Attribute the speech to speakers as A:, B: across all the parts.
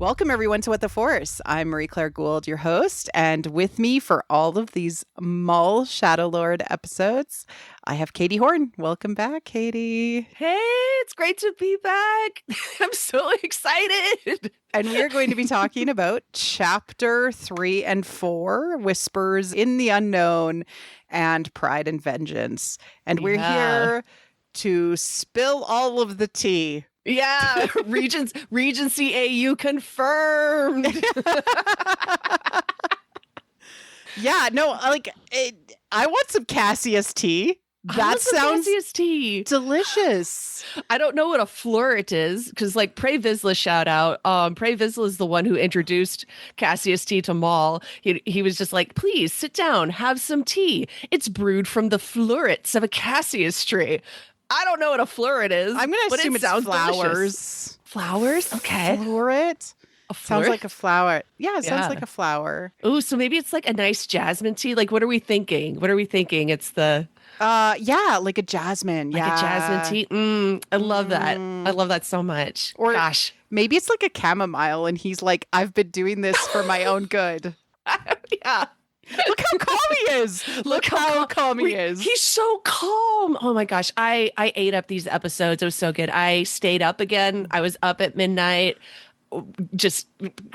A: Welcome, everyone, to What the Force. I'm Marie-Claire Gould, your host, and with me for all of these Maul Shadowlord episodes, I have Katie Horn. Welcome back, Katie.
B: Hey, it's great to be back. I'm so excited.
A: And we are going to be talking about Chapter 3 and 4, Whispers in the Unknown and Pride and Vengeance. And we're here to spill all of the tea.
B: Yeah, Regency AU confirmed.
A: Yeah, no, I want some Cassius tea. That sounds
B: Cassius tea.
A: Delicious.
B: I don't know what a flirt is because, like, Prey Vizsla shout out. Prey Vizsla is the one who introduced Cassius tea to Maul. He was just like, please sit down, have some tea. It's brewed from the florets of a Cassius tree. I don't know what a floret is.
A: I'm going to assume it's flowers.
B: Delicious. Flowers? Okay.
A: Floret? Sounds like a flower. Yeah, it sounds like a flower.
B: Oh, so maybe it's like a nice jasmine tea. Like, what are we thinking? It's the...
A: yeah, like a jasmine.
B: Like a jasmine tea. I love that. I love that so much.
A: Or
B: gosh.
A: Maybe it's like a chamomile and he's like, I've been doing this for my own good.
B: Yeah.
A: Look how calm he is. Look how calm he is.
B: He's so calm. Oh my gosh. I ate up these episodes. It was so good. I stayed up again. I was up at midnight, just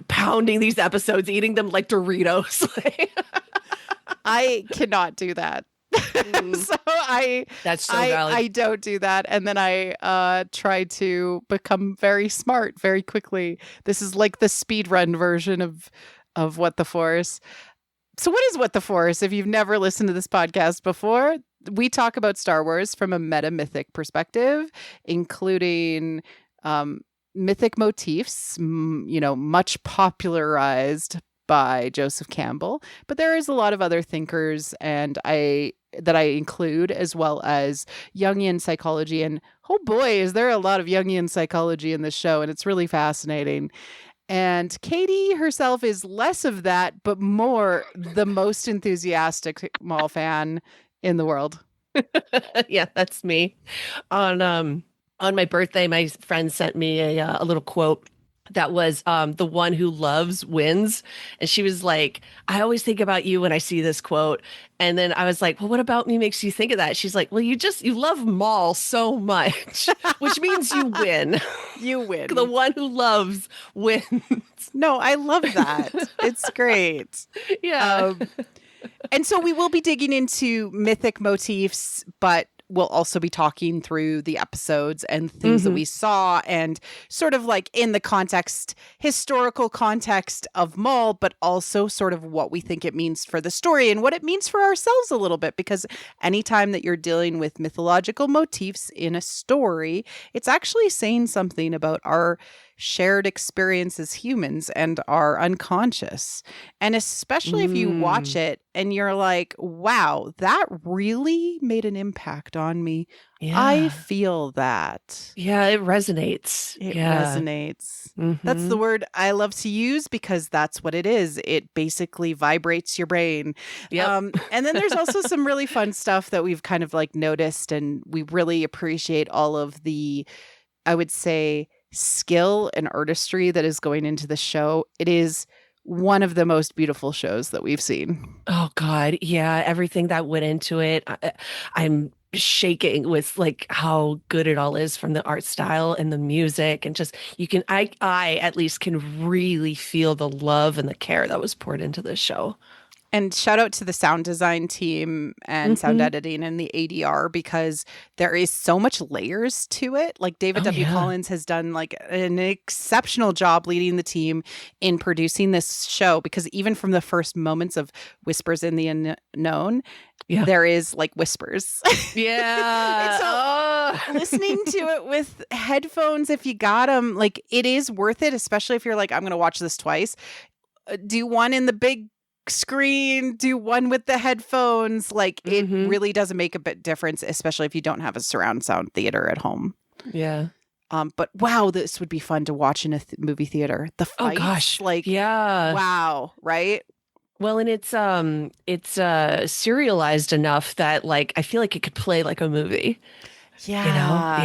B: pounding these episodes, eating them like Doritos.
A: I cannot do that. So
B: that's so valid.
A: I don't do that. And then I try to become very smart very quickly. This is like the speed run version of What the Force. So what is What the Force? If you've never listened to this podcast before, we talk about Star Wars from a meta-mythic perspective, including mythic motifs, much popularized by Joseph Campbell. But there is a lot of other thinkers that I include, as well as Jungian psychology. And oh boy, is there a lot of Jungian psychology in this show, and it's really fascinating. And Katie herself is less of that, but more the most enthusiastic Maul fan in the world.
B: Yeah, that's me. On my birthday, my friend sent me a little quote that was the one who loves wins. And she was like, I always think about you when I see this quote. And then I was like, well, what about me makes you think of that? She's like, well, you love Maul so much, which means you win.
A: You win.
B: The one who loves wins.
A: No, I love that. It's great.
B: Yeah.
A: And so we will be digging into mythic motifs, but we'll also be talking through the episodes and things that we saw and sort of like in the historical context of Maul, but also sort of what we think it means for the story and what it means for ourselves a little bit. Because anytime that you're dealing with mythological motifs in a story, it's actually saying something about our shared experience as humans and our unconscious. And especially if you watch it and you're like, wow, that really made an impact on me. Yeah. I feel that.
B: Yeah, it resonates.
A: It resonates. That's the word I love to use because that's what it is. It basically vibrates your brain. Yep. And then there's also some really fun stuff that we've kind of like noticed, and we really appreciate all of the, I would say, skill and artistry that is going into the show. It is one of the most beautiful shows that we've seen.
B: Oh God. Yeah. Everything that went into it. I'm shaking with like how good it all is, from the art style and the music, and just, I at least can really feel the love and the care that was poured into this show.
A: And shout out to the sound design team and sound editing and the ADR, because there is so much layers to it. Like David W. Collins has done like an exceptional job leading the team in producing this show, because even from the first moments of Whispers in the Unknown, there is like whispers.
B: Yeah.
A: Listening to it with headphones, if you got them, like it is worth it, especially if you're like, I'm going to watch this twice. Do one in the big screen, do one with the headphones. Like it really doesn't make a bit difference, especially if you don't have a surround sound theater at home.
B: Yeah.
A: But wow, this would be fun to watch in a movie theater. The fights, wow, right?
B: Well, and it's serialized enough that like I feel like it could play like a movie.
A: Yeah,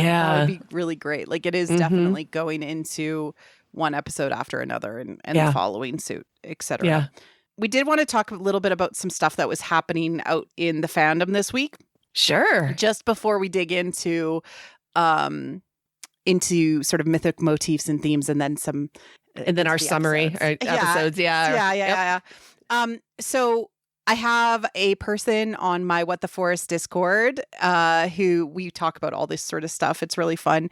A: that would be really great. Like it is definitely going into one episode after another and following suit, etc.
B: Yeah.
A: We did want to talk a little bit about some stuff that was happening out in the fandom this week.
B: Sure.
A: Just before we dig into sort of mythic motifs and themes, and then some,
B: and then our summary episodes.
A: Yeah. So I have a person on my What the Forest Discord who we talk about all this sort of stuff. It's really fun.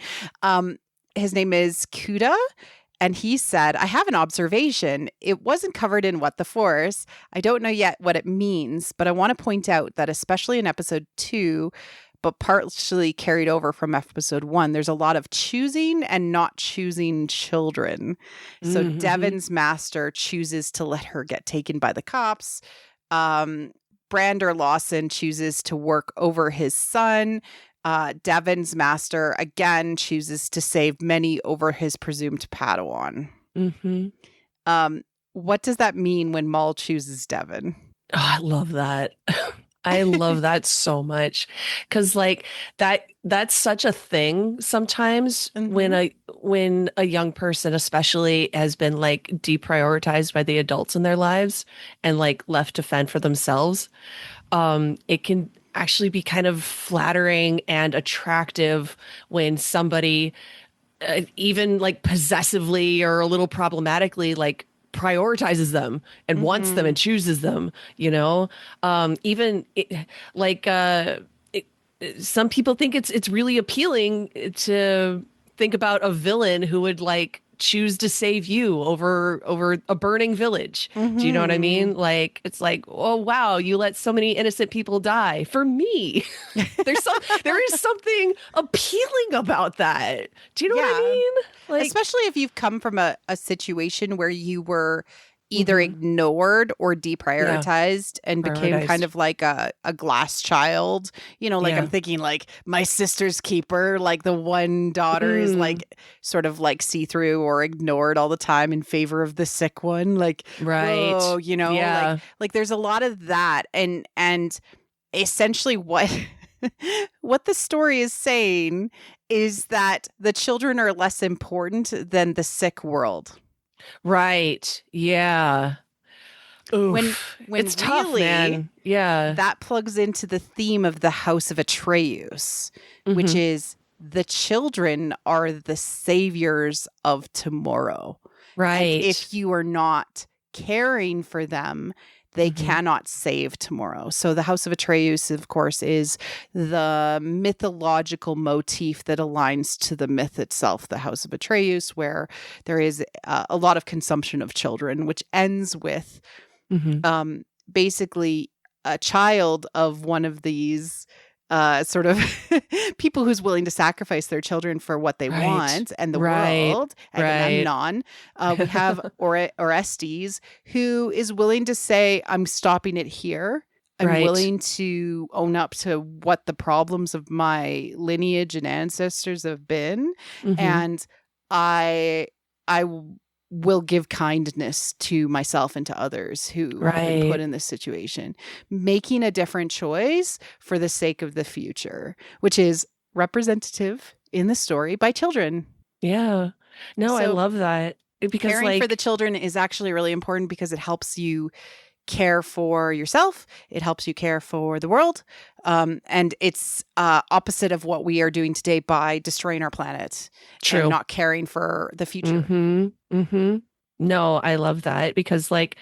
A: His name is Kuda. And he said, I have an observation. It wasn't covered in What the Force. I don't know yet what it means, but I want to point out that especially in episode 2, but partially carried over from episode 1, there's a lot of choosing and not choosing children. So Devon's master chooses to let her get taken by the cops. Brander Lawson chooses to work over his son. Devon's master, again, chooses to save Many over his presumed Padawan. What does that mean when Maul chooses Devon?
B: Oh, I love that. I love that so much, because like that's such a thing sometimes when a young person especially has been like deprioritized by the adults in their lives and like left to fend for themselves. It can actually be kind of flattering and attractive when somebody even like possessively or a little problematically like prioritizes them and wants them and chooses them, you know. Some people think it's really appealing to think about a villain who would like choose to save you over a burning village. Do you know what I mean? Like, it's like, oh wow, you let so many innocent people die for me. There is something appealing about that. Do you know what I mean? Like,
A: especially if you've come from a situation where you were either ignored or deprioritized and became kind of like a glass child. You know, like I'm thinking like My Sister's Keeper, like the one daughter is like sort of like see-through or ignored all the time in favor of the sick one. Like, whoa, you know, like there's a lot of that. And essentially what the story is saying is that the children are less important than the sick world.
B: Right. Yeah. Oof.
A: When
B: it's
A: really,
B: tough, man. Yeah.
A: that plugs into the theme of the House of Atreus, which is the children are the saviors of tomorrow.
B: Right.
A: And if you are not caring for them, they cannot save tomorrow. So the House of Atreus, of course, is the mythological motif that aligns to the myth itself, the House of Atreus, where there is a lot of consumption of children, which ends with basically a child of one of these sort of people who's willing to sacrifice their children for what they want and the world. Agamemnon. We have Orestes, who is willing to say, I'm stopping it here. I'm willing to own up to what the problems of my lineage and ancestors have been. And I will give kindness to myself and to others who have been put in this situation, making a different choice for the sake of the future, which is representative in the story by children.
B: Yeah. No, so I love that. Because
A: caring for the children is actually really important because it helps you care for yourself. It helps you care for the world. And it's opposite of what we are doing today by destroying our planet and not caring for the future.
B: No, I love that because like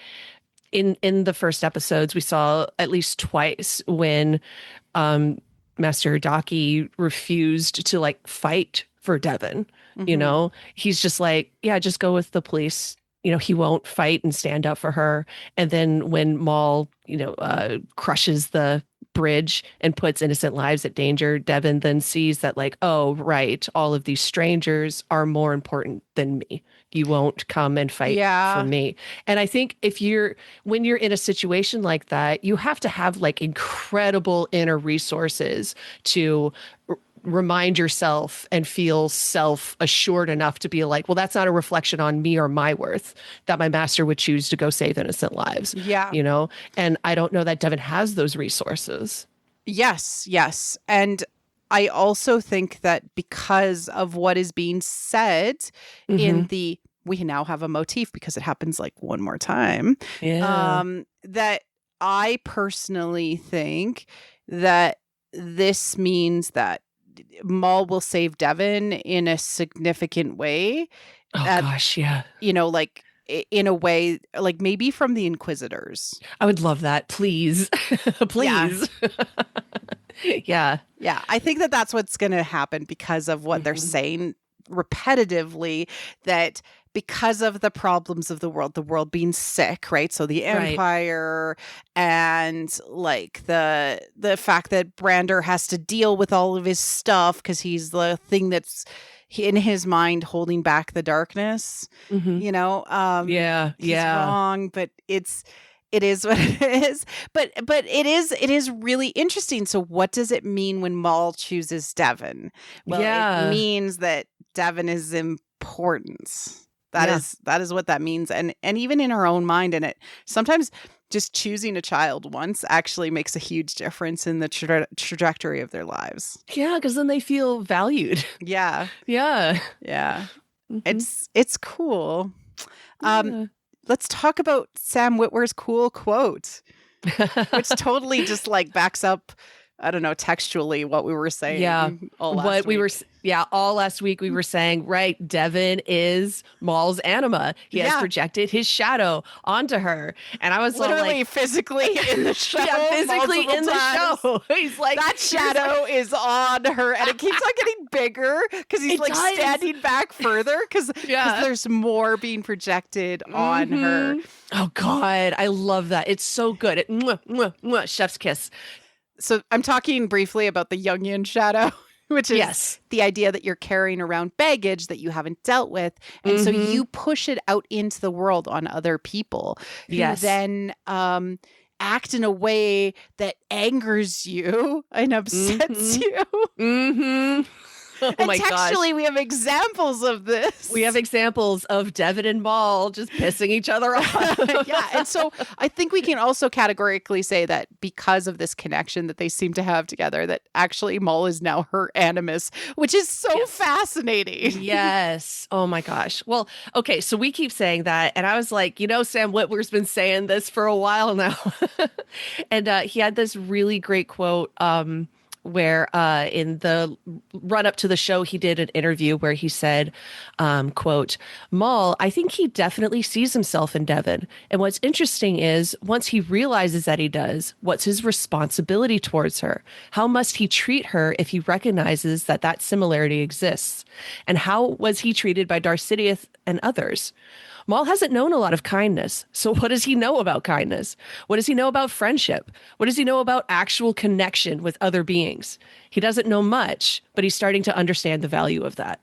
B: in the first episodes, we saw at least twice when Master Daki refused to like fight for Devon. You know, he's just like, yeah, just go with the police. You know, he won't fight and stand up for her. And then when Maul, you know, crushes the bridge and puts innocent lives at danger, Devon then sees that like, oh, right, all of these strangers are more important than me. You won't come and fight for me. And I think when you're in a situation like that, you have to have like incredible inner resources to remind yourself and feel self-assured enough to be like, well, that's not a reflection on me or my worth that my master would choose to go save innocent lives. Yeah. You know, and I don't know that Devon has those resources.
A: Yes. And I also think that because of what is being said in the we now have a motif because it happens like one more time.
B: Yeah.
A: That I personally think that this means that Maul will save Devon in a significant way.
B: Oh gosh, yeah.
A: Like in a way, like maybe from the Inquisitors.
B: I would love that. Please. Please. Yeah.
A: Yeah. I think that that's what's going to happen because of what they're saying repetitively, that because of the problems of the world being sick, right? So the Empire and like the fact that Brander has to deal with all of his stuff because he's the thing that's in his mind holding back the darkness,
B: He's
A: wrong, but it is what it is. But it is really interesting. So what does it mean when Maul chooses Devon? Well, it means that Devon is important. That is what that means. And even in our own mind, and it sometimes just choosing a child once actually makes a huge difference in the trajectory of their lives.
B: Yeah, because then they feel valued.
A: Yeah.
B: Yeah.
A: Yeah. It's cool. Let's talk about Sam Witwer's cool quote, which totally just like backs up, I don't know, textually what we were saying.
B: Yeah.
A: All last week.
B: All last week we were saying, right, Devon is Maul's anima. He has projected his shadow onto her. And I was
A: literally physically in the show.
B: Yeah, physically in the show. He's like,
A: that shadow is on her, and it keeps on getting bigger because he's like standing back further because there's more being projected on her.
B: Oh God, I love that. It's so good. Chef's kiss.
A: So I'm talking briefly about the Jungian shadow, which is the idea that you're carrying around baggage that you haven't dealt with. And so you push it out into the world on other people who then act in a way that angers you and upsets you.
B: Oh
A: and
B: my gosh.
A: Textually, we have examples of this.
B: We have examples of Devon and Maul just pissing each other off.
A: Yeah. And so I think we can also categorically say that because of this connection that they seem to have together, that actually Maul is now her animus, which is so fascinating.
B: Yes. Oh my gosh. Well, okay. So we keep saying that. And I was like, Sam Witwer's been saying this for a while now. And he had this really great quote where in the run up to the show, he did an interview where he said, quote, Maul, I think he definitely sees himself in Devon. And what's interesting is once he realizes that he does, what's his responsibility towards her? How must he treat her if he recognizes that that similarity exists? And how was he treated by Darth Sidious and others? Maul hasn't known a lot of kindness. So what does he know about kindness? What does he know about friendship? What does he know about actual connection with other beings? He doesn't know much, but he's starting to understand the value of that.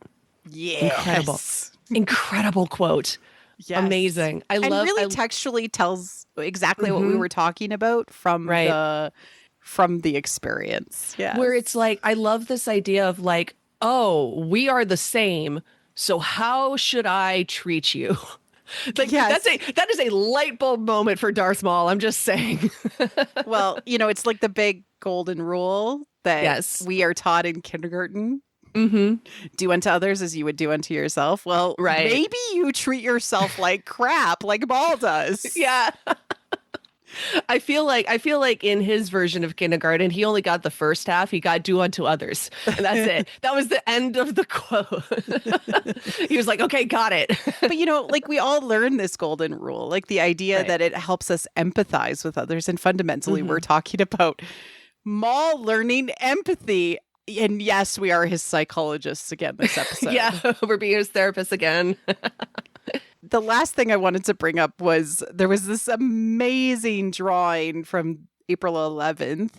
A: Yes.
B: Incredible quote. Yes. Amazing. I love
A: textually tells exactly what we were talking about from the experience. Yeah.
B: Where it's like, I love this idea of like, oh, we are the same. So how should I treat you? Like that is a light bulb moment for Darth Maul. I'm just saying.
A: Well, it's like the big golden rule that we are taught in kindergarten. Do unto others as you would do unto yourself. Well, maybe you treat yourself like crap, like Maul does.
B: Yeah. I feel like in his version of kindergarten, he only got the first half. He got do unto others. And that's it. That was the end of the quote. He was like, okay, got it.
A: But like we all learn this golden rule, like the idea that it helps us empathize with others. And fundamentally, we're talking about Maul learning empathy. And yes, we are his psychologists again this episode.
B: Yeah, we're being his therapists again.
A: The last thing I wanted to bring up was there was this amazing drawing from April 11th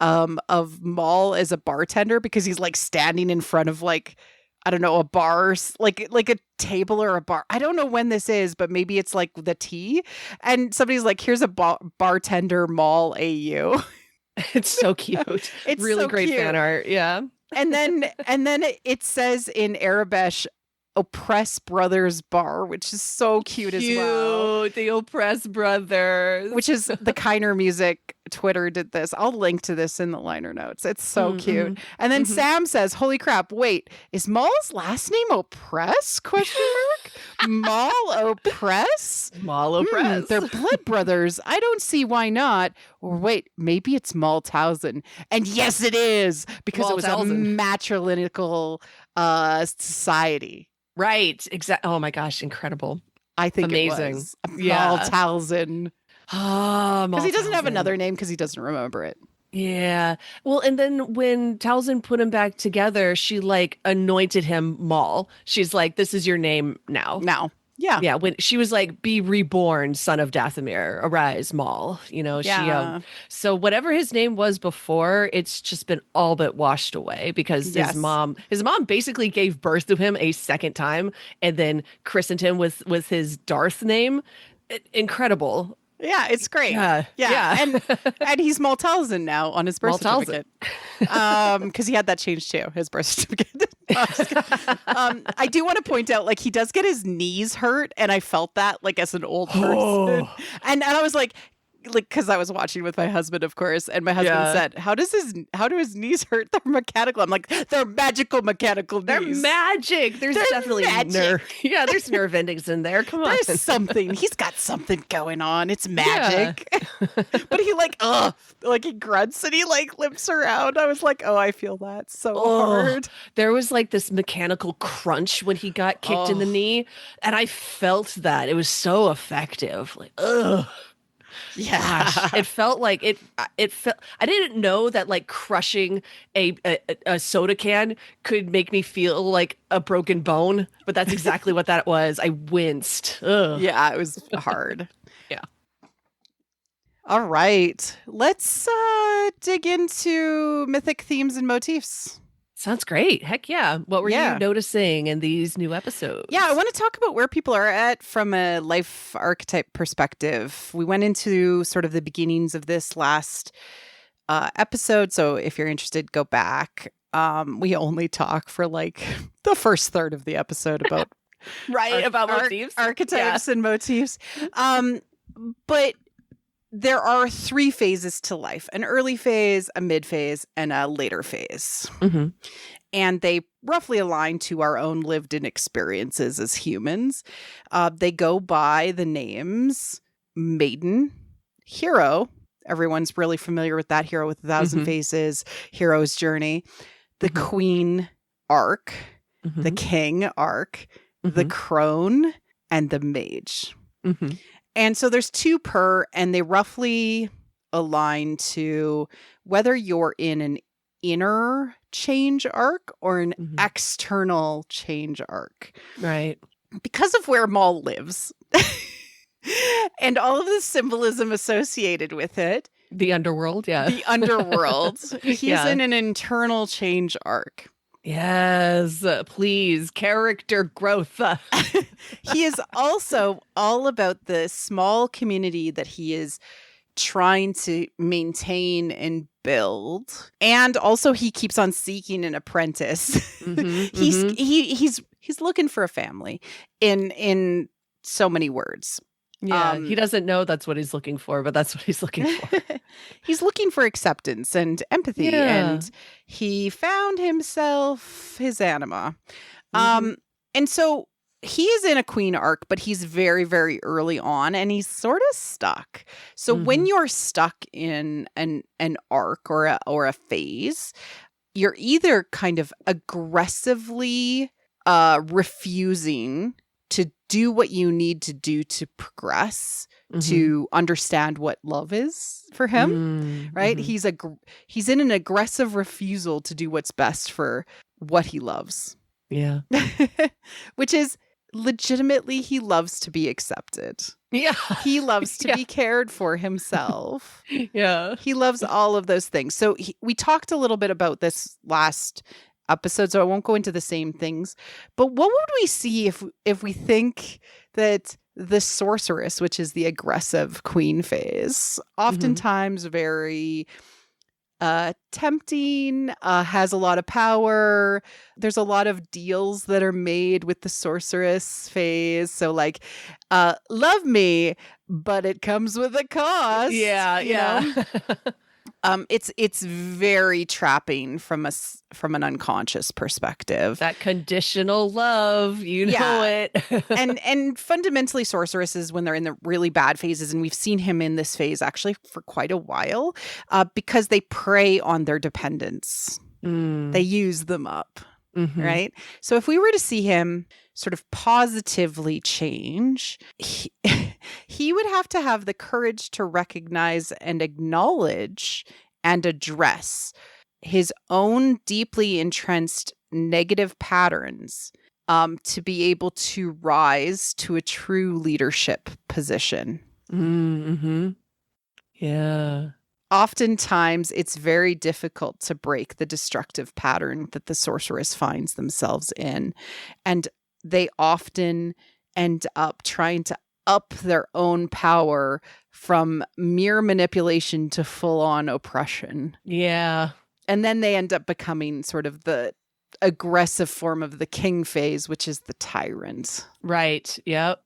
A: of Maul as a bartender because he's like standing in front of like, I don't know, a bar, like a table or a bar. I don't know when this is, but maybe it's like the tea. And somebody's like, here's a bartender Maul AU.
B: It's so cute. It's really so great cute. Fan art. Yeah.
A: And then it says in Arabic, Oppress Brothers Bar, which is so cute as well.
B: The Oppress Brothers.
A: Which is the Kainai Music Twitter did this. I'll link to this in the liner notes. It's so cute. And then Sam says, holy crap, wait, is Maul's last name Oppress? Question mark? Maul oppress?
B: Maul oppress.
A: They're blood brothers. I don't see why not. Or wait, maybe it's Maltausen. And yes, it is, because it was a matrilineal society.
B: Right. Exactly. Oh my gosh, incredible.
A: I think
B: amazing.
A: It was Maltausen.
B: Oh,
A: because he doesn't have another name because he doesn't remember it.
B: Yeah. Well, and then when Talzin put him back together, she like anointed him Maul. She's like, this is your name now.
A: Now. Yeah.
B: Yeah. When she was like, be reborn, son of Dathomir, arise, Maul. You know, so whatever his name was before, it's just been all but washed away because his mom basically gave birth to him a second time and then christened him with his Darth name. Incredible.
A: Yeah, it's great. Yeah. And he's Maltausen now on his birth certificate. Because he had that changed too, his birth certificate. I do want to point out, like, he does get his knees hurt, and I felt that, like, as an old person. And I was like, because I was watching with my husband, of course, and my husband said, how do his knees hurt? They're mechanical. I'm like, they're magical mechanical knees.
B: They're magic. There's definitely nerve. Yeah, there's nerve endings in there. Come on.
A: There's something. He's got something going on. It's magic. Yeah. But he he grunts and he like limps around. I was like, oh, I feel that so hard.
B: There was like this mechanical crunch when he got kicked in the knee, and I felt that. It was so effective. Like, ugh.
A: Yeah.
B: Gosh, it felt like it felt. I didn't know that like crushing a soda can could make me feel like a broken bone, but that's exactly what that was. I winced. Ugh.
A: Yeah, it was hard.
B: Yeah.
A: All right, let's dig into mythic themes and motifs.
B: Sounds great. Heck yeah. What were you noticing in these new episodes?
A: Yeah, I want to talk about where people are at from a life archetype perspective. We went into sort of the beginnings of this last episode. So if you're interested, go back. We only talk for like the first third of the episode about
B: about motifs.
A: Archetypes and motifs. But there are 3 phases to life: an early phase, a mid phase, and a later phase.
B: Mm-hmm.
A: And they roughly align to our own lived-in experiences as humans. They go by the names Maiden, Hero. Everyone's really familiar with that. Hero with 1,000 Faces, Hero's Journey. The Queen arc, the King arc, the Crone, and the Mage.
B: Mm-hmm.
A: And so there's 2 per, and they roughly align to whether you're in an inner change arc or an external change arc.
B: Right.
A: Because of where Maul lives and all of the symbolism associated with it.
B: The underworld,
A: The underworld. He's in an internal change arc.
B: Yes, please. Character growth.
A: He is also all about the small community that he is trying to maintain and build. And also he keeps on seeking an apprentice. He's looking for a family in so many words.
B: Yeah, he doesn't know that's what he's looking for, but that's what he's looking for.
A: He's looking for acceptance and empathy, and he found himself his anima. And so he is in a queen arc, but he's very, very early on, and he's sort of stuck. So when you're stuck in an arc or a phase, you're either kind of aggressively refusing to do what you need to do to progress, to understand what love is for him, right? He's in an aggressive refusal to do what's best for what he loves.
B: Yeah.
A: Which is legitimately, he loves to be accepted.
B: Yeah.
A: He loves to be cared for himself.
B: Yeah.
A: He loves all of those things. So we talked a little bit about this last episode, so I won't go into the same things. But what would we see if we think that the sorceress, which is the aggressive queen phase, oftentimes very tempting, has a lot of power. There's a lot of deals that are made with the sorceress phase. So like, love me, but it comes with a cost.
B: Yeah,
A: you know? It's very trapping from from an unconscious perspective.
B: That conditional love, you know it.
A: and fundamentally sorceresses, when they're in the really bad phases, and we've seen him in this phase actually for quite a while, because they prey on their dependents. They use them up, right? So if we were to see him sort of positively change, he would have to have the courage to recognize and acknowledge and address his own deeply entrenched negative patterns, to be able to rise to a true leadership position.
B: Yeah.
A: Oftentimes, it's very difficult to break the destructive pattern that the sorceress finds themselves in. And they often end up trying to up their own power from mere manipulation to full-on oppression.
B: Yeah.
A: And then they end up becoming sort of the aggressive form of the king phase, which is the tyrant.
B: Right. Yep.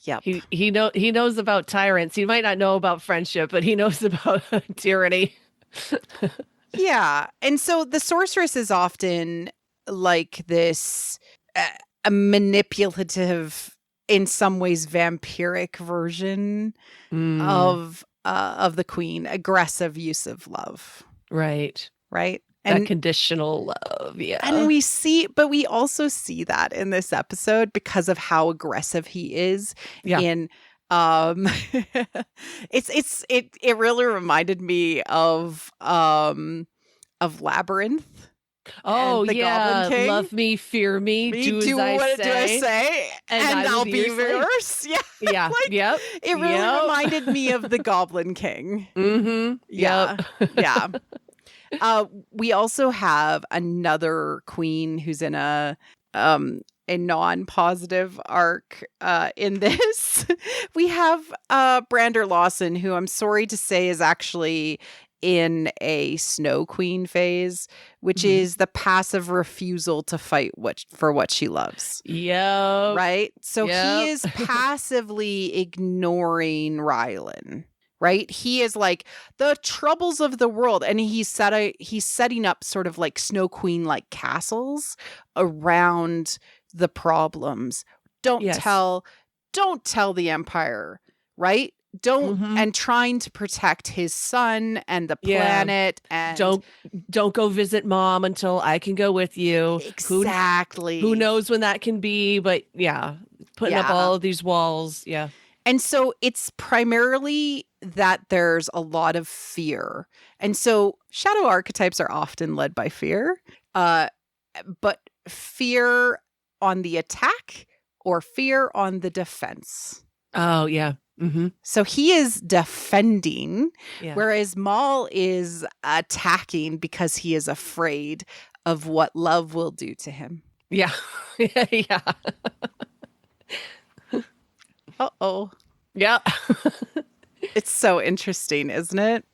A: Yep.
B: He knows about tyrants. He might not know about friendship, but he knows about tyranny.
A: Yeah. And so the sorceress is often like this a manipulative, in some ways vampiric version of the queen, aggressive use of love.
B: Right.
A: Right.
B: That conditional love. Yeah.
A: And we also see that in this episode because of how aggressive he is in it really reminded me of Labyrinth.
B: Oh,
A: the
B: yeah.
A: Goblin King.
B: Love me, fear me, do as
A: what
B: I
A: do I
B: say.
A: say? And I'll be yours. Yeah.
B: Yeah.
A: Like, it really reminded me of the Goblin King. Yeah. Yeah. We also have another queen who's in a non-positive arc in this. We have Brander Lawson, who I'm sorry to say is actually in a Snow Queen phase, which is the passive refusal to fight for what she loves.
B: Yeah.
A: Right? So he is passively ignoring Rylan. Right? He is like the troubles of the world. And he's setting up sort of like Snow Queen like castles around the problems. Don't tell the Empire, right? And trying to protect his son and the planet, and
B: don't go visit mom until I can go with you.
A: Exactly.
B: Who knows when that can be, but putting up all of these walls. Yeah.
A: And so it's primarily that there's a lot of fear. And so shadow archetypes are often led by fear, but fear on the attack or fear on the defense.
B: Oh, yeah.
A: So he is defending, whereas Maul is attacking because he is afraid of what love will do to him.
B: Yeah. Yeah.
A: Uh-oh.
B: Yeah.
A: It's so interesting, isn't it?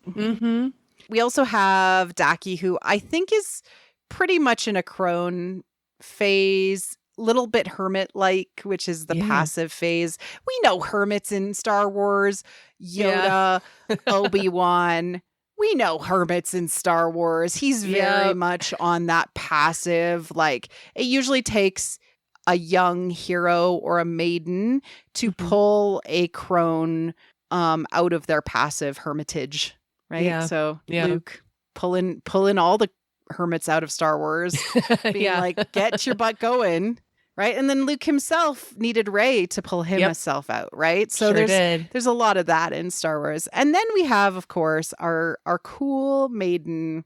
A: We also have Daki, who I think is pretty much in a crone phase, little bit hermit-like, which is the passive phase. We know hermits in Star Wars, Yoda, Obi-Wan. We know hermits in Star Wars. He's very much on that passive, like it usually takes a young hero or a maiden to pull a crone out of their passive hermitage, right?
B: Yeah.
A: So Luke pulling all the hermits out of Star Wars, being like, get your butt going, right? And then Luke himself needed Rey to pull himself out, right? So there's a lot of that in Star Wars. And then we have, of course, our cool maiden,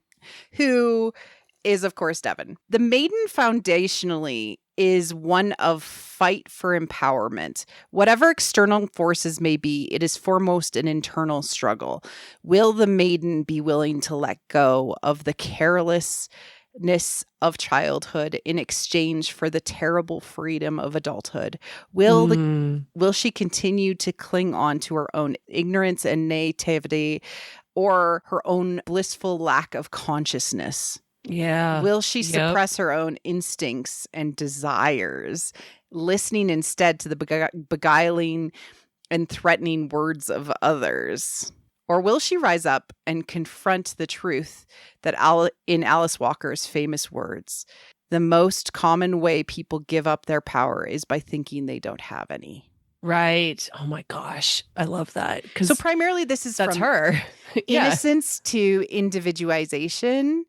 A: who is, of course, Devon. The maiden foundationally is one of fight for empowerment. Whatever external forces may be, it is foremost an internal struggle. Will the maiden be willing to let go of the carelessness of childhood in exchange for the terrible freedom of adulthood? Will she continue to cling on to her own ignorance and naivety, or her own blissful lack of consciousness?
B: Yeah.
A: Will she suppress her own instincts and desires, listening instead to the beguiling and threatening words of others? Or will she rise up and confront the truth that in Alice Walker's famous words, the most common way people give up their power is by thinking they don't have any?
B: Right. Oh my gosh. I love that.
A: So primarily this is
B: that's
A: from
B: her. Yeah.
A: innocence to individualization,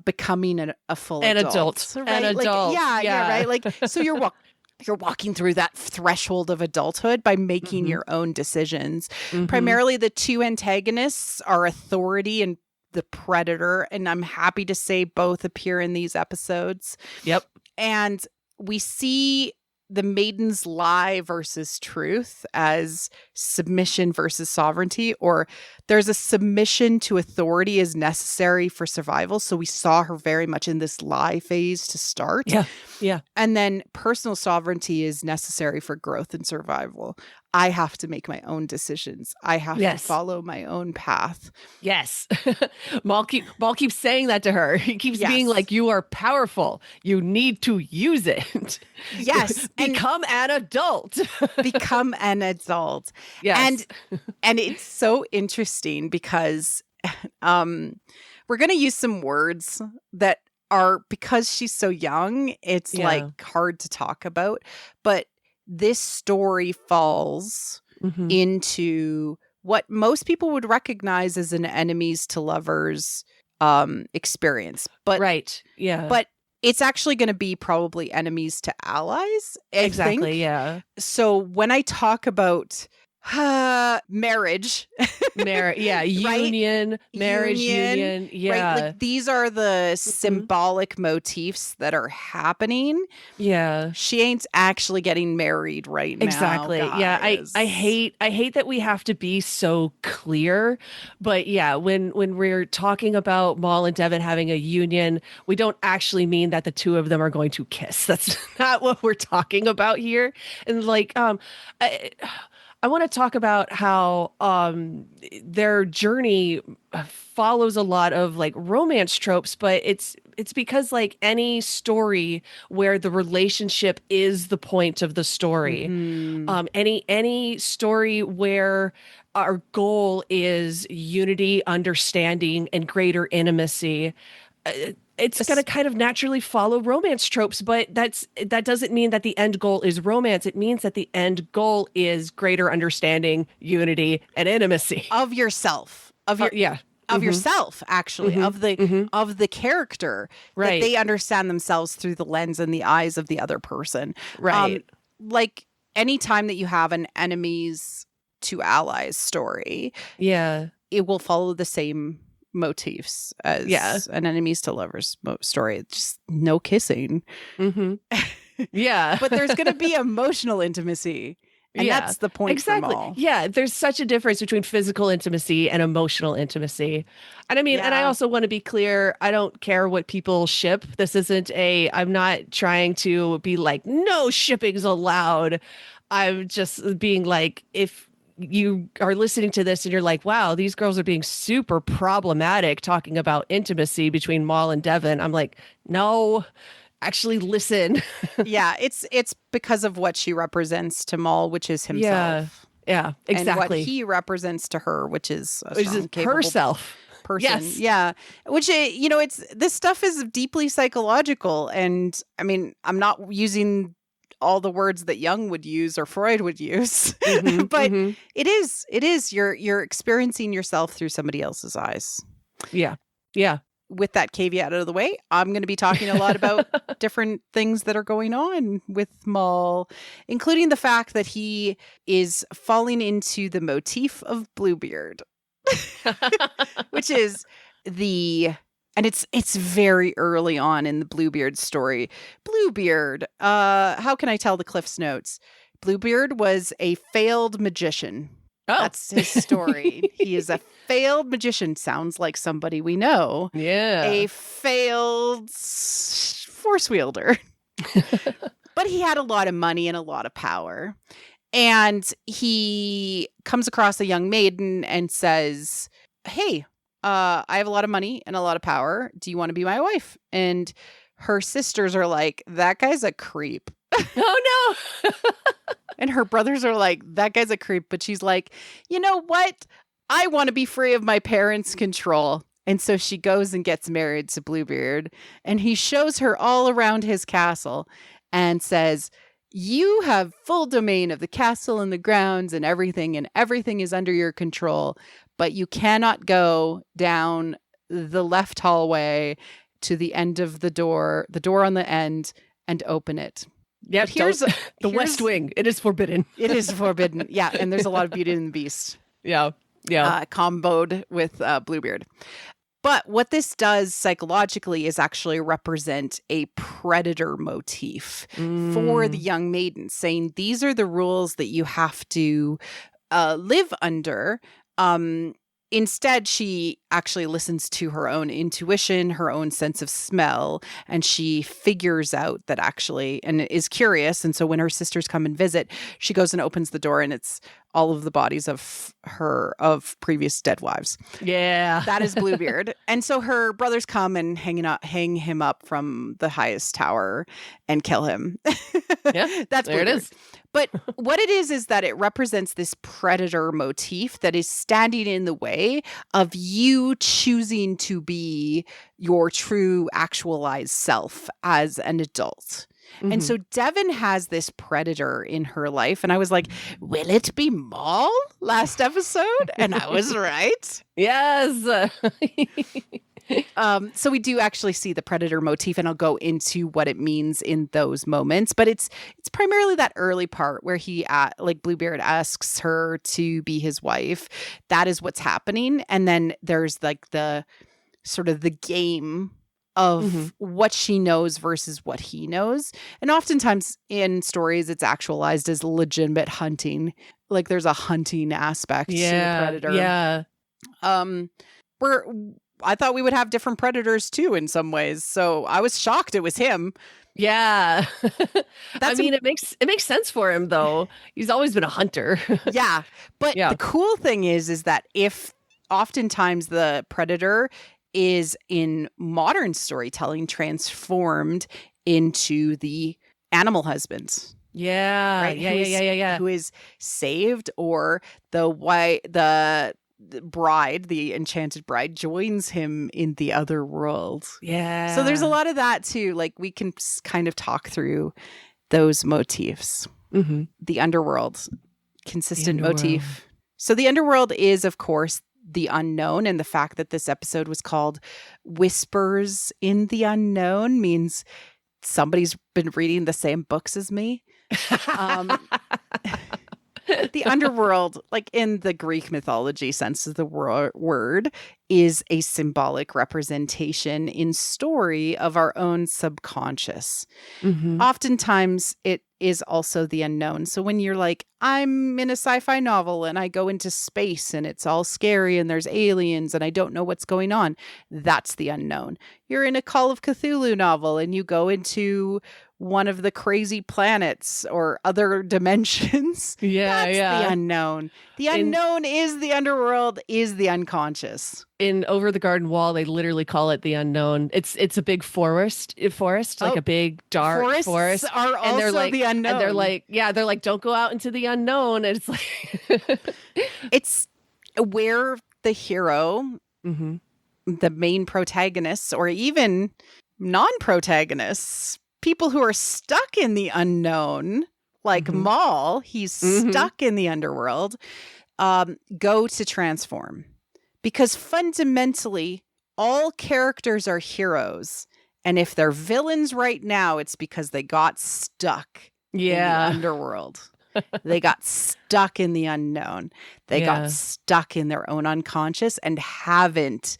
A: becoming a full adult.
B: Right?
A: An adult.
B: Like,
A: yeah, right? Like, so you're walking through that threshold of adulthood by making your own decisions. Primarily the two antagonists are authority and the predator, and I'm happy to say both appear in these episodes.
B: Yep.
A: And we see the maidens lie versus truth as submission versus sovereignty, or there's a submission to authority is necessary for survival. So we saw her very much in this lie phase to start.
B: Yeah. Yeah.
A: And then personal sovereignty is necessary for growth and survival. I have to make my own decisions. I have to follow my own path.
B: Yes. Maul keeps saying that to her. He keeps being like, you are powerful. You need to use it.
A: Yes.
B: Become an adult.
A: Become an adult.
B: Yes.
A: And it's so interesting because we're going to use some words that are, because she's so young, it's like hard to talk about. But this story falls into what most people would recognize as an enemies to lovers experience. But
B: right. Yeah.
A: But it's actually going to be probably enemies to allies. I think.
B: Yeah.
A: So when I talk about marriage,
B: yeah, union, marriage, union, yeah,
A: right? Like these are the symbolic motifs that are happening.
B: Yeah,
A: she ain't actually getting married right now.
B: Exactly.
A: Guys.
B: Yeah, I hate that we have to be so clear, but yeah, when we're talking about Maul and Devin having a union, we don't actually mean that the two of them are going to kiss. That's not what we're talking about here. And like, I want to talk about how their journey follows a lot of like romance tropes, but it's because like any story where the relationship is the point of the story, any story where our goal is unity, understanding, and greater intimacy, it's going to kind of naturally follow romance tropes, but that doesn't mean that the end goal is romance. It means that the end goal is greater understanding, unity, and intimacy
A: of yourself, of yourself, actually, of the character,
B: right?
A: That they understand themselves through the lens and the eyes of the other person,
B: right?
A: Like any time that you have an enemies to allies story, it will follow the same motifs as an enemies to lovers story. It's just no kissing.
B: Yeah.
A: But there's going to be emotional intimacy. And that's the point.
B: Exactly. Yeah. There's such a difference between physical intimacy and emotional intimacy. And I mean, and I also want to be clear, I don't care what people ship. This isn't I'm not trying to be like, no shipping's allowed. I'm just being like, if you are listening to this and you're like, wow, these girls are being super problematic talking about intimacy between Maul and Devin. I'm like, no, actually listen.
A: Yeah, it's because of what she represents to Maul, which is himself.
B: Yeah, exactly.
A: And what he represents to her, which is a strong, capable
B: herself.
A: Person.
B: Yes.
A: Yeah. Which, this stuff is deeply psychological. And I mean, I'm not using all the words that Jung would use or Freud would use, but it is you're experiencing yourself through somebody else's eyes.
B: Yeah.
A: With that caveat out of the way, I'm going to be talking a lot about different things that are going on with Maul, including the fact that he is falling into the motif of Bluebeard, which is and it's very early on in the Bluebeard story. Bluebeard, how can I tell the Cliff's Notes? Bluebeard was a failed magician. Oh. That's his story. He is a failed magician. Sounds like somebody we know.
B: Yeah.
A: A failed force wielder. But he had a lot of money and a lot of power. And he comes across a young maiden and says, hey, I have a lot of money and a lot of power. Do you want to be my wife? And her sisters are like, that guy's a creep.
B: Oh, no.
A: And her brothers are like, that guy's a creep. But she's like, you know what? I want to be free of my parents' control. And so she goes and gets married to Bluebeard, and he shows her all around his castle and says, you have full domain of the castle and the grounds and everything is under your control, but you cannot go down the left hallway to the end of the door on the end, and open it.
B: Yeah, here's the West Wing. It is forbidden.
A: It is forbidden. Yeah, and there's a lot of Beauty and the Beast.
B: Yeah.
A: Comboed with Bluebeard. But what this does psychologically is actually represent a predator motif for the young maiden, saying these are the rules that you have to live under. Instead, she actually listens to her own intuition, her own sense of smell, and she figures out that actually, and is curious. And so when her sisters come and visit, she goes and opens the door, and it's all of the bodies of previous dead wives.
B: Yeah.
A: That is Bluebeard. And so her brothers come and hang him up from the highest tower and kill him.
B: Yeah.
A: That's
B: there
A: Bluebeard.
B: it is.
A: But what it is that it represents this predator motif that is standing in the way of you choosing to be your true actualized self as an adult. Mm-hmm. And so Devon has this predator in her life. And I was like, will it be Maul last episode? And I was right.
B: Yes.
A: So we do actually see the predator motif, and I'll go into what it means in those moments. But it's primarily that early part where Bluebeard asks her to be his wife. That is what's happening. And then there's like the sort of the game of what she knows versus what he knows. And oftentimes in stories, it's actualized as legitimate hunting. Like there's a hunting aspect to the predator.
B: Yeah.
A: I thought we would have different predators too in some ways. So I was shocked it was him.
B: Yeah. It makes sense for him though. He's always been a hunter.
A: Yeah. But the cool thing is that if oftentimes the predator is in modern storytelling transformed into the animal husband.
B: Yeah.
A: Right?
B: Yeah.
A: Who is saved, or the bride, the enchanted bride, joins him in the other world.
B: Yeah.
A: So there's a lot of that too. Like we can kind of talk through those motifs. Mm-hmm. The underworld, consistent motif. So the underworld is, of course, the unknown, and the fact that this episode was called Whispers in the Unknown means somebody's been reading the same books as me. The underworld, like in the Greek mythology sense of the word, is a symbolic representation in story of our own subconscious. Mm-hmm. Oftentimes, it is also the unknown. So when you're like, I'm in a sci-fi novel and I go into space and it's all scary and there's aliens and I don't know what's going on, that's the unknown. You're in a Call of Cthulhu novel and you go into one of the crazy planets or other dimensions. That's the unknown. The unknown is the underworld, is the unconscious.
B: In Over the Garden Wall, they literally call it the unknown. It's a big forest, like a big dark forest.
A: Are also
B: and they're like,
A: the unknown.
B: And they're like, don't go out into the unknown. And it's like,
A: it's where the hero, the main protagonists, or even non-protagonists, people who are stuck in the unknown, like Maul, he's stuck in the underworld, go to transform. Because fundamentally, all characters are heroes. And if they're villains right now, it's because they got stuck in the underworld. They got stuck in the unknown. They got stuck in their own unconscious and haven't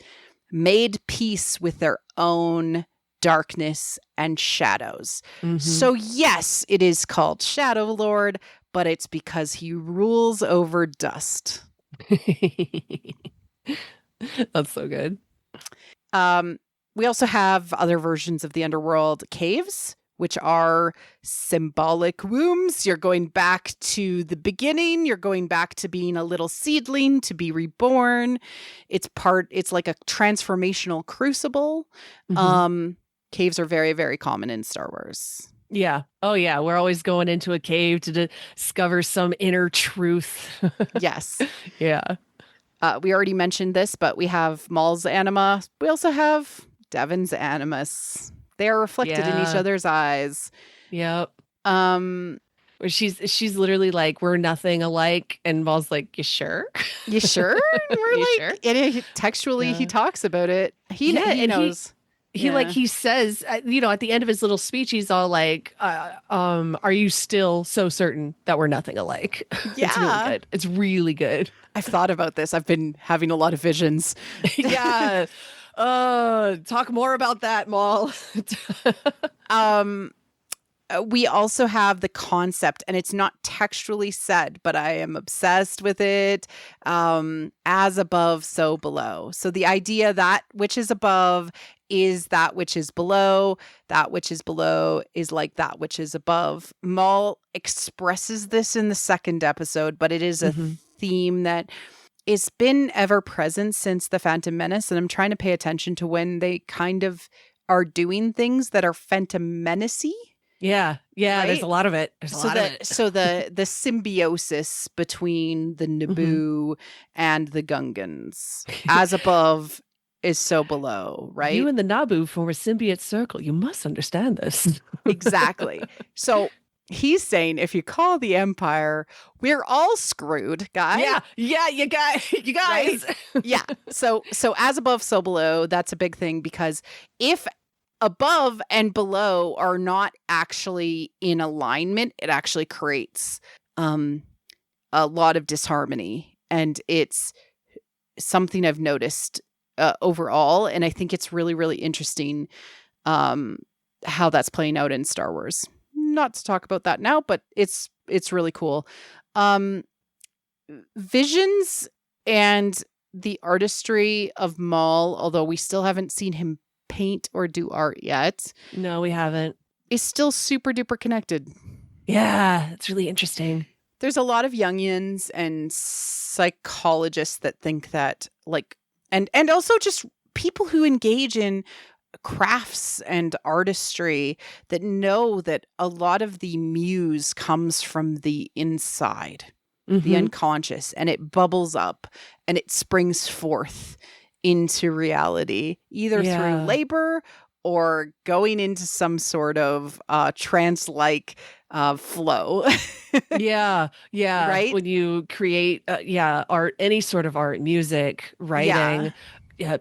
A: made peace with their own darkness and shadows. So yes, it is called Shadow Lord, but it's because he rules over dust.
B: That's so good.
A: We also have other versions of the underworld caves, which are symbolic wombs. You're going back to the beginning. You're going back to being a little seedling to be reborn. It's like a transformational crucible. Caves are very, very common in Star Wars.
B: Yeah. Oh, yeah. We're always going into a cave to discover some inner truth.
A: Yes.
B: Yeah.
A: We already mentioned this, but we have Maul's anima. We also have Devon's animus. They are reflected in each other's eyes.
B: Yep.
A: Where
B: she's literally like, we're nothing alike, and Maul's like, you sure?
A: You sure? We're
B: you
A: like,
B: sure?
A: And textually, he talks about it. He knows.
B: He says, at the end of his little speech, he's all like, are you still so certain that we're nothing alike?
A: Yeah.
B: It's really good. It's really good.
A: I've thought about this. I've been having a lot of visions.
B: Yeah. Talk more about that, Maul.
A: We also have the concept, and it's not textually said, but I am obsessed with it. As above, so below. So the idea that which is above is that which is below. That which is below is like that which is above. Maul expresses this in the second episode, but it is a theme that it's been ever present since The Phantom Menace. And I'm trying to pay attention to when they kind of are doing things that are Phantom Menace-y.
B: Yeah. Right? There's a lot of it.
A: So the symbiosis between the Naboo and the Gungans, as above is so below, right?
B: You and the Naboo form a symbiote circle. You must understand this.
A: Exactly. So he's saying, if you call the Empire, we're all screwed, guys.
B: Yeah, you guys.
A: Right? Yeah. So as above, so below. That's a big thing, because if above and below are not actually in alignment, it actually creates a lot of disharmony. And it's something I've noticed overall. And I think it's really, really interesting how that's playing out in Star Wars. Not to talk about that now, but it's really cool. Visions and the artistry of Maul, although we still haven't seen him paint or do art yet.
B: No, we haven't.
A: Is still super duper connected.
B: Yeah, it's really interesting.
A: There's a lot of Jungians and psychologists that think that, like, and also just people who engage in crafts and artistry that know that a lot of the muse comes from the inside, the unconscious, and it bubbles up and it springs forth into reality, either through labor or going into some sort of trance-like flow.
B: Yeah.
A: Right?
B: When you create, art, any sort of art, music, writing,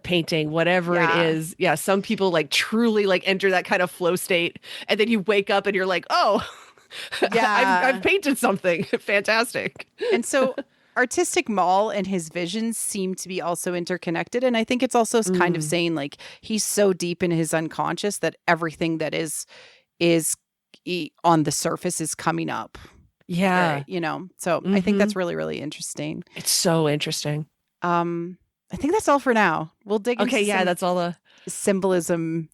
B: painting, whatever it is. Yeah, some people like truly like enter that kind of flow state, and then you wake up and you're like, oh, I've painted something. Fantastic.
A: And so artistic Maul and his visions seem to be also interconnected. And I think it's also kind of saying, like, he's so deep in his unconscious that everything that is on the surface is coming up.
B: Yeah.
A: So I think that's really, really interesting.
B: It's so interesting.
A: I think that's all for now. We'll dig into
B: that's all the
A: symbolism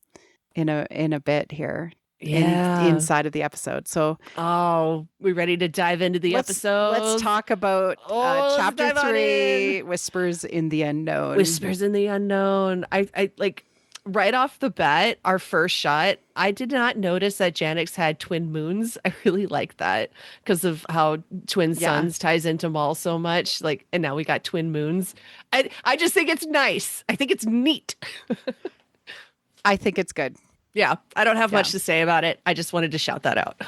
A: in a bit here. Inside of the episode. So
B: we ready to dive into the episode?
A: Let's talk about chapter 3, Whispers in the Unknown.
B: Whispers in the Unknown. I like right off the bat, our first shot, I did not notice that Janix had twin moons. I really like that because of how twin suns ties into Maul so much. Like, and now we got twin moons. I just think it's nice. I think it's neat.
A: I think it's good.
B: Yeah, I don't have much to say about it. I just wanted to shout that out.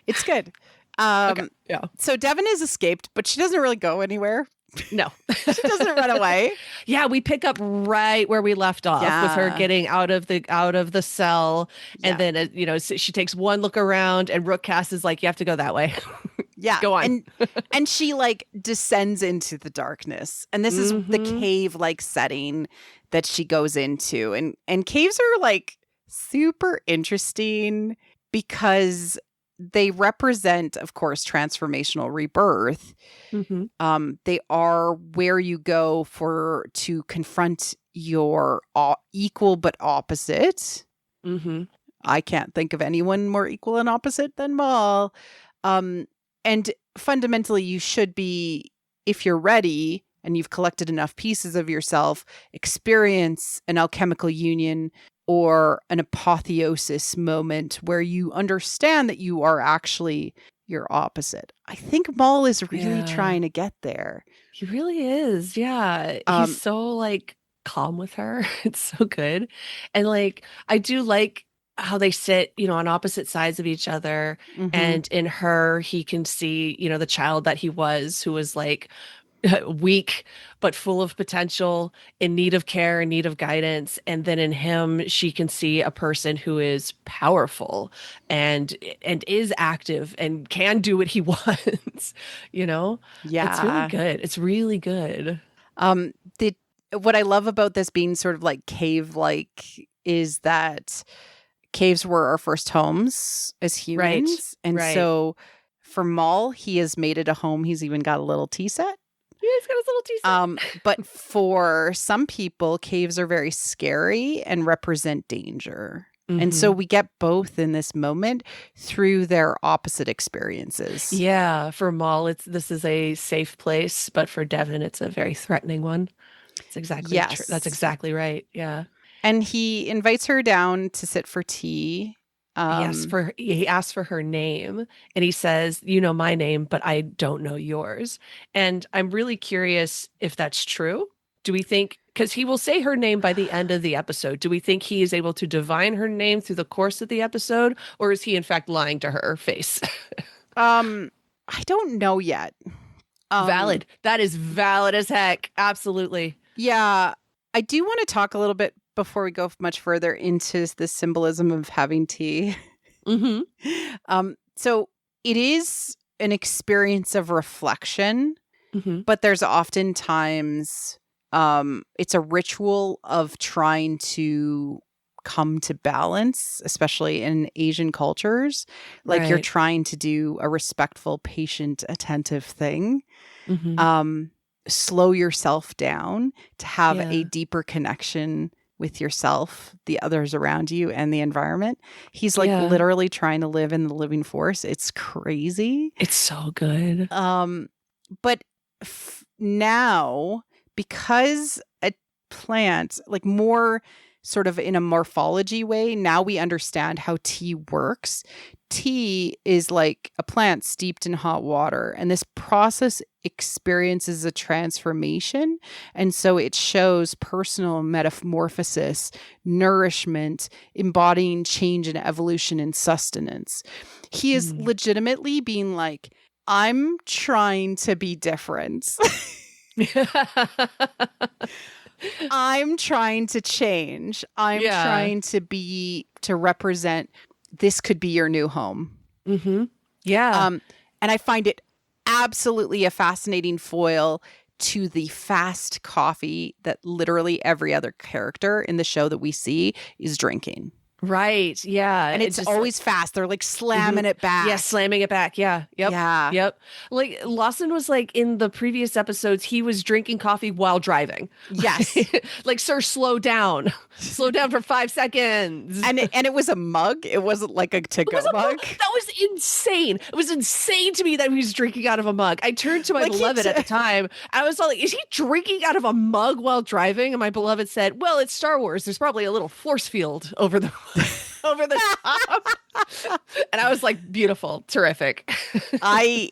A: It's good.
B: Okay. Yeah.
A: So Devon has escaped, but she doesn't really go anywhere.
B: No.
A: She doesn't run away.
B: Yeah, we pick up right where we left off with her getting out of the cell, and then she takes one look around, and Rook Cass is like, "You have to go that way."
A: Yeah,
B: go on.
A: and she like descends into the darkness, and this is the cave-like setting that she goes into, and caves are like super interesting because they represent, of course, transformational rebirth. They are where you go to confront your equal but opposite. I can't think of anyone more equal and opposite than Maul. And fundamentally, you should be, if you're ready and you've collected enough pieces of yourself, experience an alchemical union or an apotheosis moment where you understand that you are actually your opposite. I think Maul is really
B: Yeah.
A: trying to get there.
B: He really is. Yeah. He's so like calm with her. It's so good. And like I do like how they sit, on opposite sides of each other.
A: Mhm.
B: And in her, he can see, the child that he was, who was like weak but full of potential, in need of care, in need of guidance. And then in him, she can see a person who is powerful and is active and can do what he wants.
A: Yeah.
B: It's really good. It's really good.
A: What I love about this being sort of like cave-like is that caves were our first homes as humans. And
B: right.
A: so for Maul, he has made it a home. He's even got a little tea set.
B: Yeah, he's got his little tea set.
A: But for some people, caves are very scary and represent danger. And so we get both in this moment through their opposite experiences.
B: Yeah, for Maul, this is a safe place, but for Devin, it's a very threatening one. It's exactly true. That's exactly right. Yeah.
A: And he invites her down to sit for tea.
B: He asks for her name, and he says, "You know my name, but I don't know yours." And I'm really curious if that's true. Do we think, because he will say her name by the end of the episode, do we think he is able to divine her name through the course of the episode, or is he in fact lying to her face?
A: I don't know yet.
B: Valid. That is valid as heck. Absolutely.
A: Yeah. I do want to talk a little bit before we go much further into the symbolism of having tea. So it is an experience of reflection, but there's oftentimes it's a ritual of trying to come to balance, especially in Asian cultures. Like you're trying to do a respectful, patient, attentive thing. Slow yourself down to have a deeper connection with yourself, the others around you, and the environment. He's like literally trying to live in the living force. It's crazy.
B: It's so good.
A: But now, because a plant, like more sort of in a morphology way, now we understand how tea works. Tea is like a plant steeped in hot water, and this process experiences a transformation. And so it shows personal metamorphosis, nourishment, embodying change and evolution and sustenance. He is legitimately being like, I'm trying to be different. I'm trying to change. I'm trying to represent this could be your new home.
B: Yeah.
A: And I find it absolutely a fascinating foil to the fast coffee that literally every other character in the show that we see is drinking.
B: Right. Yeah.
A: And it's always fast. They're like slamming it back.
B: Yeah, slamming it back. Yeah. Yep.
A: Yeah.
B: Yep. Like Lawson was like in the previous episodes, he was drinking coffee while driving.
A: Yes.
B: Like, sir, slow down. Slow down for 5 seconds.
A: And it was a mug. It wasn't like a to-go mug.
B: That was insane. It was insane to me that he was drinking out of a mug. I turned to my beloved at the time. I was all like, is he drinking out of a mug while driving? And my beloved said, well, it's Star Wars. There's probably a little force field over the top. And I was like, beautiful, terrific.
A: I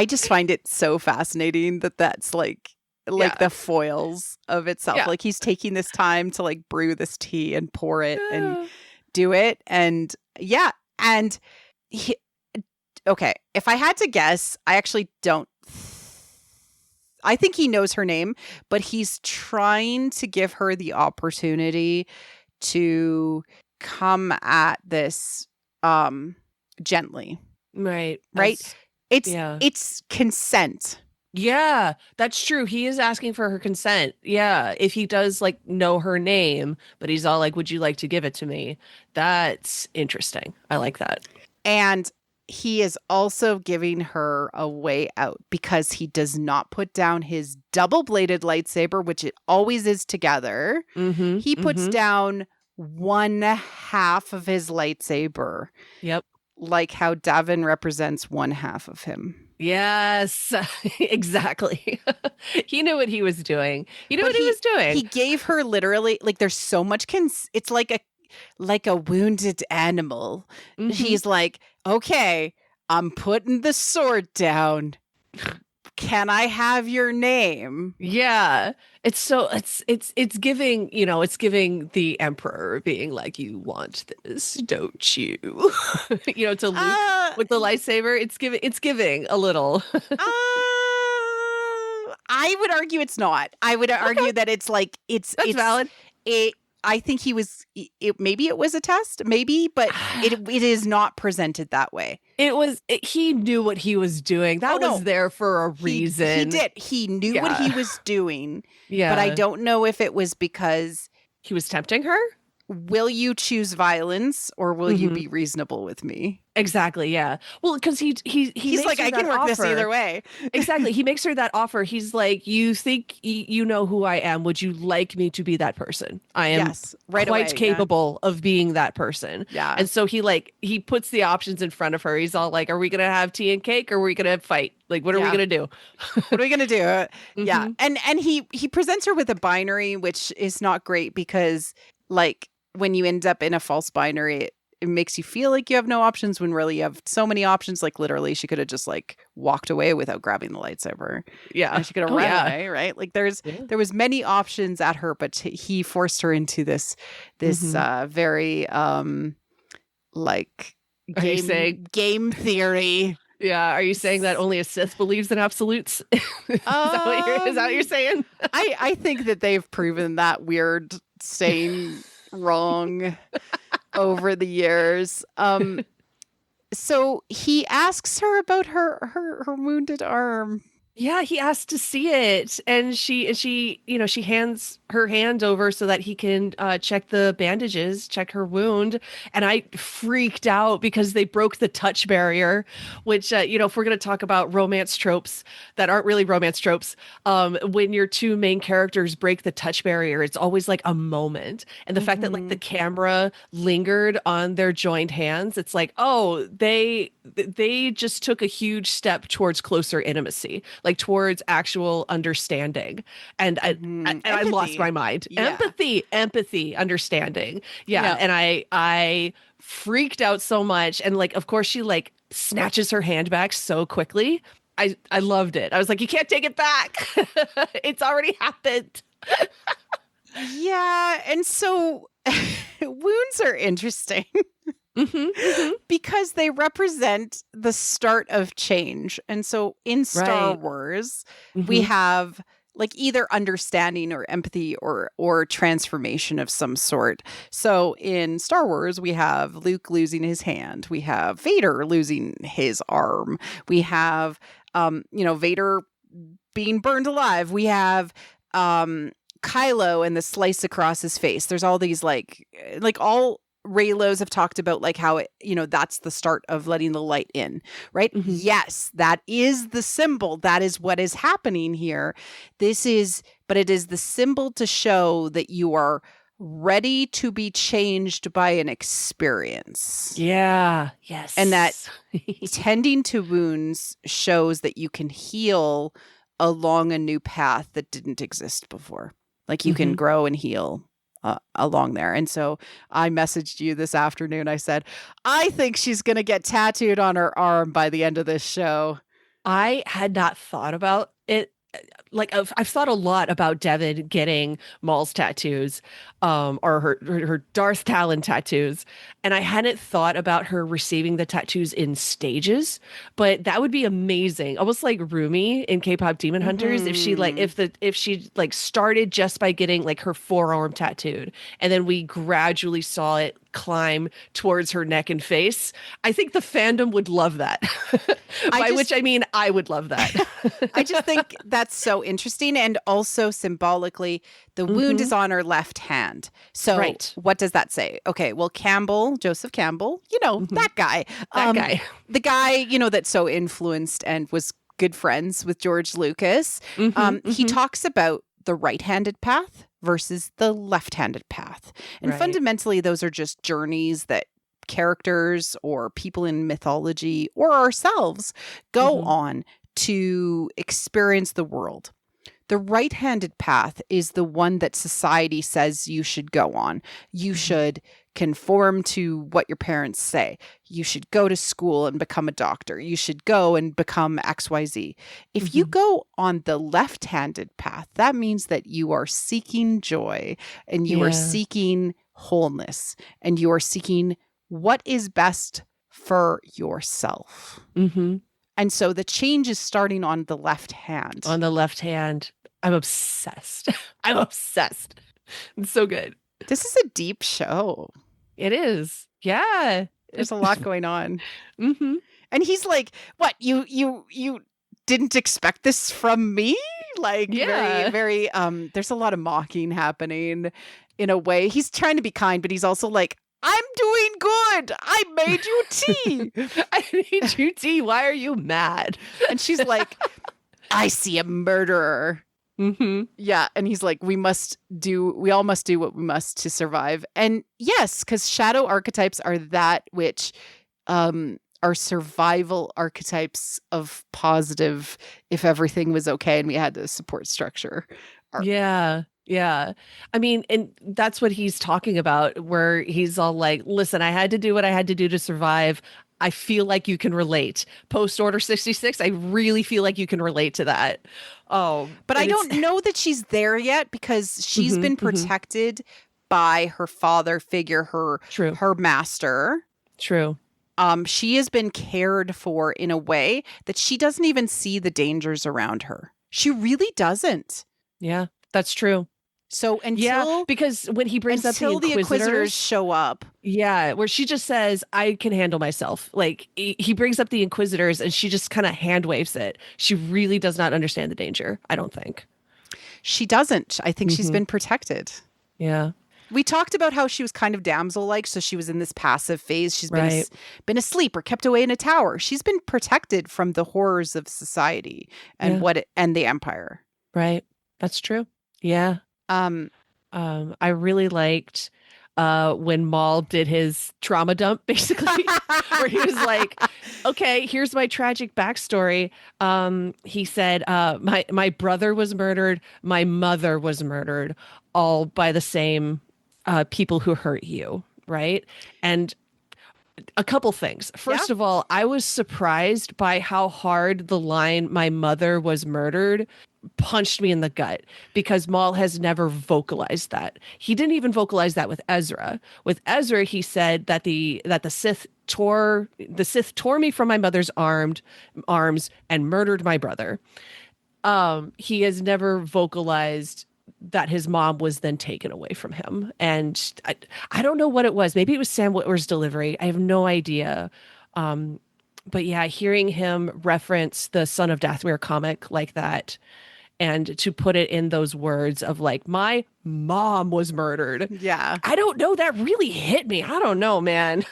A: just find it so fascinating that's like the foils of itself.
B: Yeah.
A: Like he's taking this time to like brew this tea and pour it and do it. And and okay, if I had to guess, I actually don't. I think he knows her name, but he's trying to give her the opportunity to come at this gently.
B: Right.
A: It's consent.
B: Yeah, that's true. He is asking for her consent. Yeah, if he does like know her name, but he's all like, would you like to give it to me? That's interesting. I like that.
A: And he is also giving her a way out because he does not put down his double-bladed lightsaber, which it always is together. He puts down one half of his lightsaber.
B: Yep.
A: Like how Davin represents one half of him.
B: Yes, exactly. He knew what he was doing. He was doing.
A: He gave her literally, like, there's so much, it's like a wounded animal. He's like, okay, I'm putting the sword down. Can I have your name?
B: Yeah. It's giving, it's giving the emperor being like, you want this, don't you? To Luke with the lightsaber. It's giving a little.
A: I would argue it's not. I would argue that it's like
B: That's valid.
A: I think he was. Maybe it was a test, maybe, but it is not presented that way.
B: He knew what he was doing. That was there for a reason.
A: He did. He knew what he was doing.
B: Yeah.
A: But I don't know if it was because
B: he was tempting her.
A: Will you choose violence or will you be reasonable with me?
B: Exactly. Yeah. Well, because he's
A: like, I can work this either way.
B: Exactly. He makes her that offer. He's like, you think you know who I am? Would you like me to be that person? I am quite capable of being that person.
A: Yeah.
B: And so he puts the options in front of her. He's all like, are we going to have tea and cake or are we going to fight? Like, what are we going to do?
A: What are we going to do? Yeah. And he presents her with a binary, which is not great because like when you end up in a false binary, it makes you feel like you have no options when really you have so many options. Like literally she could have just like walked away without grabbing the lightsaber.
B: Yeah.
A: And she could have run away, right? Like there was many options at her, but he forced her into this very like game theory.
B: Yeah. Are you saying that only a Sith believes in absolutes? Is that what you're saying?
A: I think that they've proven that weird saying wrong over the years. So he asks her about her wounded arm.
B: Yeah, he asked to see it, and she hands her hand over so that he can check the bandages, check her wound. And I freaked out because they broke the touch barrier, which if we're going to talk about romance tropes that aren't really romance tropes, when your two main characters break the touch barrier, it's always like a moment. And the fact that like the camera lingered on their joined hands, it's like, oh, they just took a huge step towards closer intimacy. Like towards actual understanding. And I lost my mind.
A: Yeah.
B: Empathy, understanding. Yeah. And I freaked out so much. And like, of course she like snatches her hand back so quickly. I loved it. I was like, you can't take it back. It's already happened.
A: Yeah. And so wounds are interesting. Because they represent the start of change. And so in Star Wars, we have like either understanding or empathy or transformation of some sort. So in Star Wars, we have Luke losing his hand. We have Vader losing his arm. We have, Vader being burned alive. We have Kylo and the slice across his face. There's all these like all Raylos have talked about like how it, that's the start of letting the light in, right? Yes, that is the symbol. That is what is happening here. But it is the symbol to show that you are ready to be changed by an experience.
B: Yeah. Yes.
A: And that tending to wounds shows that you can heal along a new path that didn't exist before. Like you can grow and heal along there. And so I messaged you this afternoon. I said, I think she's going to get tattooed on her arm by the end of this show.
B: I had not thought about it. Like I've thought a lot about Devin getting Maul's tattoos, or her Darth Talon tattoos, and I hadn't thought about her receiving the tattoos in stages. But that would be amazing, almost like Rumi in K-pop Demon Hunters. If she started just by getting like her forearm tattooed, and then we gradually saw it climb towards her neck and face. I think the fandom would love that. Which I mean I would love that.
A: I just think that's so interesting. And also symbolically, the wound is on her left hand. So what does that say? Okay, well, Joseph Campbell, that guy. The guy, that's so influenced and was good friends with George Lucas. He talks about the right-handed path versus the left-handed path. And fundamentally, those are just journeys that characters or people in mythology or ourselves go on to experience the world. The right-handed path is the one that society says you should go on. You should conform to what your parents say. You should go to school and become a doctor. You should go and become XYZ. If you go on the left-handed path, that means that you are seeking joy and you are seeking wholeness and you are seeking what is best for yourself. And so the change is starting on the left hand.
B: On the left hand. I'm obsessed. I'm obsessed. It's so good.
A: This is a deep show.
B: It is. Yeah.
A: There's a lot going on. And he's like, what, you didn't expect this from me? Like, very, very, there's a lot of mocking happening in a way. He's trying to be kind, but he's also like, I'm doing good. I made you tea.
B: I made you tea. Why are you mad?
A: And she's like, I see a murderer. Yeah. And he's like, we all must do what we must to survive. And yes, because shadow archetypes are that which are survival archetypes of positive if everything was okay and we had a support structure.
B: Yeah. Yeah. I mean, and that's what he's talking about, where he's all like, listen, I had to do what I had to do to survive. I feel like you can relate. Post Order 66, I really feel like you can relate to that. Oh,
A: but I don't know that she's there yet because she's been protected by her father figure, her master.
B: True.
A: She has been cared for in a way that she doesn't even see the dangers around her. She really doesn't.
B: Yeah, that's true.
A: So
B: because when he brings up the Inquisitors
A: show up.
B: Yeah, where she just says, I can handle myself. Like he brings up the Inquisitors and she just kind of hand waves it. She really does not understand the danger, I don't think.
A: She doesn't. I think she's been protected.
B: Yeah.
A: We talked about how she was kind of damsel-like, so she was in this passive phase. She's been asleep or kept away in a tower. She's been protected from the horrors of society and and the empire.
B: Right. That's true. Yeah. I really liked when Maul did his trauma dump, basically, where he was like, okay, here's my tragic backstory. He said, my brother was murdered. My mother was murdered, all by the same people who hurt you. Right. And a couple things. First of all, I was surprised by how hard the line, my mother was murdered, punched me in the gut, because Maul has never vocalized that. He didn't even vocalize that with Ezra. With Ezra, he said that the Sith tore me from my mother's arms and murdered my brother. He has never vocalized that his mom was then taken away from him. And I don't know what it was. Maybe it was Sam Witwer's delivery. I have no idea. But yeah, hearing him reference the Son of Dathomir comic like that, and to put it in those words of like, my mom was murdered.
A: Yeah.
B: I don't know. That really hit me. I don't know, man.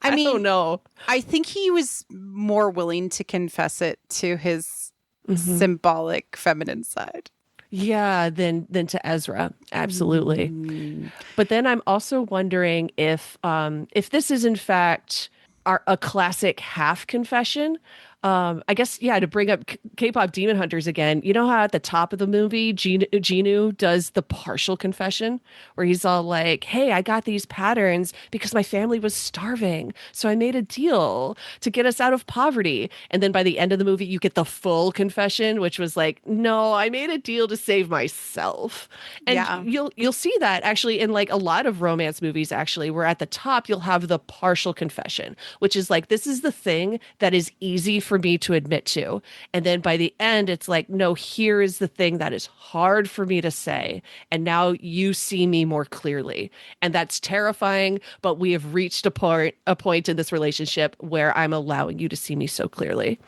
B: I don't know.
A: I think he was more willing to confess it to his symbolic feminine side.
B: Yeah, than to Ezra. Absolutely. But then I'm also wondering if this is in fact a classic half confession. I guess, to bring up K-pop Demon Hunters again, you know how at the top of the movie, Genu does the partial confession where he's all like, hey, I got these patterns because my family was starving. So I made a deal to get us out of poverty. And then by the end of the movie, you get the full confession, which was like, no, I made a deal to save myself. And you'll see that actually in like a lot of romance movies, actually, where at the top, you'll have the partial confession, which is like, this is the thing that is easy for me to admit to. And then by the end, it's like, no, here is the thing that is hard for me to say. And now you see me more clearly. And that's terrifying, but we have reached a point in this relationship where I'm allowing you to see me so clearly.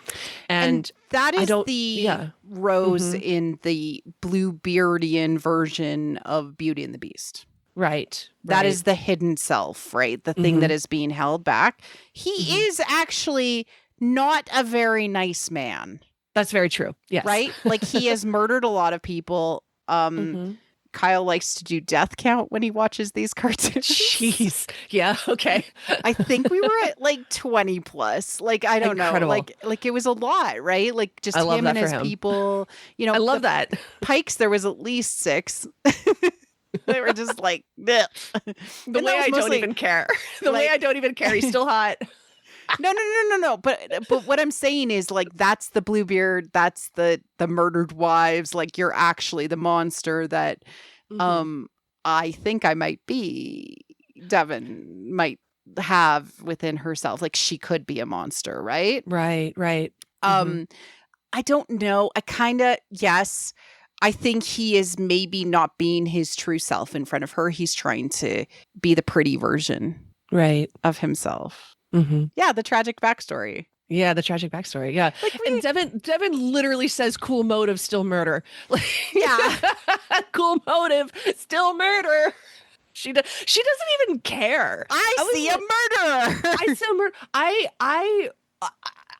B: And
A: that is the Rose in the Bluebeardian version of Beauty and the Beast.
B: Right.
A: That is the hidden self, right? The thing that is being held back. He is actually not a very nice man.
B: That's very true. Yes.
A: Right? Like he has murdered a lot of people. Kyle likes to do death count when he watches these cartoons.
B: Jeez. Yeah. Okay.
A: I think we were at like 20 plus. Like, I don't know. Like it was a lot, right? Like just
B: I love
A: him
B: that
A: and
B: for
A: his
B: him.
A: people. You know,
B: I love that.
A: Pikes, there was at least 6. They were just like, bleh.
B: The way I don't even care. The way I don't even care. He's still hot.
A: No. But what I'm saying is, like, that's the Bluebeard. That's the murdered wives. Like, you're actually the monster that I think I might be. Devin might have within herself. Like, she could be a monster, right?
B: Right.
A: I don't know. Yes. I think he is maybe not being his true self in front of her. He's trying to be the pretty version of himself. Yeah, the tragic backstory.
B: Yeah, the tragic backstory. Yeah. And Devin literally says cool motive, still murder.
A: Yeah.
B: Cool motive, still murder. She doesn't even care.
A: I see a murderer.
B: I see a murder.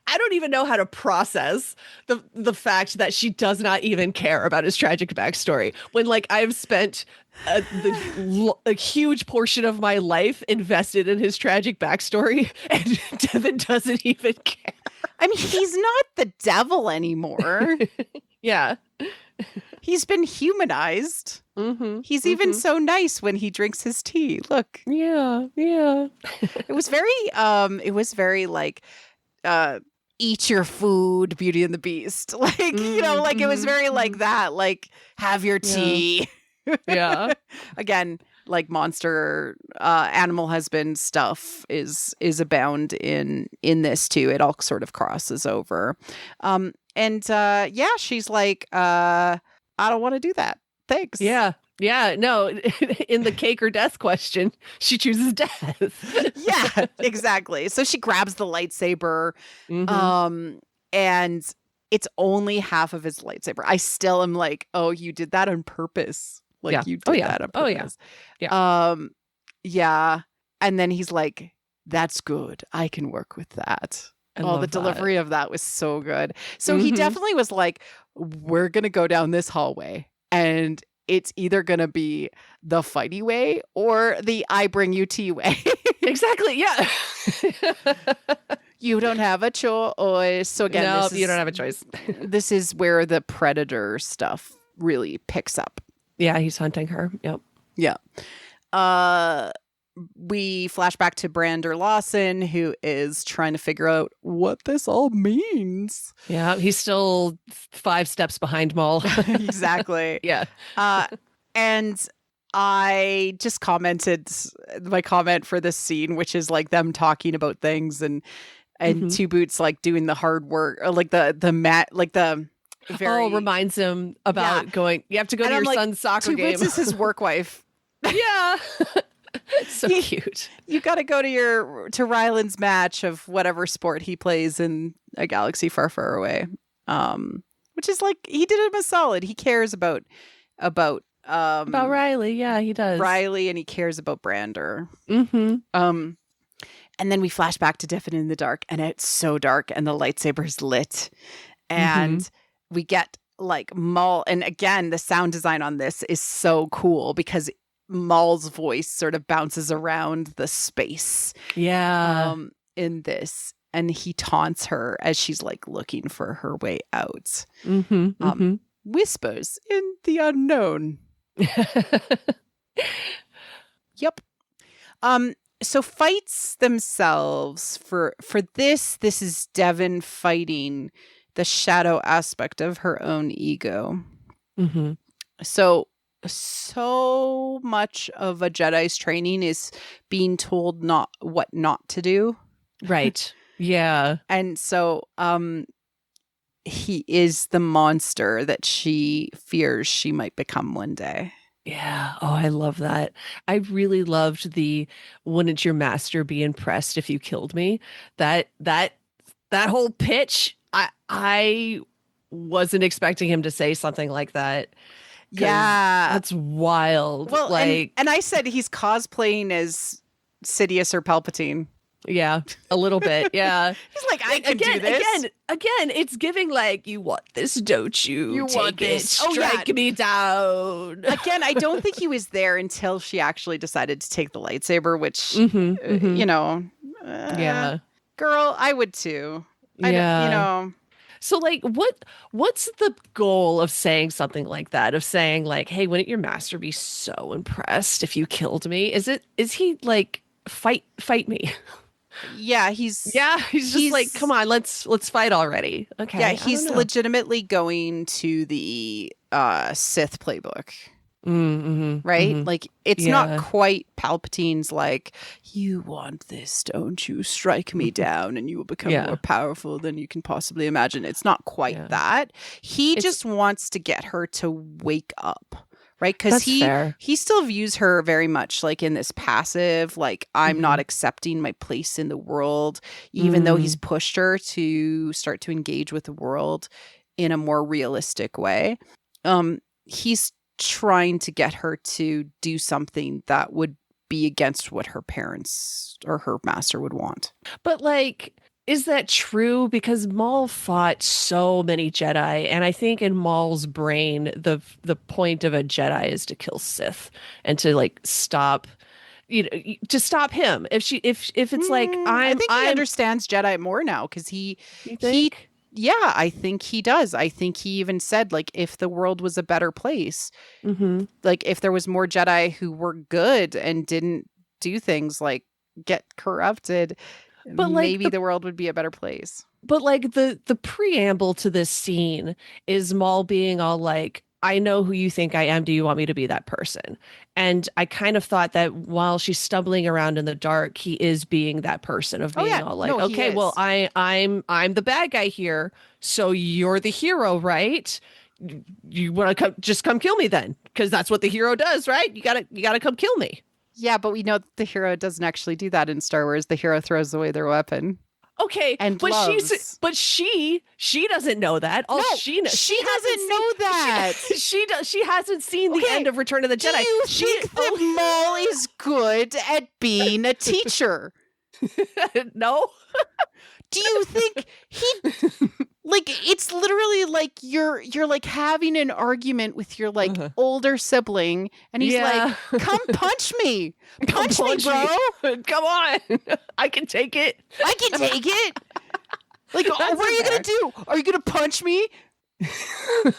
B: I don't even know how to process the fact that she does not even care about his tragic backstory when, like, I've spent a huge portion of my life invested in his tragic backstory, and Devin doesn't even care.
A: I mean, he's not the devil anymore.
B: Yeah.
A: He's been humanized. He's even so nice when he drinks his tea. Look.
B: Yeah.
A: It was very like, eat your food, Beauty and the Beast. Like, it was very like that, like, have your tea.
B: Yeah.
A: Again, like, monster animal husband stuff is abound in this too. It all sort of crosses over. She's like, I don't want to do that. Thanks.
B: Yeah. No, in the cake or death question, she chooses death.
A: Yeah, exactly. So she grabs the lightsaber, and it's only half of his lightsaber. I still am like, oh, you did that on purpose. Like, you did that on purpose. Yeah. And then he's like, that's good. I can work with that. The delivery of that was so good. So he definitely was like, we're going to go down this hallway, and it's either going to be the fighty way or the I bring you tea way.
B: Exactly. Yeah.
A: You don't have a choice. So again,
B: you don't have a choice.
A: This is where the predator stuff really picks up.
B: Yeah, he's hunting her. Yep.
A: Yeah. We flash back to Brander Lawson, who is trying to figure out what this all means.
B: Yeah, he's still 5 steps behind Maul.
A: Exactly.
B: Yeah.
A: And I just commented my comment for this scene, which is like them talking about things and Two Boots like doing the hard work, or like the mat, like the very
B: reminds him about going. You have to go to your son's soccer game.
A: Two Boots is his work wife.
B: Yeah. So cute.
A: You got to go to Ryland's match of whatever sport he plays in a galaxy far, far away. Which is like, he did him a solid. He cares about
B: Riley. Yeah, he does.
A: Riley, and he cares about Brander. And then we flash back to Devin in the dark, and it's so dark, and the lightsaber's lit, and we get like Maul. And again, the sound design on this is so cool because Maul's voice sort of bounces around the space.
B: Yeah.
A: In this, and he taunts her as she's like looking for her way out. Whispers in the unknown. Yep. So fights themselves for this is Devin fighting the shadow aspect of her own ego. So much of a Jedi's training is being told what not to do.
B: Right. Yeah.
A: And so he is the monster that she fears she might become one day.
B: Yeah. Oh, I love that. I really loved the "wouldn't your master be impressed if you killed me?" That whole pitch. I wasn't expecting him to say something like that.
A: Yeah.
B: That's wild.
A: Well, and I said he's cosplaying as Sidious or Palpatine.
B: Yeah, a little bit. Yeah.
A: He's like, I can do this.
B: Again, it's giving like, you want this, don't you?
A: You want
B: Take it,
A: this. Oh, yeah.
B: strike me down.
A: Again, I don't think he was there until she actually decided to take the lightsaber, which, you know,
B: Yeah.
A: girl, I would too.
B: Yeah.
A: You know.
B: So like what's the goal of saying something like that? Of saying like, hey, wouldn't your master be so impressed if you killed me? Is he like fight me?
A: Yeah, he's
B: just like, come on, let's fight already. Okay.
A: Yeah, he's legitimately going to the Sith playbook. Right? Like, it's not quite Palpatine's like, you want this, don't you? Strike me down and you will become more powerful than you can possibly imagine. It's not quite that. He just wants to get her to wake up. Right? Because he still views her very much like in this passive, like, I'm not accepting my place in the world, even though he's pushed her to start to engage with the world in a more realistic way. He's trying to get her to do something that would be against what her parents or her master would want.
B: But like, is that true? Because Maul fought so many Jedi, and I think in Maul's brain, the point of a Jedi is to kill Sith and to like stop, you know, to stop him. If it's like,
A: I think he understands Jedi more now because I think he does. I think he even said, like, if the world was a better place, like if there was more Jedi who were good and didn't do things like get corrupted, but maybe the world would be a better place.
B: But like the preamble to this scene is Maul being all like, I know who you think I am. Do you want me to be that person? And I kind of thought that while she's stumbling around in the dark, he is being that person of being all like, okay, well, I'm the bad guy here. So you're the hero, right? You want to come kill me then? Because that's what the hero does, right? You gotta come kill me.
A: Yeah, but we know that the hero doesn't actually do that in Star Wars. The hero throws away their weapon.
B: Okay,
A: and
B: she doesn't know that. She doesn't
A: know that.
B: She hasn't seen the end of Return of the Jedi.
A: Do you think that Maul is good at being a teacher?
B: No.
A: Do you think he like it's literally like you're like having an argument with your like older sibling and he's like, come punch me. Punch me, bro.
B: Come on. I can take it.
A: I can take it. Like, what are you going to do? Are you going to punch me? Right?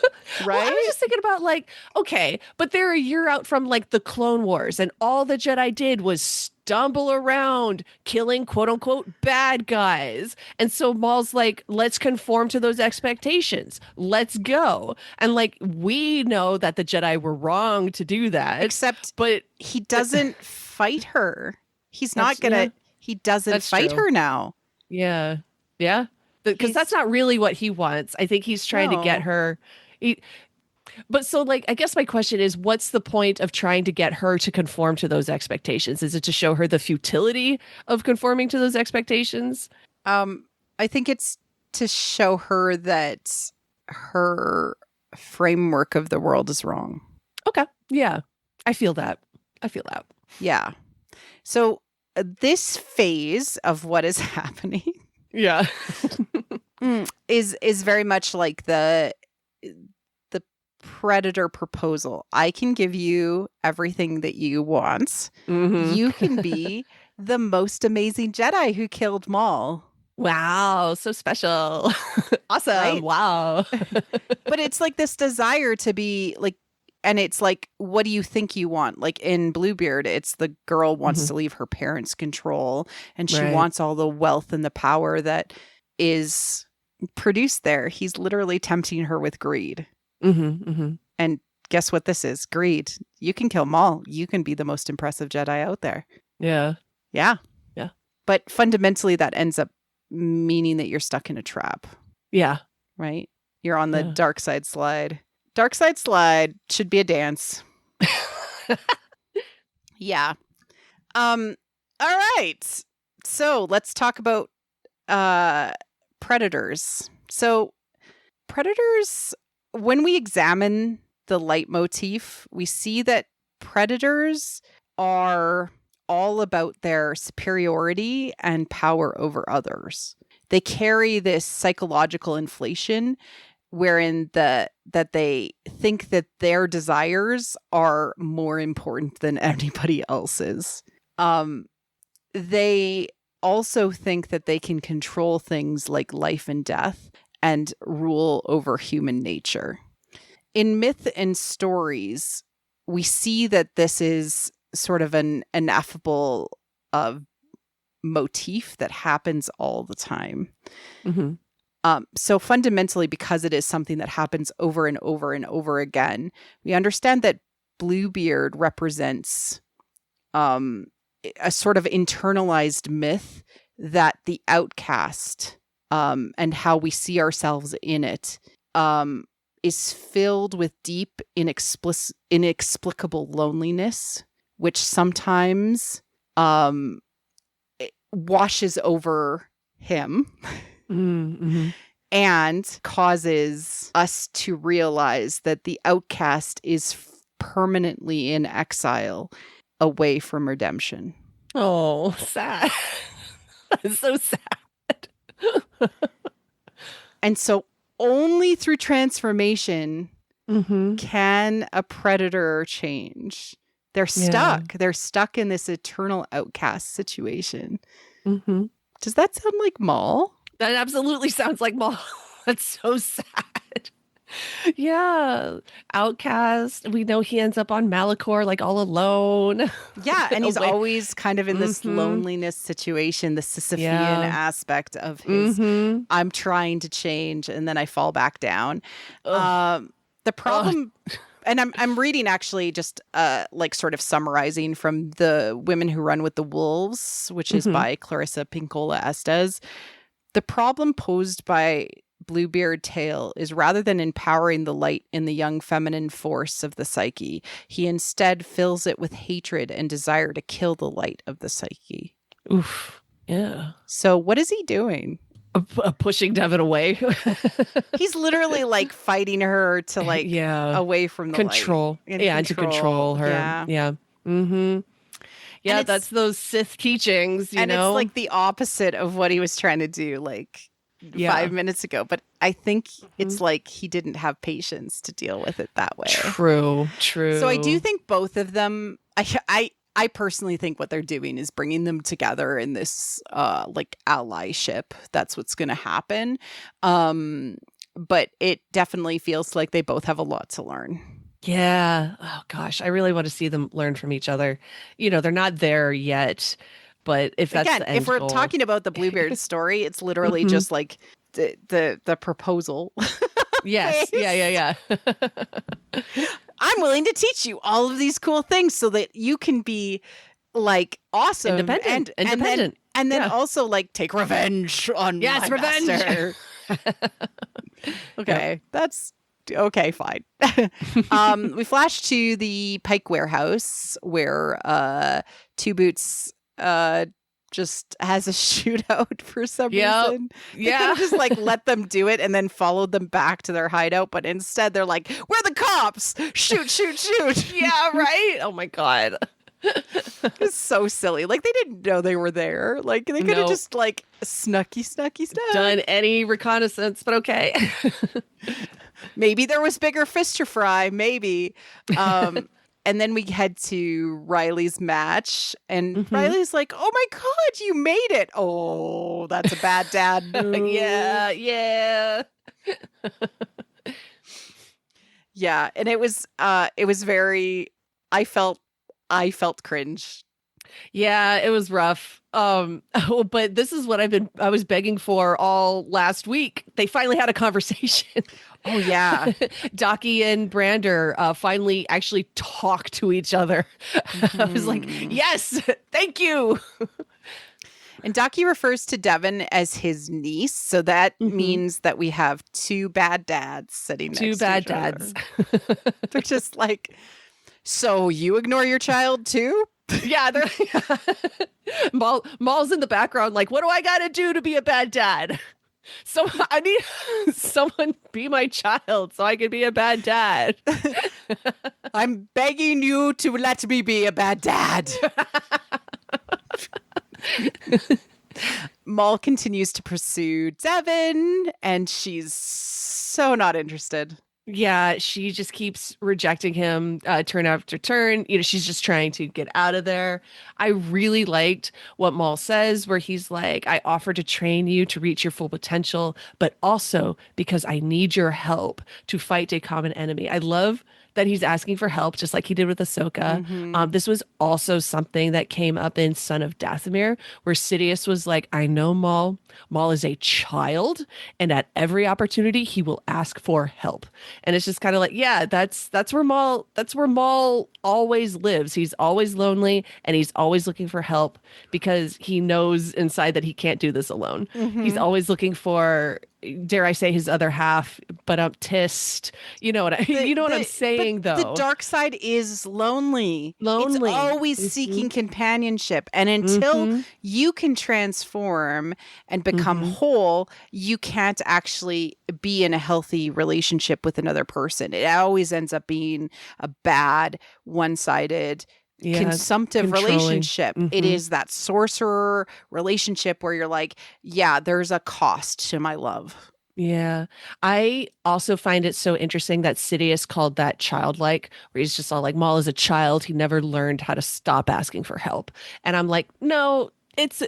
B: Well, I was just thinking about like, okay, but they're a year out from like the Clone Wars and all the Jedi did was stumble around killing quote unquote bad guys. And so Maul's like, let's conform to those expectations. Let's go. And like, we know that the Jedi were wrong to do that. But
A: he doesn't fight her. He's not gonna, he doesn't fight her now.
B: Yeah. Yeah. Because that's not really what he wants. I think he's trying to get her. But so, like, I guess my question is, what's the point of trying to get her to conform to those expectations? Is it to show her the futility of conforming to those expectations?
A: I think it's to show her that her framework of the world is wrong.
B: Okay. Yeah. I feel that.
A: Yeah. So this phase of what is happening.
B: Yeah.
A: is very much like the Predator proposal. I can give you everything that you want. You can be the most amazing Jedi who killed Maul.
B: Wow, so special. Awesome.
A: Right?
B: Wow.
A: But it's like this desire to be like, and it's like, what do you think you want? Like in Bluebeard, it's the girl wants to leave her parents' control and she wants all the wealth and the power that is produced there. He's literally tempting her with greed. And guess what this is? Greed. You can kill Maul. You can be the most impressive Jedi out there.
B: Yeah.
A: Yeah. Yeah. But fundamentally, that ends up meaning that you're stuck in a trap.
B: Yeah.
A: Right? You're on the dark side slide. Dark side slide should be a dance. Yeah. All right. So let's talk about predators. So predators, when we examine the leitmotif, we see that predators are all about their superiority and power over others. They carry this psychological inflation wherein that they think that their desires are more important than anybody else's. They also think that they can control things like life and death and rule over human nature. In myth and stories, we see that this is sort of an ineffable motif that happens all the time.
B: Mm-hmm.
A: So fundamentally, because it is something that happens over and over and over again, we understand that Bluebeard represents a sort of internalized myth that the outcast and how we see ourselves in it is filled with deep, inexplicable loneliness, which sometimes washes over him.
B: Mm-hmm.
A: And causes us to realize that the outcast is permanently in exile away from redemption.
B: Oh, sad. It's so sad.
A: And so only through transformation can a predator change. They're stuck. They're stuck in this eternal outcast situation.
B: Mm-hmm.
A: Does that sound like Maul?
B: That absolutely sounds like Maul. That's so sad. Yeah. Outcast. We know he ends up on Malachor, like all alone.
A: Yeah. And he's always kind of in this loneliness situation, the Sisyphean aspect of his, I'm trying to change and then I fall back down. The problem, and I'm reading actually just like sort of summarizing from The Women Who Run with the Wolves, which is by Clarissa Pinkola Estes. The problem posed by Bluebeard Tale is rather than empowering the light in the young feminine force of the psyche, he instead fills it with hatred and desire to kill the light of the psyche.
B: Oof. Yeah.
A: So what is he doing?
B: Pushing Devin away.
A: He's literally like fighting her to like away from the
B: control.
A: Light.
B: And to control her. Yeah. Mm-hmm. Yeah, that's those Sith teachings, you know?
A: It's like the opposite of what he was trying to do like 5 minutes ago. But I think it's like he didn't have patience to deal with it that way.
B: True. So
A: I do think both of them, I personally think what they're doing is bringing them together in this like allyship. That's what's going to happen. But it definitely feels like they both have a lot to learn.
B: Yeah. Oh gosh, I really want to see them learn from each other. You know, they're not there yet, but if that's the end
A: if we're
B: goal.
A: talking about the Bluebeard story, it's literally just like the proposal.
B: Yes. Yeah.
A: I'm willing to teach you all of these cool things so that you can be like awesome,
B: independent,
A: and then also like take revenge on my
B: revenge.
A: master. Okay, that's okay, fine. We flash to the Pike warehouse where Two Boots just has a shootout for some reason. They could have just like let them do it and then followed them back to their hideout, but instead they're like, we're the cops! Shoot.
B: Yeah, right? Oh my God.
A: It's so silly. Like they didn't know they were there. Like they could have just like snucky stuff.
B: Done any reconnaissance, but okay.
A: Maybe there was bigger fish to fry. Maybe. And then we head to Riley's match, and Riley's like, "Oh my God, you made it! Oh, that's a bad dad move."
B: Yeah.
A: Yeah, and it was very. I felt cringe.
B: Yeah, it was rough. But this is what I was begging for all last week. They finally had a conversation.
A: Oh yeah.
B: Docky and Brander finally actually talk to each other. I was like, yes, thank you.
A: And Docky refers to Devin as his niece, so that means that we have two bad dads sitting next to each other. Two bad dads. They're just like, so you ignore your child too?
B: Yeah, they're Maul's in the background like, what do I gotta do to be a bad dad? So I need someone be my child so I can be a bad dad.
A: I'm begging you to let me be a bad dad. Maul continues to pursue Devin, and she's so not interested.
B: Yeah, she just keeps rejecting him turn after turn. She's just trying to get out of there. I really liked what Maul says, where he's like, I offer to train you to reach your full potential, but also because I need your help to fight a common enemy. I love that he's asking for help, just like he did with Ahsoka. This was also something that came up in Son of Dathomir, where Sidious was like, I know Maul. Maul is a child, and at every opportunity, he will ask for help. And it's just kind of like, yeah, that's where Maul always lives. He's always lonely, and he's always looking for help because he knows inside that he can't do this alone. He's always looking for, dare I say, his other half, but tist. You know what I'm saying, though.
A: The dark side is lonely. It's always seeking companionship, and until you can transform and become whole, you can't actually be in a healthy relationship with another person. It always ends up being a bad, one-sided, consumptive relationship. It is that sorcerer relationship where you're like, yeah, there's a cost to my love.
B: Yeah. I also find it so interesting that Sidious called that childlike, where he's just all like, Maul is a child. He never learned how to stop asking for help. And I'm like, no, it's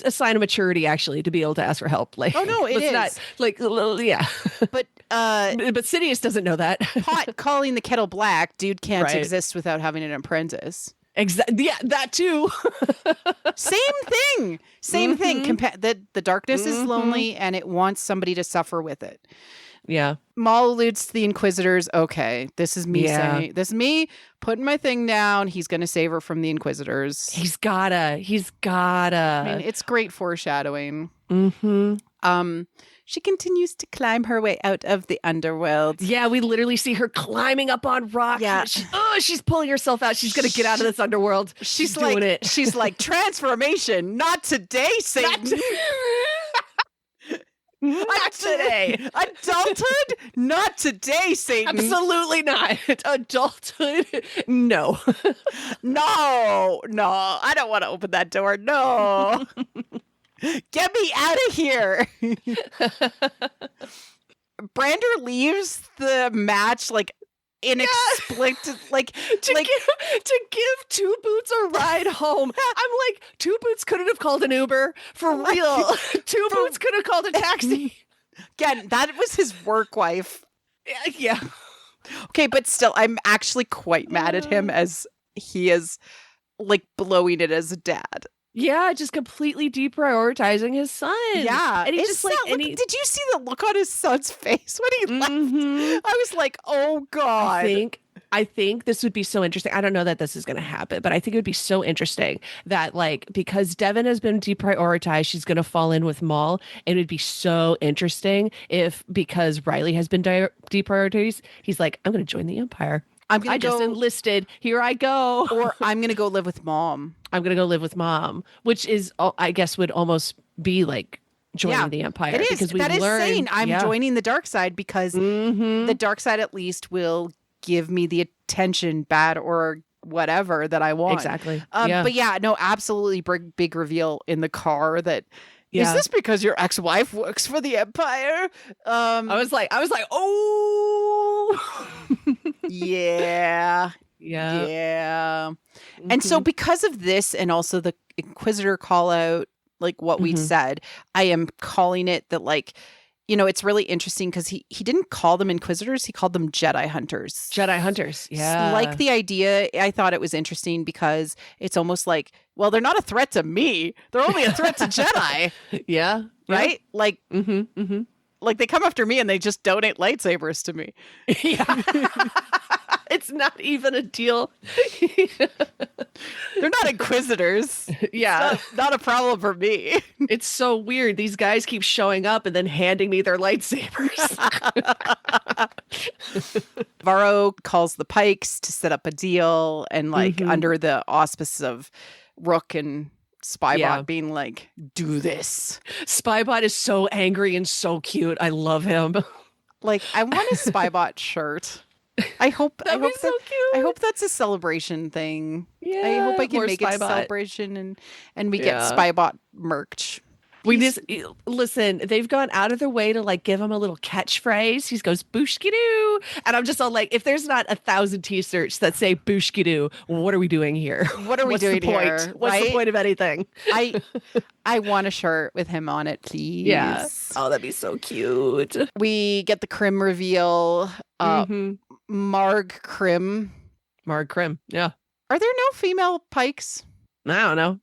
B: a sign of maturity, actually, to be able to ask for help. Like,
A: oh no, it is
B: not like, yeah.
A: But
B: Sidious doesn't know that.
A: Pot calling the kettle black, dude can't exist without having an apprentice.
B: Exactly. Yeah, that too.
A: Same thing. The darkness is lonely, and it wants somebody to suffer with it.
B: Yeah.
A: Maul alludes to the Inquisitors. Okay, this is me saying, this is me putting my thing down. He's going to save her from the Inquisitors.
B: He's gotta.
A: I mean, it's great foreshadowing. She continues to climb her way out of the underworld.
B: Yeah, we literally see her climbing up on rocks.
A: Yeah.
B: She's pulling herself out. She's going to get out of this underworld. She's doing it.
A: She's like, transformation, not today, Satan.
B: Not today.
A: Adulthood? Not today, Satan.
B: Absolutely not. Adulthood? No.
A: No. I don't want to open that door. No. Get me out of here. Brander leaves the match like inexplicably,
B: to give Two Boots a ride home. I'm like, Two Boots couldn't have called an Uber for real. Two Boots could have called a taxi.
A: Again, that was his work wife.
B: Yeah.
A: Okay, but still, I'm actually quite mad at him as he is like blowing it as a dad.
B: Yeah, just completely deprioritizing his son.
A: Yeah.
B: And he just like,
A: did you see the look on his son's face when he left? I was like, oh God.
B: I think this would be so interesting. I don't know that this is going to happen, but I think it would be so interesting that, like, because Devin has been deprioritized, she's going to fall in with Maul. It would be so interesting if, because Riley has been deprioritized, he's like, I'm going to join the Empire. I just enlisted. Here I go.
A: Or I'm going to go live with Mom.
B: I'm going to go live with Mom, which is, I guess, would almost be like joining the Empire.
A: It is.
B: Because
A: that is saying I'm joining the dark side because the dark side at least will give me the attention, bad or whatever, that I want.
B: Exactly.
A: But yeah, no, absolutely big reveal in the car that, is this because your ex-wife works for the Empire?
B: I was like, oh.
A: Yeah. And so because of this and also the Inquisitor call out, like what we said, I am calling it that, like, you know, it's really interesting because he didn't call them Inquisitors, he called them Jedi Hunters.
B: Jedi Hunters, yeah.
A: Like the idea, I thought it was interesting because it's almost like, well, they're not a threat to me. They're only a threat to Jedi.
B: Yeah.
A: Right? Like, like they come after me and they just donate lightsabers to me.
B: Yeah. It's not even a deal.
A: They're not Inquisitors.
B: Yeah.
A: It's not a problem for me.
B: It's so weird. These guys keep showing up and then handing me their lightsabers.
A: Varro calls the Pikes to set up a deal, and like under the auspices of Rook and Spybot being like, do this.
B: Spybot is so angry and so cute. I love him.
A: Like, I want a Spybot shirt. I hope
B: That'd be so
A: I
B: cute.
A: hope that's a celebration thing. I
B: Yeah,
A: hope I can
B: more
A: make it a
B: Spybot.
A: celebration and we get
B: Yeah.
A: Spybot merch.
B: We
A: He's
B: just listen, they've gone out of their way to like give him a little catchphrase. He goes booshkidoo. And I'm just all like, if there's not 1,000 t-shirts that say booshkidoo, what are we doing here?
A: what are we
B: What's the
A: doing
B: point?
A: here,
B: What's the
A: right?
B: point of anything?
A: I I want a shirt with him on it,
B: Yeah.
A: please.
B: Oh, that'd be so cute.
A: We get the Crim reveal.
B: Mm-hmm.
A: Marg Crim.
B: Marg Krim. Yeah.
A: Are there no female pikes?
B: I don't know.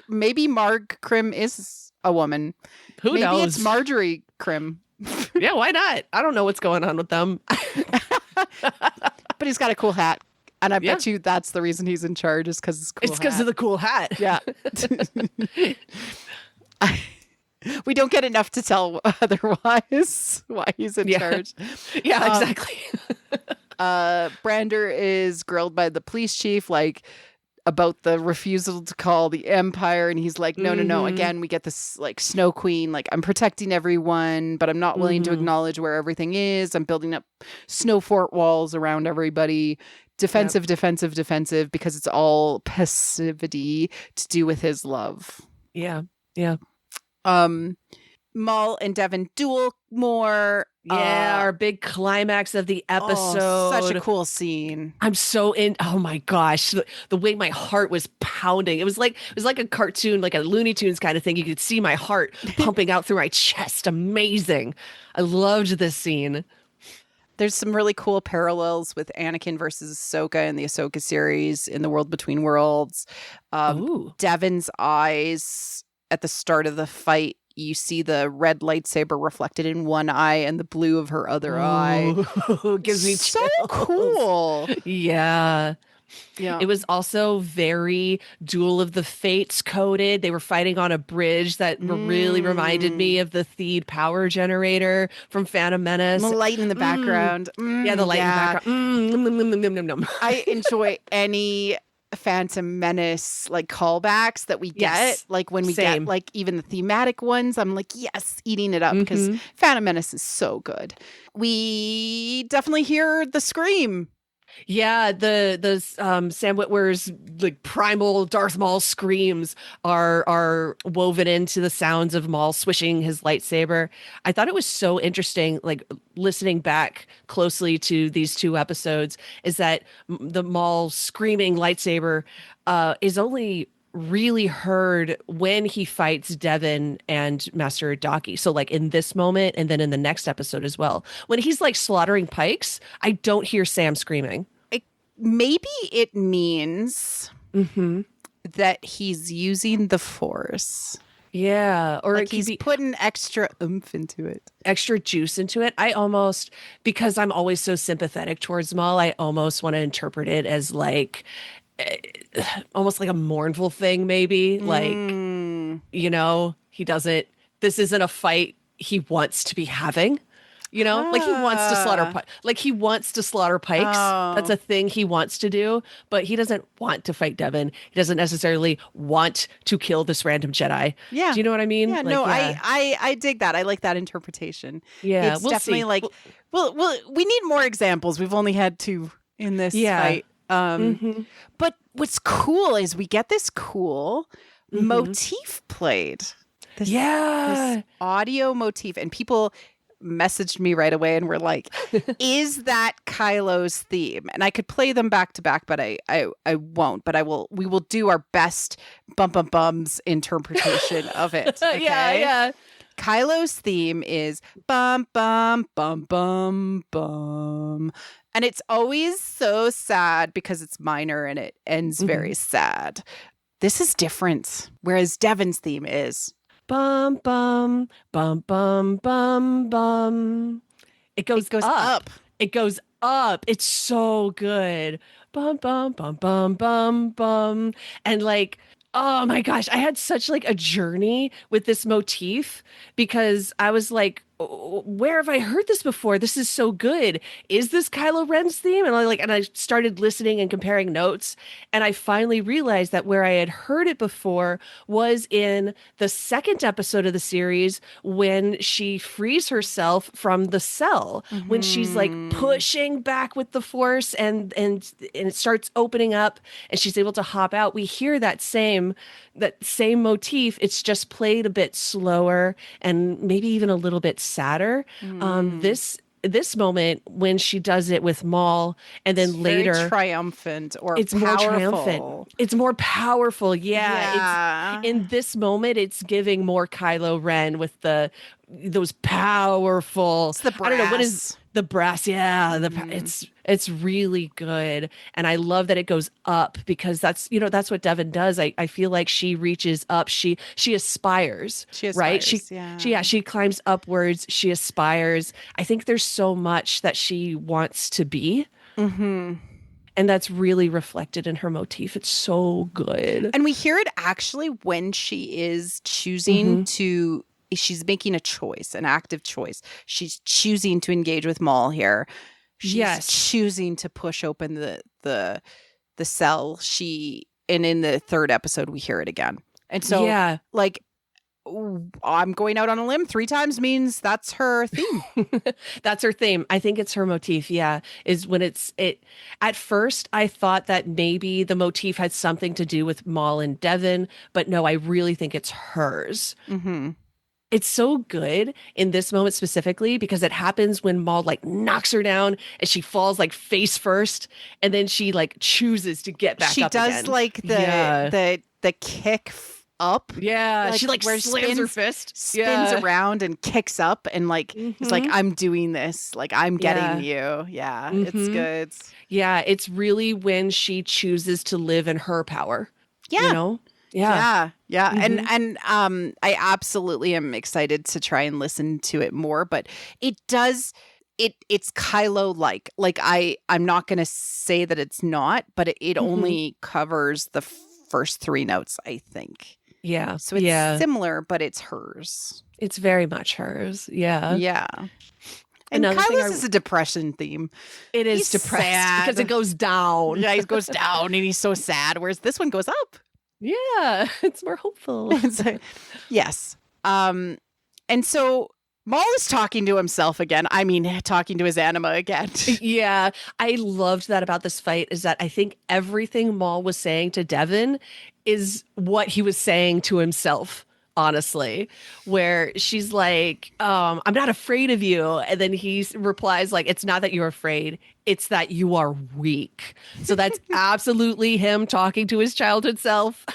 A: Maybe Marg Crim is a woman.
B: Who
A: Maybe
B: knows?
A: it's Marjorie Crim.
B: Yeah, why not? I don't know what's going on with them.
A: But he's got a cool hat. And I
B: Yeah.
A: bet you that's the reason he's in charge is because it's cool.
B: It's because of the cool hat.
A: Yeah. We don't get enough to tell otherwise why he's in
B: Yeah.
A: charge.
B: Yeah, exactly.
A: Brander is grilled by the police chief, like about the refusal to call the Empire, and he's like, no.
B: Mhm.
A: Again, we get this like Snow Queen, like I'm protecting everyone, but I'm not willing to
B: Mhm.
A: acknowledge where everything is. I'm building up snow fort walls around everybody. Defensive, because it's all passivity to do with his love.
B: Yeah. Yeah.
A: Maul and Devin duel more.
B: Yeah, our big climax of the episode.
A: Such a cool scene.
B: I'm so in. Oh my gosh, the way my heart was pounding. It was like a cartoon, like a Looney Tunes kind of thing. You could see my heart pumping out through my chest. Amazing. I loved this scene.
A: There's some really cool parallels with Anakin versus Ahsoka in the Ahsoka series in the World Between Worlds.
B: Ooh.
A: Devin's eyes at the start of the fight, you see the red lightsaber reflected in one eye and the blue of her other eye.
B: Ooh, gives me
A: so
B: chills.
A: cool.
B: Yeah.
A: Yeah.
B: It was also very Duel of the Fates coded. They were fighting on a bridge that really reminded me of the Theed power generator from Phantom Menace.
A: The light in the background.
B: Yeah, the light in the background. Nom, nom.
A: I enjoy any Phantom Menace like callbacks that we get.
B: Yes,
A: like when we
B: same.
A: get like even the thematic ones, I'm like, yes, eating it up because Phantom Menace is so good. We definitely hear the scream.
B: Yeah, the Sam Witwer's like primal Darth Maul screams are woven into the sounds of Maul swishing his lightsaber. I thought it was so interesting, like listening back closely to these two episodes, is that the Maul screaming lightsaber is only really heard when he fights Devin and Master Daki. So like in this moment and then in the next episode as well. When he's like slaughtering pikes, I don't hear Sam screaming.
A: Maybe it means that he's using the Force.
B: Yeah, or
A: Like he's putting extra oomph into it.
B: extra juice into it. I almost, because I'm always so sympathetic towards Maul, I almost want to interpret it as like almost like a mournful thing, maybe. Like, you know, this isn't a fight he wants to be having. You know, like he wants to slaughter pikes. That's a thing he wants to do, but he doesn't want to fight Devin. He doesn't necessarily want to kill this random Jedi.
A: Yeah.
B: Do you know what I mean?
A: Yeah,
B: Like,
A: no,
B: yeah.
A: I dig that. I like that interpretation.
B: Yeah,
A: It's
B: we'll
A: definitely
B: see.
A: like, well, we need more examples. We've only had two in this
B: Yeah.
A: fight. But what's cool is we get this cool motif played. This audio motif, and people messaged me right away and were like, is that Kylo's theme? And I could play them back to back, but I won't. But we will do our best bums interpretation of it. Okay?
B: Yeah.
A: Kylo's theme is bum bum bum bum bum. And it's always so sad because it's minor and it ends very sad. This is different. Whereas Devin's theme is
B: Bum bum bum bum bum bum. It goes up. It goes up. It's so good. Bum bum bum bum bum bum. And like, oh my gosh, I had such like a journey with this motif because I was like where have I heard this before? This is so good. Is this Kylo Ren's theme? And I started listening and comparing notes, and I finally realized that where I had heard it before was in the second episode of the series when she frees herself from the cell, when she's like pushing back with the Force and it starts opening up and she's able to hop out. We hear that same motif. It's just played a bit slower and maybe even a little bit sadder. This moment when she does it with Maul, and then
A: It's
B: later
A: very triumphant or
B: it's
A: powerful.
B: more triumphant. It's more powerful. Yeah. It's in this moment, it's giving more Kylo Ren with those powerful.
A: It's the brass.
B: I don't know what is the brass. Yeah, it's really good, and I love that it goes up because that's what Devin does. I feel like she reaches up. She aspires.
A: She aspires,
B: right. She climbs upwards. She aspires. I think there's so much that she wants to be. Mm-hmm. And that's really reflected in her motif. It's so good.
A: And we hear it actually when she is choosing to, she's making a choice, an active choice. She's choosing to engage with Maul here. She's choosing to push open the cell. And in the third episode, we hear it again. And so, like, I'm going out on a limb 3 times means that's her theme.
B: That's her theme. I think it's her motif. Yeah. Is when it. At first, I thought that maybe the motif had something to do with Maul and Devin, but no, I really think it's hers. Mm-hmm. It's so good in this moment specifically because it happens when Maul like knocks her down and she falls like face first, and then she like chooses to get back up again. She does
A: like the kick up.
B: Yeah, like, she like where slams her fist,
A: spins around and kicks up, and like it's like, I'm doing this, like I'm getting you. Yeah, it's good.
B: Yeah, it's really when she chooses to live in her power.
A: Yeah,
B: you know.
A: Yeah. And I absolutely am excited to try and listen to it more, but it does it's Kylo like I'm not going to say that it's not, but it only covers the first 3 notes, I think.
B: Yeah.
A: So it's similar, but it's hers.
B: It's very much hers. Yeah.
A: Yeah. And Kylo's is a depression theme.
B: It is depressed because it goes down.
A: Yeah, he goes down and he's so sad, whereas this one goes up.
B: Yeah, it's more hopeful.
A: Yes. And so Maul is talking to himself again. I mean, talking to his anima again.
B: Yeah, I loved that about this fight is that I think everything Maul was saying to Devin is what he was saying to himself. Honestly, where she's like, I'm not afraid of you. And then he replies like, it's not that you're afraid, it's that you are weak. So that's absolutely him talking to his childhood self.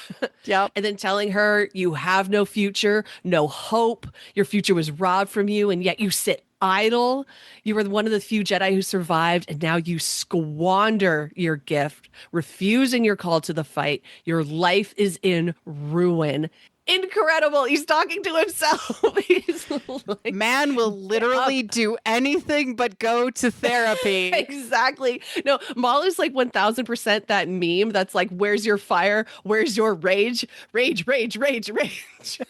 A: Yep.
B: And then telling her, you have no future, no hope. Your future was robbed from you, and yet you sit idle. You were one of the few Jedi who survived, and now you squander your gift, refusing your call to the fight. Your life is in ruin. Incredible. He's talking to himself. He's like,
A: man will literally do anything but go to therapy.
B: Exactly. No, Maul is like 1000% that meme that's like, where's your fire? Where's your rage? Rage, rage, rage, rage.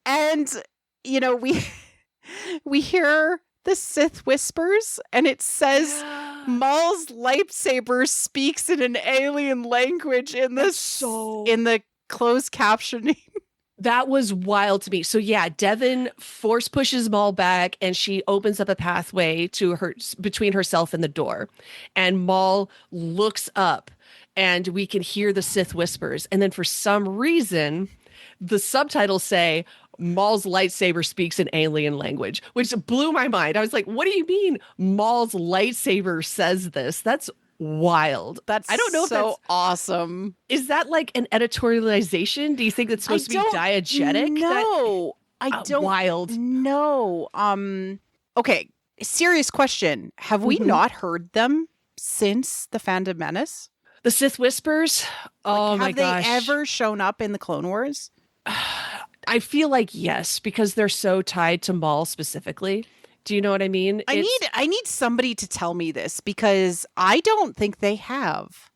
A: And you know, we hear the Sith whispers, and it says Maul's lightsaber speaks in an alien language in the closed captioning.
B: That was wild to me. So yeah, Devin force pushes Maul back, and she opens up a pathway to her between herself and the door. And Maul looks up, and we can hear the Sith whispers. And then for some reason, the subtitles say Maul's lightsaber speaks an alien language, which blew my mind. I was like, what do you mean Maul's lightsaber says this? That's wild.
A: I don't know if that's awesome.
B: Is that like an editorialization? Do you think it's supposed to be diegetic?
A: No, I don't.
B: Wild.
A: No. Okay. Serious question. Have we not heard them since the Phantom Menace?
B: The Sith whispers? Oh my gosh.
A: Have they ever shown up in the Clone Wars?
B: I feel like yes, because they're so tied to Maul specifically. Do you know what I mean?
A: I need somebody to tell me this, because I don't think they have.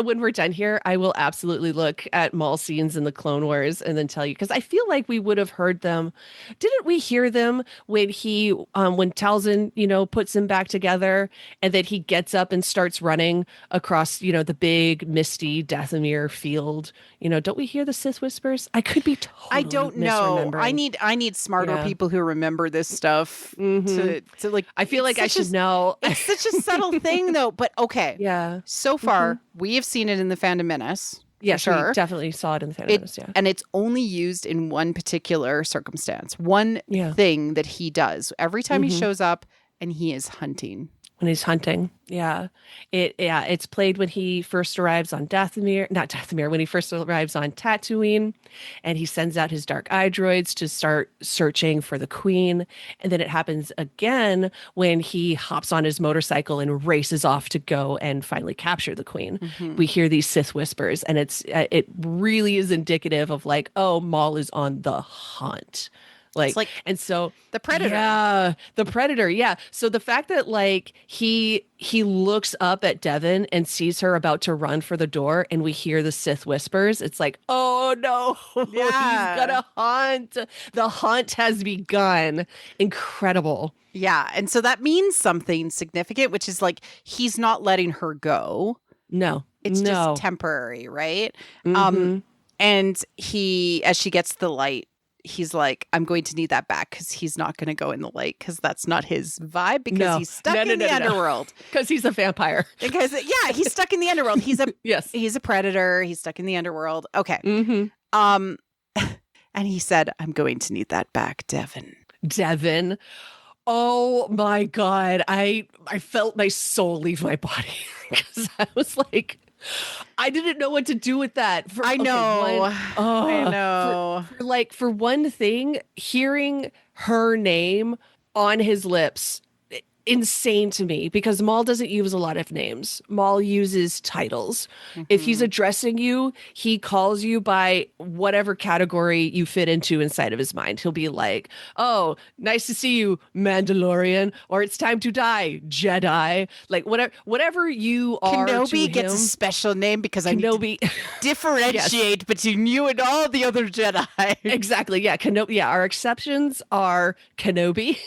B: When we're done here, I will absolutely look at Maul scenes in the Clone Wars and then tell you, because I feel like we would have heard them. Didn't we hear them when when Talzin, puts him back together, and then he gets up and starts running across, the big misty Dathomir field? Don't we hear the Sith whispers? I could be totally
A: I don't know.
B: misremembering.
A: I need smarter people who remember this stuff to like.
B: I feel like I should know.
A: It's such a subtle thing, though. But okay,
B: Yeah.
A: so far we have seen it in the Phantom Menace.
B: Yeah,
A: sure.
B: we definitely saw it in the Phantom Menace, yeah.
A: And it's only used in one particular circumstance. One thing that he does every time he shows up, and he is hunting.
B: When he's hunting. Yeah. It's played when he first arrives on when he first arrives on Tatooine, and he sends out his dark eye droids to start searching for the Queen. And then it happens again when he hops on his motorcycle and races off to go and finally capture the Queen. We hear these Sith whispers, and it really is indicative of like, oh, Maul is on the hunt. And so
A: the Predator.
B: Yeah, the Predator. Yeah. So the fact that like he looks up at Devin and sees her about to run for the door, and we hear the Sith whispers, it's like, oh no, he's gonna hunt. The hunt has begun. Incredible.
A: Yeah. And so that means something significant, which is like he's not letting her go.
B: No.
A: It's just temporary, right? And as she gets the light, he's like, I'm going to need that back, because he's not going to go in the light, because that's not his vibe, because he's stuck in the underworld.
B: Because he's a vampire.
A: Because he's stuck in the underworld. He's a he's a predator. He's stuck in the underworld. Okay. And he said, I'm going to need that back, Devin.
B: Oh my God. I felt my soul leave my body, because I was like, I didn't know what to do with that.
A: I know.
B: For one thing, hearing her name on his lips, insane to me, because Maul doesn't use a lot of names. Maul uses titles. If he's addressing you, he calls you by whatever category you fit into inside of his mind. He'll be like, oh, nice to see you, Mandalorian, or it's time to die, Jedi. Like whatever you are.
A: Kenobi gets a special name because I need to differentiate between you and all the other Jedi.
B: Exactly. Yeah. Kenobi. Yeah. Our exceptions are Kenobi,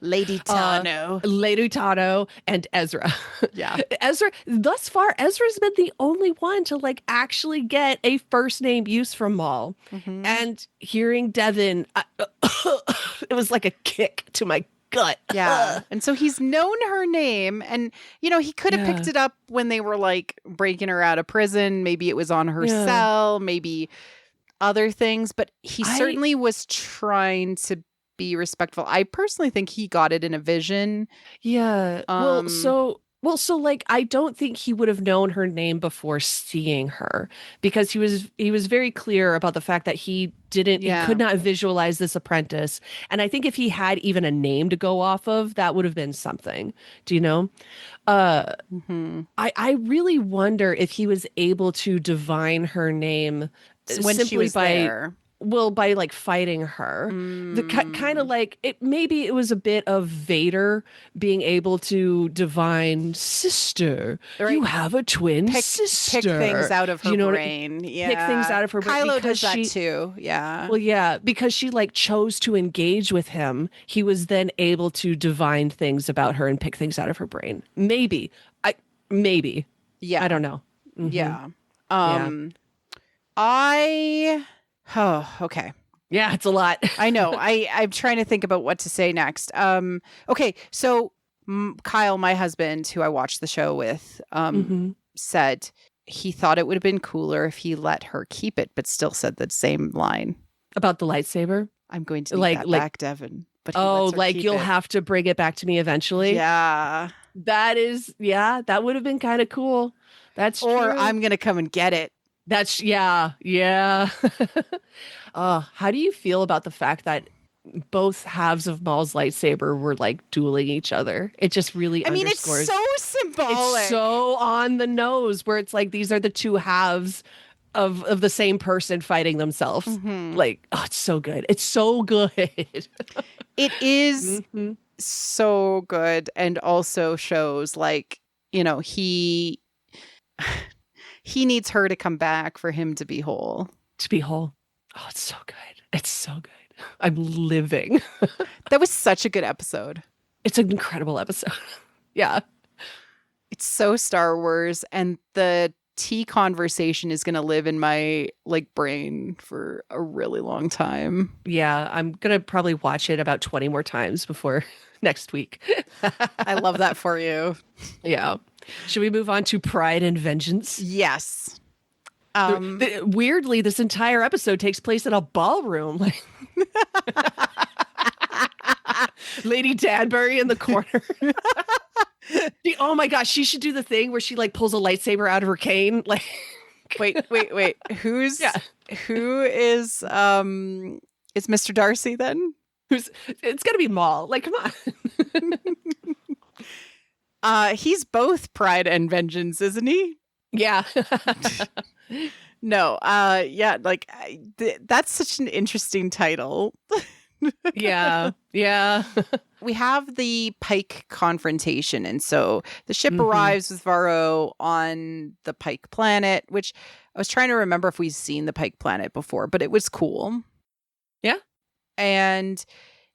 A: Lady Tano.
B: Lady Tano, and Ezra.
A: Yeah.
B: Thus far, Ezra's been the only one to like actually get a first name use from Maul. And hearing Devin, it was like a kick to my gut.
A: Yeah. And so he's known her name, and he could have picked it up when they were like breaking her out of prison. Maybe it was on her cell, maybe other things, but he certainly was trying to be respectful. I personally think he got it in a vision.
B: Yeah. So like, I don't think he would have known her name before seeing her, because he was very clear about the fact that he could not visualize this apprentice. And I think if he had even a name to go off of, that would have been something. Do you know? I really wonder if he was able to divine her name
A: when
B: simply
A: she was there.
B: Well, by like fighting her, the kind of like maybe it was a bit of Vader being able to divine sister. Right. You have a twin sister.
A: Pick things out of her brain.
B: Pick things out of her brain.
A: Kylo does that too. Yeah.
B: Well, yeah, because she like chose to engage with him. He was then able to divine things about her and pick things out of her brain. Maybe. Yeah. I don't know.
A: Yeah. Oh, okay.
B: Yeah, it's a lot.
A: I know. I'm trying to think about what to say next. Okay, so Kyle, my husband, who I watched the show with, said he thought it would have been cooler if he let her keep it, but still said the same line
B: about the lightsaber.
A: I'm going to need that back, Devin. But
B: you'll have to bring it back to me eventually.
A: Yeah,
B: that would have been kind of cool. That's true.
A: Or I'm gonna come and get it.
B: That's yeah. How do you feel about the fact that both halves of Maul's lightsaber were like dueling each other? It just really underscores.
A: It's so symbolic.
B: It's so on the nose, where it's like these are the two halves of the same person fighting themselves. Like, oh, it's so good. It's so good.
A: It is so good, and also shows like, he he needs her to come back for him to be whole.
B: To be whole. Oh, it's so good. It's so good. I'm living.
A: That was such a good episode.
B: It's an incredible episode. Yeah.
A: It's so Star Wars, and the tea conversation is going to live in my brain for a really long time.
B: Yeah, I'm going to probably watch it about 20 more times before next week.
A: I love that for you.
B: Yeah. Should we move on to Pride and Vengeance?
A: Yes.
B: Weirdly, this entire episode takes place in a ballroom. Lady Danbury in the corner. Oh my gosh, she should do the thing where she pulls a lightsaber out of her cane.
A: Wait. Who is Mr. Darcy then?
B: It's gonna be Maul. Come
A: on. He's both Pride and Vengeance, isn't he?
B: Yeah.
A: No. Yeah. That's such an interesting title.
B: Yeah.
A: We have the Pike confrontation, and so the ship arrives with Varro on the Pike planet, which I was trying to remember if we've seen the Pike planet before, but it was cool.
B: Yeah.
A: And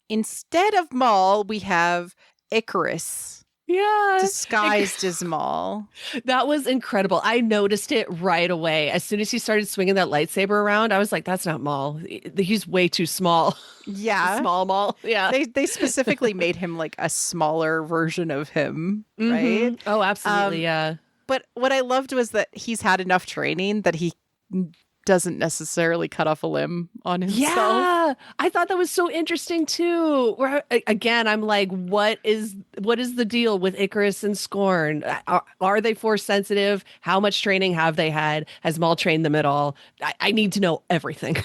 A: instead of Maul, we have Icarus.
B: Yeah.
A: Disguised as Maul.
B: That was incredible. I noticed it right away. As soon as he started swinging that lightsaber around, I was like, that's not Maul. He's way too small.
A: Yeah.
B: Small Maul. Yeah.
A: They specifically made him a smaller version of him, right?
B: Oh, absolutely. Yeah.
A: But what I loved was that he's had enough training that he doesn't necessarily cut off a limb on himself.
B: Yeah, I thought that was so interesting too. Where again, I'm like, what is the deal with Icarus and Scorn? Are they force sensitive? How much training have they had? Has Maul trained them at all? I need to know everything.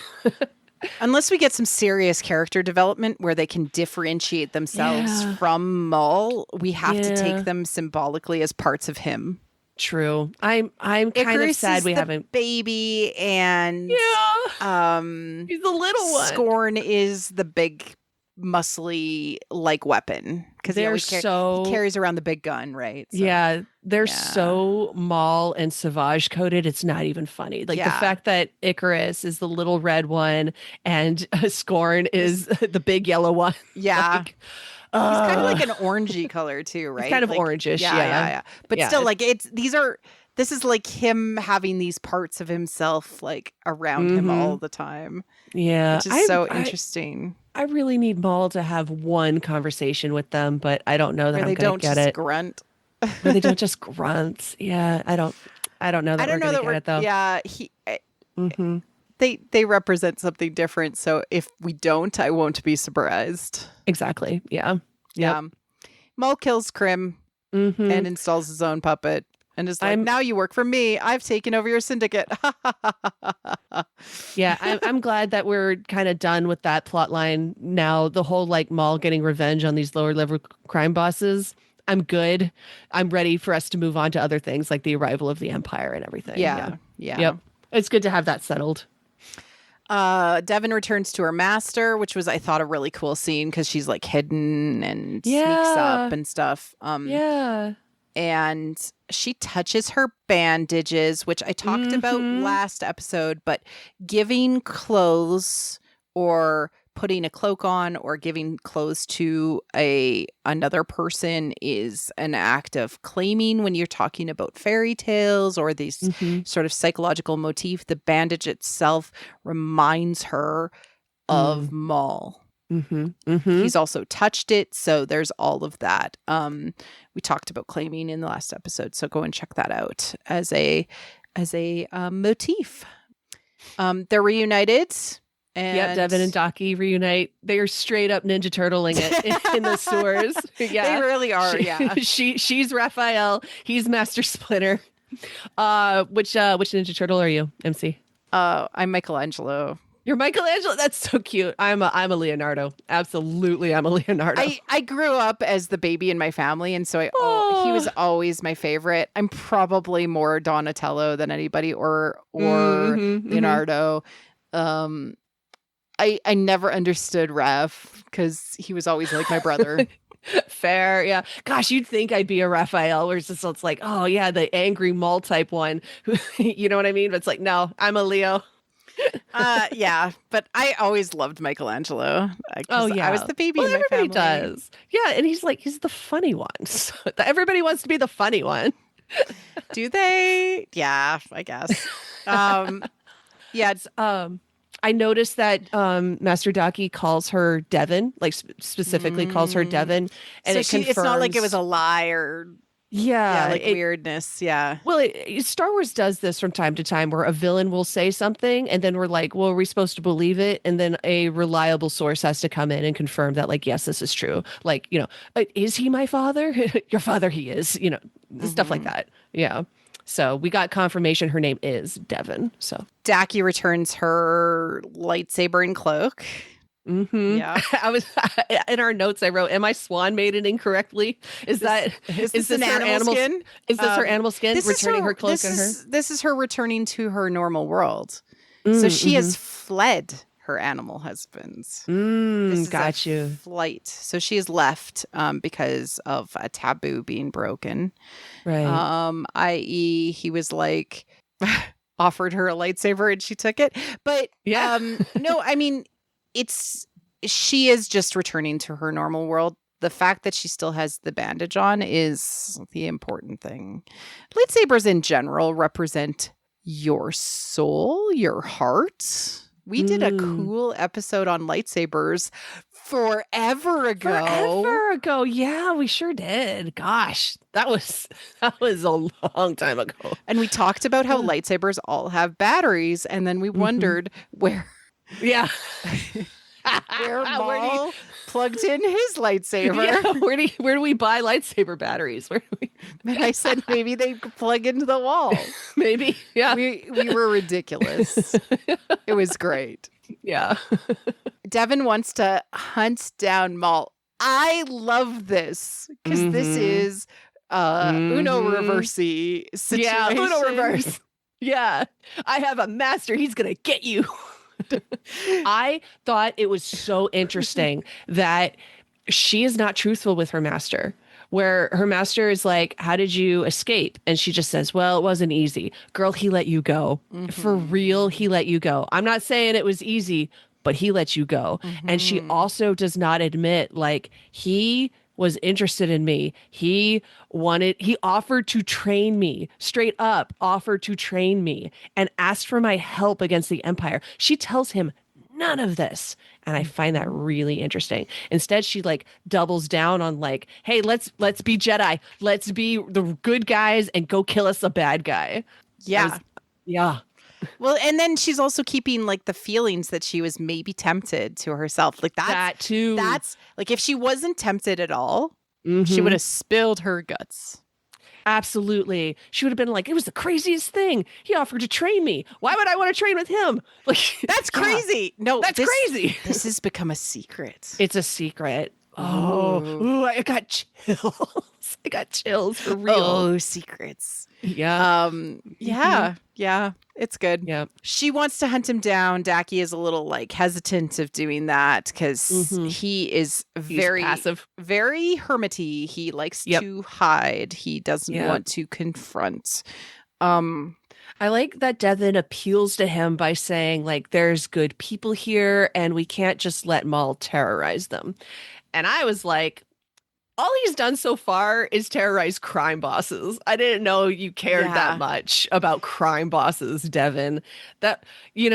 A: Unless we get some serious character development where they can differentiate themselves from Maul, we have to take them symbolically as parts of him.
B: True. I'm kind of sad we haven't.
A: Baby, and
B: he's the little one.
A: Scorn is the big, muscly weapon because he carries around the big gun, right? So,
B: yeah, they're so Maul and Savage coded. It's not even funny. The fact that Icarus is the little red one and Scorn is the big yellow one.
A: Yeah. He's kind of an orangey color too, right?
B: He's kind of orangish,
A: yeah. But still, this is him having these parts of himself around him all the time.
B: Yeah,
A: which is so interesting.
B: I really need Maul to have one conversation with them, but I don't know that I'm going to get it.
A: Grunt.
B: Where they don't just grunt. Yeah, I don't know that we're going to get it though.
A: Yeah, They represent something different, so if we don't, I won't be surprised.
B: Exactly. Yeah.
A: Yeah. Maul kills Krim and installs his own puppet and is like, now you work for me. I've taken over your syndicate.
B: Yeah, I'm glad that we're kind of done with that plot line now. The whole Maul getting revenge on these lower level crime bosses. I'm good. I'm ready for us to move on to other things like the arrival of the Empire and everything.
A: Yeah.
B: Yep. It's good to have that settled.
A: Devin returns to her master, which was, I thought, a really cool scene because she's hidden and sneaks up and stuff. And she touches her bandages, which I talked about last episode, but giving clothes or putting a cloak on or giving clothes to another person is an act of claiming when you're talking about fairy tales or these sort of psychological motif. The bandage itself reminds her of Maul. He's also touched it, so there's all of that. We talked about claiming in the last episode, so go and check that out as a motif. They're reunited.
B: And Devin and Daki reunite. They are straight up Ninja Turtling it in the sewers. Yeah,
A: they really are.
B: She's Raphael. He's Master Splinter. Which Ninja Turtle are you, MC?
A: I'm Michelangelo.
B: You're Michelangelo. That's so cute. I'm a Leonardo. Absolutely, I'm a Leonardo.
A: I grew up as the baby in my family, and so he was always my favorite. I'm probably more Donatello than anybody, or Leonardo. I never understood Raph because he was always like my brother.
B: Fair, yeah. Gosh, you'd think I'd be a Raphael, where it's like, oh yeah, the angry Maul type one. You know what I mean? But it's like, no, I'm a Leo.
A: Yeah, but I always loved Michelangelo
B: Oh
A: because I was
B: yeah.
A: the baby
B: Well,
A: in my
B: everybody
A: family.
B: does. Yeah, and he's the funny one. So everybody wants to be the funny one.
A: Do they? Yeah, I guess. Um, yeah,
B: I noticed that Master Daki calls her Devon, like specifically calls her
A: mm,
B: Devon, and
A: so
B: it confirms.
A: it's not like it was a lie or
B: Yeah,
A: like weirdness. Yeah.
B: well, Star Wars does this from time to time where a villain will say something and then we're like, well, are we supposed to believe it? And then a reliable source has to come in and confirm that, like, yes, this is true. Like, is he my father? Your father, he is, stuff like that. Yeah. So we got confirmation her name is Devon. So
A: Daki returns her lightsaber and cloak.
B: mm-hmm.
A: Yeah.
B: I was in our notes. I wrote, "Am I swan maiden incorrectly? Is this
A: an
B: her
A: animal skin?
B: Is this her animal skin returning her cloak and her?
A: This is her returning to her normal world. So she has fled her animal husbands. This is
B: Got you.
A: Flight. So she has left because of a taboo being broken.
B: Right.
A: I.e., he was like offered her a lightsaber and she took it. But
B: Yeah.
A: no, I mean, she is just returning to her normal world. The fact that she still has the bandage on is the important thing. Lightsabers in general represent your soul, your heart. We did a cool episode on lightsabers forever ago.
B: Yeah, we sure did. Gosh, that was a long time ago.
A: And we talked about how lightsabers all have batteries, and then we wondered where
B: Yeah.
A: where Maul plugged in his lightsaber.
B: Yeah, where do we buy lightsaber batteries? Where do we?
A: And I said maybe they could plug into the wall.
B: Maybe. Yeah.
A: We were ridiculous. It was great.
B: Yeah.
A: Devon wants to hunt down Maul. I love this because this is Uno Reversey situation.
B: Yeah, Uno Reverse. Yeah. I have a master. He's going to get you. I thought it was so interesting that she is not truthful with her master, where her master is like, how did you escape? And she just says, well, it wasn't easy. Girl, he let you go. For real, he let you go. I'm not saying it was easy, but he let you go. And she also does not admit, like, he was interested in me. He offered to train me, straight up offered to train me and asked for my help against the Empire. She tells him none of this. And I find that really interesting. Instead, she like doubles down on like, hey, let's be Jedi. Let's be the good guys and go kill us a bad guy.
A: Yeah.
B: Yeah.
A: Well, and then she's also keeping like the feelings that she was maybe tempted to herself. Like
B: that too.
A: That's like if she wasn't tempted at all, she would have spilled her guts.
B: Absolutely. She would have been like, it was the craziest thing. He offered to train me. Why would I want to train with him? Like,
A: that's crazy. No,
B: that's crazy.
A: This has become a secret.
B: It's a secret. Oh, I got chills. I got chills for real.
A: Oh, secrets.
B: Yeah.
A: Yeah. It's good.
B: Yeah.
A: She wants to hunt him down. Daki is a little like hesitant of doing that because he is very
B: passive,
A: very hermity. He likes to hide. He doesn't want to confront.
B: I like that Devon appeals to him by saying, like, there's good people here and we can't just let Maul terrorize them. And I was like, all he's done so far is terrorize crime bosses. I didn't know you cared that much about crime bosses, Devon. That, he's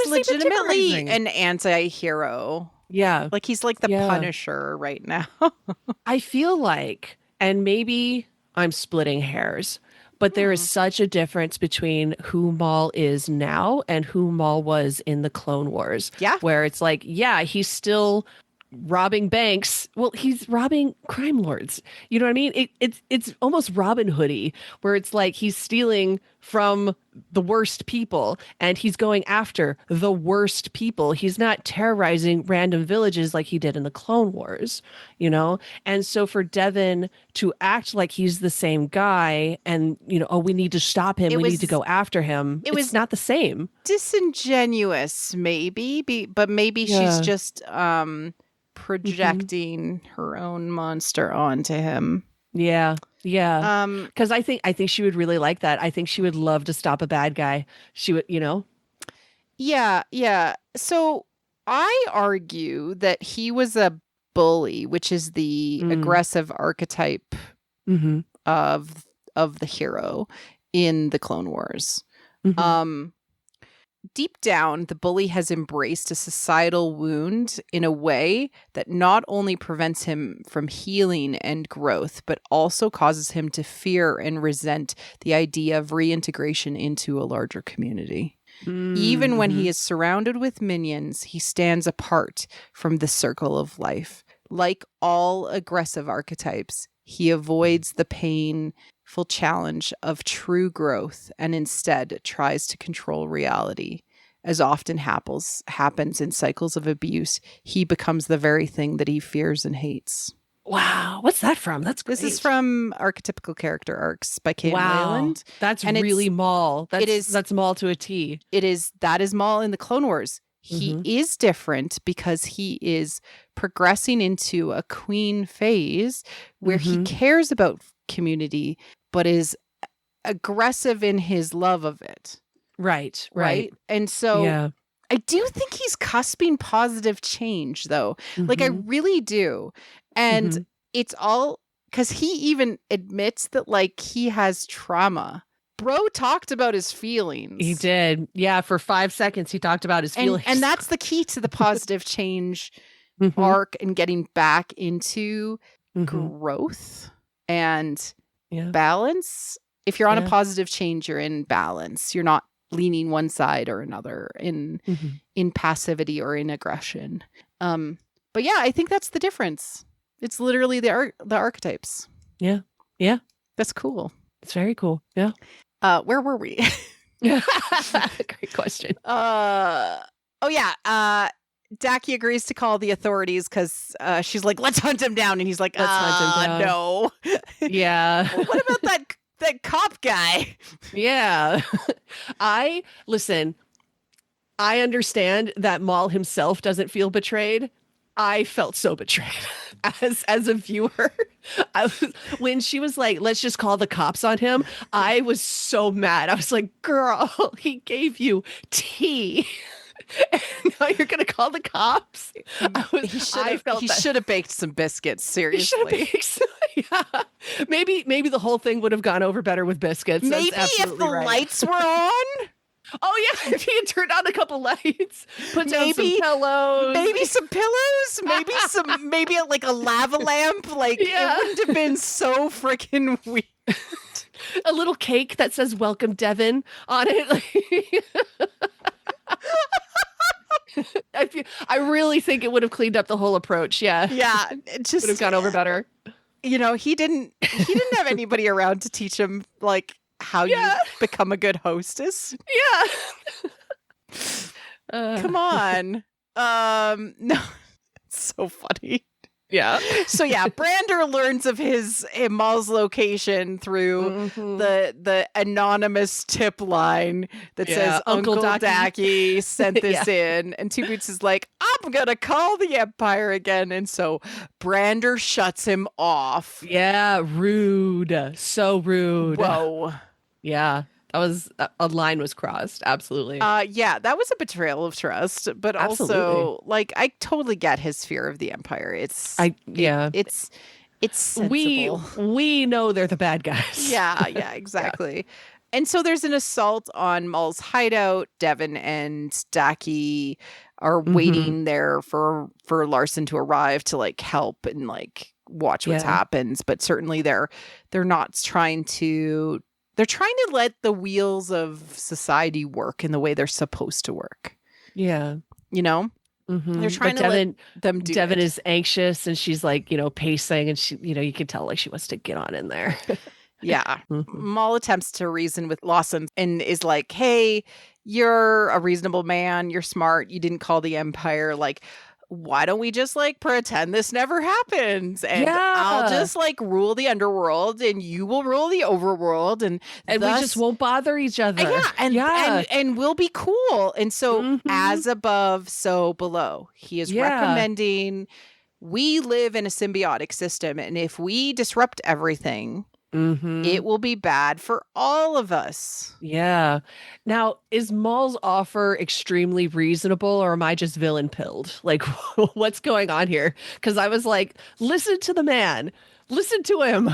A: legitimately an anti-hero.
B: Yeah.
A: Like he's like the Punisher right now.
B: I feel like, and maybe I'm splitting hairs, but there is such a difference between who Maul is now and who Maul was in the Clone Wars.
A: Yeah.
B: Where it's like, he's still robbing banks. Well, he's robbing crime lords. You know what I mean? It's almost Robin Hood-y, where it's like he's stealing from the worst people and he's going after the worst people. He's not terrorizing random villages like he did in the Clone Wars, And so for Devon to act like he's the same guy and, we need to stop him. We need to go after him. It's not the same.
A: Disingenuous, maybe, but maybe she's just projecting her own monster onto him.
B: Yeah. Because I think she would really like that. I think she would love to stop a bad guy. She would,
A: Yeah. So I argue that he was a bully, which is the aggressive archetype of the hero in the Clone Wars. Deep down, the bully has embraced a societal wound in a way that not only prevents him from healing and growth, but also causes him to fear and resent the idea of reintegration into a larger community. Even when he is surrounded with minions, he stands apart from the circle of life. Like all aggressive archetypes, he avoids the painful challenge of true growth and instead tries to control reality. As often happens in cycles of abuse, he becomes the very thing that he fears and hates.
B: Wow. What's that from? That's great.
A: This is from Archetypical Character Arcs by Kainai Wayland.
B: That's really Maul. That's Maul to a T.
A: That is Maul in the Clone Wars. He is different because he is progressing into a queen phase where he cares about community, but is aggressive in his love of it.
B: Right.
A: And so I do think he's cusping positive change, though. Like, I really do. And it's all because he even admits that, like, he has trauma. Bro talked about his feelings.
B: He did. Yeah, for 5 seconds, he talked about his feelings.
A: And that's the key to the positive change arc and getting back into growth and balance. If you're on a positive change, you're in balance. You're not leaning one side or another in passivity or in aggression. But yeah, I think that's the difference. It's literally the archetypes.
B: Yeah.
A: That's cool.
B: It's very cool. Yeah.
A: Where were we?
B: Great question.
A: Daki agrees to call the authorities because she's like, let's hunt him down. And he's like,
B: let's hunt him down.
A: No.
B: Yeah.
A: What about that cop guy?
B: Yeah. I understand that Maul himself doesn't feel betrayed. I felt so betrayed as a viewer. When she was like, let's just call the cops on him, I was so mad. I was like, girl, he gave you tea. And now you're going to call the cops?
A: He should have baked some biscuits, seriously.
B: Yeah. Maybe the whole thing would have gone over better with biscuits.
A: Maybe if the lights were on.
B: Oh yeah, if he had turned on a couple lights, put down some pillows,
A: maybe like a lava lamp, like it wouldn't have been so freaking weird.
B: A little cake that says "Welcome Devin" on it. I really think it would have cleaned up the whole approach. Yeah,
A: it just
B: would have gone over better.
A: You know, he didn't have anybody around to teach him like how you become a good hostess.
B: Yeah.
A: Come on. No, it's so funny.
B: Yeah.
A: So yeah, Brander learns of Maul's location through the anonymous tip line that says Uncle Daki sent this in, and Two Boots is like, I'm gonna call the Empire again, and so Brander shuts him off.
B: Yeah, rude, so rude.
A: Whoa.
B: Yeah. That was a line was crossed. Absolutely.
A: That was a betrayal of trust, but also like I totally get his fear of the Empire. It's sensible.
B: We know they're the bad guys.
A: Yeah, exactly. Yeah. And so there's an assault on Maul's hideout. Devin and Daki are waiting there for Larson to arrive to like help and like watch what happens, but certainly they're not trying to. They're trying to let the wheels of society work in the way they're supposed to work.
B: Yeah.
A: You know? They're trying to let them do
B: Devin is anxious and she's like, pacing and she, you can tell like she wants to get on in there.
A: Yeah. Maul attempts to reason with Lawson and is like, hey, you're a reasonable man. You're smart. You didn't call the Empire. Like, why don't we just like pretend this never happens and I'll just like rule the underworld and you will rule the overworld and
B: we just won't bother each other.
A: And we'll be cool. And so as above, so below. He is recommending we live in a symbiotic system, and if we disrupt everything, it will be bad for all of us.
B: Yeah. Now, is Maul's offer extremely reasonable, or am I just villain pilled? Like, what's going on here? Because I was like, listen to the man. Listen to him.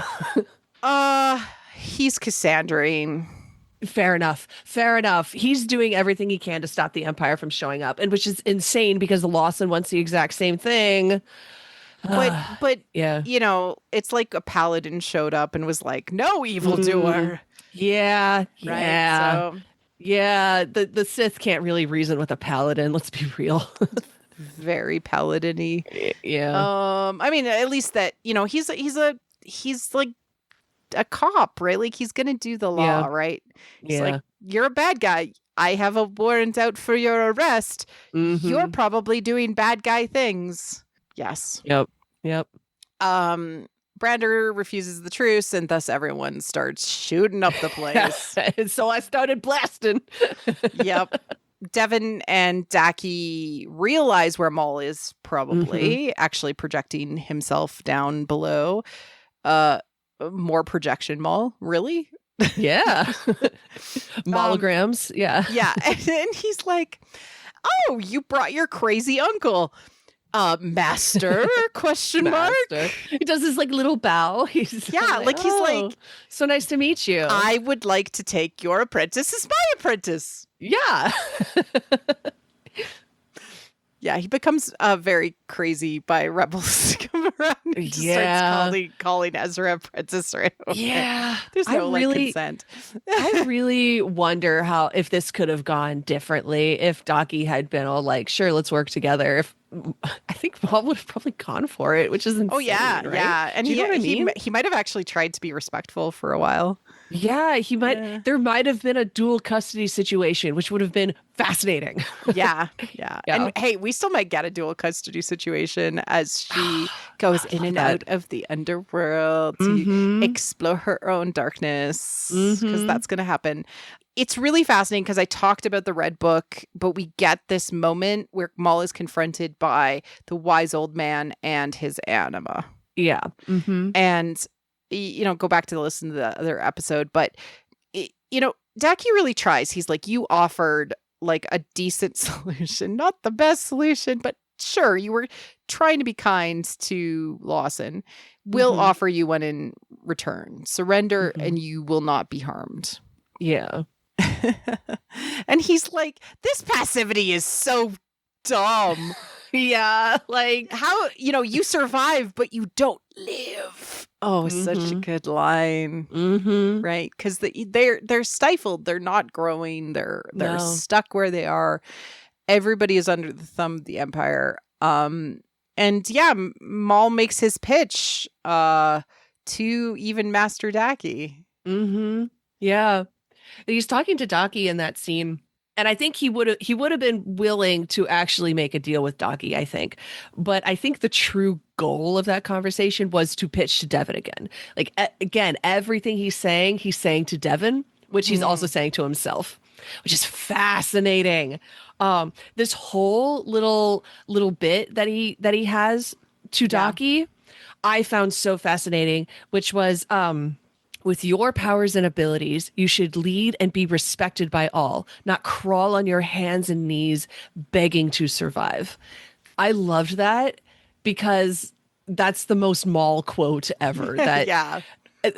A: He's Cassandrine.
B: Fair enough. Fair enough. He's doing everything he can to stop the Empire from showing up, and which is insane because Lawson wants the exact same thing.
A: But
B: Yeah.
A: you know, it's like a paladin showed up and was like, "No evildoer."
B: Yeah.
A: Right?
B: Yeah.
A: So
B: Yeah. The Sith can't really reason with a paladin. Let's be real.
A: very paladin-y.
B: Yeah.
A: I mean, at least that, you know, he's like a cop, right? Like he's gonna do the law,
B: Yeah.
A: right? He's
B: Yeah.
A: like, you're a bad guy. I have a warrant out for your arrest. You're probably doing bad guy things. Yes.
B: Yep.
A: Brander refuses the truce, and thus everyone starts shooting up the place.
B: And so I started blasting.
A: Yep. Devin and Daki realize where Maul is, probably actually projecting himself down below. More projection, Maul. Really?
B: Yeah. Molograms. Yeah.
A: Yeah. And he's like, "Oh, you brought your crazy uncle. Master? Question mark?"
B: Master. He does this like little bow. He's
A: He's like,
B: so nice to meet you.
A: "I would like to take your apprentice as my apprentice."
B: Yeah.
A: Yeah, he becomes very crazy by rebels come around. He just
B: Yeah.
A: starts calling Ezra apprentice right away.
B: Yeah.
A: There's no consent.
B: I really wonder how if this could have gone differently if Daki had been all like, sure, let's work together. If I think Maul would have probably gone for it, which is insane.
A: Oh yeah,
B: right?
A: yeah. And
B: Do you know what I mean?
A: he might have actually tried to be respectful for a while.
B: Yeah, he might.
A: Yeah.
B: There might have been a dual custody situation, which would have been fascinating.
A: Yeah.
B: Yeah.
A: And hey, we still might get a dual custody situation as she goes in and out of the underworld to explore her own darkness, because that's going to happen. It's really fascinating because I talked about the Red Book, but we get this moment where Maul is confronted by the wise old man and his anima.
B: Yeah.
A: And, you know, go back to listen to the other episode, but, you know, Daki really tries. He's like, you offered like a decent solution, not the best solution, but sure, you were trying to be kind to Lawson. We'll offer you one in return. Surrender and you will not be harmed.
B: Yeah.
A: And he's like, this passivity is so dumb.
B: Yeah. Like,
A: How, you know, you survive, but you don't live. Oh, such a good line. Right? Because they're stifled. They're not growing. They're
B: No.
A: stuck where they are. Everybody is under the thumb of the Empire. And yeah, Maul makes his pitch to even Master Daki.
B: Yeah. He's talking to Daki in that scene. And I think he would have been willing to actually make a deal with Daki, I think. But I think the true goal of that conversation was to pitch to Devin again. Like, again, everything he's saying to Devin, which he's also saying to himself, which is fascinating. This whole little bit that he has to Daki, I found so fascinating, which was, with your powers and abilities, you should lead and be respected by all, not crawl on your hands and knees begging to survive. I loved that because that's the most Maul quote ever. That
A: Yeah.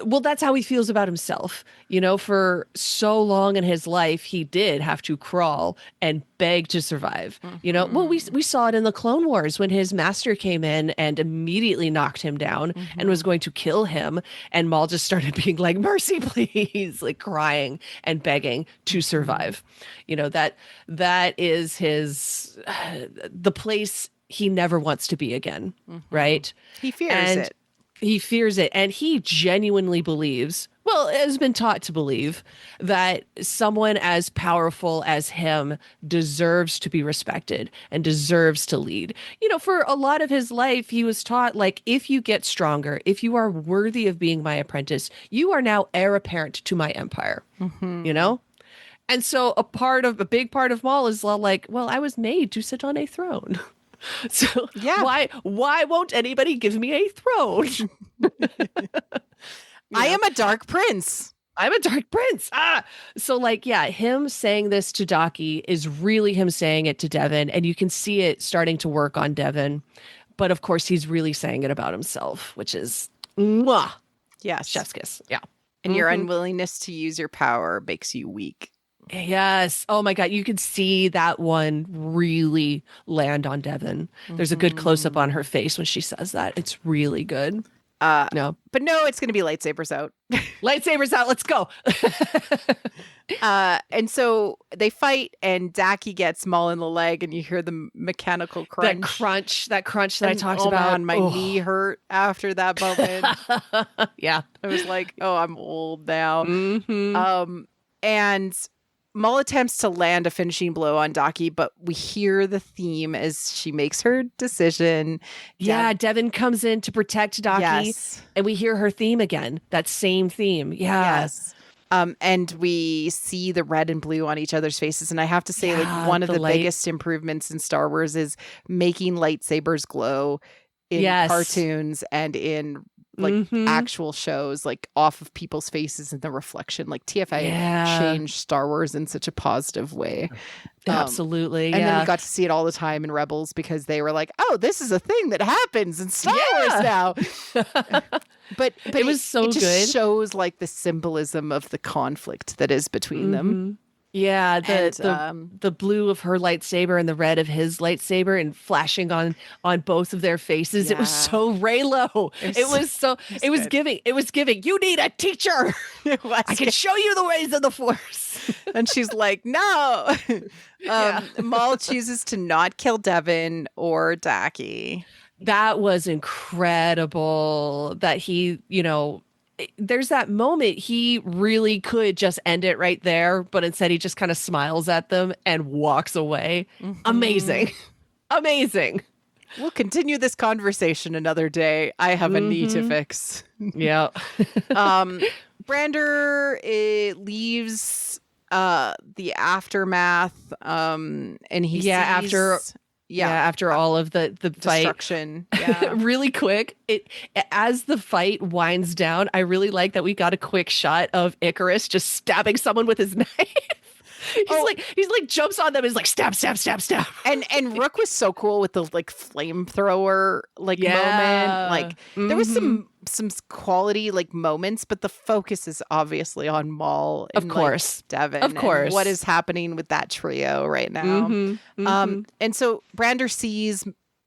B: Well, that's how he feels about himself. You know, for so long in his life, he did have to crawl and beg to survive. You know, well, we saw it in the Clone Wars when his master came in and immediately knocked him down and was going to kill him. And Maul just started being like, mercy, please, like crying and begging to survive. You know, that is the place he never wants to be again. Right.
A: He fears it.
B: He fears it, and he genuinely believes, well, has been taught to believe, that someone as powerful as him deserves to be respected and deserves to lead. You know, for a lot of his life, he was taught, like, if you get stronger, if you are worthy of being my apprentice, you are now heir apparent to my empire, you know? And so a big part of Maul is like, well, I was made to sit on a throne. So
A: Yeah.
B: why won't anybody give me a throne?
A: I am a dark prince.
B: I'm a dark prince. So like, yeah, him saying this to Daki is really him saying it to Devin, and you can see it starting to work on Devin. But of course, he's really saying it about himself, which is mwah,
A: Yes.
B: chef's kiss. Yeah.
A: And your unwillingness to use your power makes you weak.
B: Yes. Oh my God. You could see that one really land on Devin. There's a good close up on her face when she says that. It's really good. No.
A: But no, it's going to be lightsabers out.
B: Lightsabers out. Let's go.
A: And so they fight, and Daki gets Maul in the leg, and you hear the mechanical crunch.
B: That crunch that I talked about.
A: Man, my knee hurt after that moment.
B: Yeah.
A: I was like, oh, I'm old now.
B: Mm-hmm.
A: And Maul attempts to land a finishing blow on Daki, but we hear the theme as she makes her decision.
B: Yeah, Devin comes in to protect Daki,
A: yes.
B: and we hear her theme again. That same theme. Yeah.
A: Yes. And we see the red and blue on each other's faces. And I have to say, like, one of the biggest improvements in Star Wars is making lightsabers glow in cartoons and in like actual shows, like off of people's faces in the reflection. Like TFI changed Star Wars in such a positive way.
B: Absolutely.
A: And then we got to see it all the time in Rebels because they were like, oh, this is a thing that happens in Star Wars now. But it was so good. It just shows like the symbolism of the conflict that is between them.
B: Yeah, the blue of her lightsaber and the red of his lightsaber and flashing on both of their faces. Yeah. It was so Reylo. It was giving. You need a teacher. I can show you the ways of the Force.
A: And she's like, no. Maul chooses to not kill Devin or Daki.
B: That was incredible that he, there's that moment he really could just end it right there, but instead he just kind of smiles at them and walks away. Amazing.
A: We'll continue this conversation another day. I have a knee to fix.
B: Yeah.
A: Brander leaves the aftermath and he sees...
B: after all of the
A: destruction.
B: Fight. Really quick, as the fight winds down, I really like that we got a quick shot of Icarus just stabbing someone with his knife. He's like jumps on them and is like stab.
A: And Rook was so cool with the like flamethrower moment. Like there was some quality like moments, but the focus is obviously on Maul and,
B: of course,
A: like, Devin.
B: Of course.
A: And what is happening with that trio right now. And so Brander sees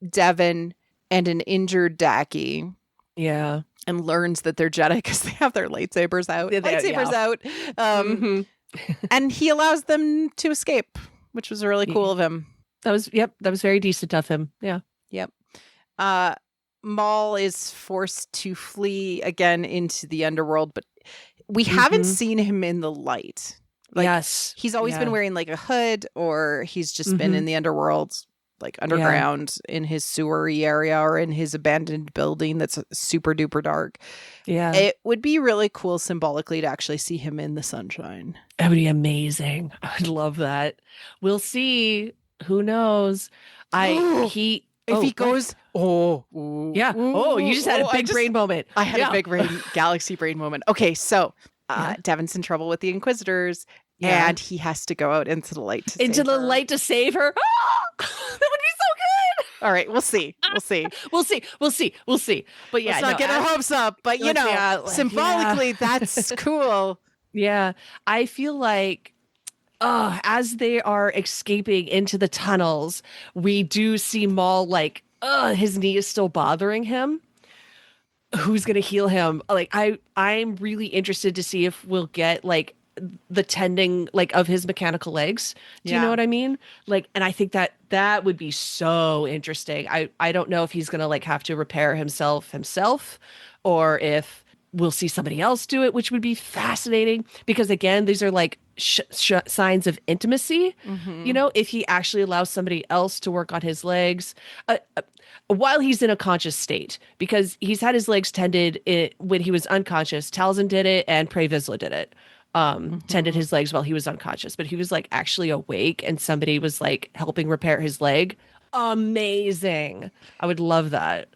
A: Devin and an injured Daki.
B: Yeah.
A: And learns that they're Jedi because they have their lightsabers out. Out. And he allows them to escape, which was really cool of him.
B: That was very decent of him. Yeah.
A: Yep. Maul is forced to flee again into the underworld, but we haven't seen him in the light. Like, yes. He's always been wearing like a hood, or he's just been in the underworld, like underground in his sewery area or in his abandoned building that's super duper dark. Yeah. It would be really cool symbolically to actually see him in the sunshine.
B: That would be amazing. I'd love that. We'll see. Who knows? If he goes, you just had a big brain moment.
A: I had a big galaxy brain moment. Okay, so Devin's in trouble with the Inquisitors, and he has to go out into the light to
B: save her. That would be so good.
A: All right, we'll see.
B: We'll see. But
A: let's not get our hopes up. But symbolically, that's cool.
B: Yeah, I feel like. As they are escaping into the tunnels, we do see Maul like, his knee is still bothering him. Who's gonna heal him? Like, I'm really interested to see if we'll get like the tending like of his mechanical legs. Do you know what I mean? Like, and I think that would be so interesting. I don't know if he's gonna like have to repair himself, or if we'll see somebody else do it, which would be fascinating because again, these are like signs of intimacy. If he actually allows somebody else to work on his legs while he's in a conscious state, because he's had his legs tended when he was unconscious. Talzin did it and Pre Vizsla did it. Tended his legs while he was unconscious, but he was like actually awake and somebody was like helping repair his leg. Amazing. I would love that.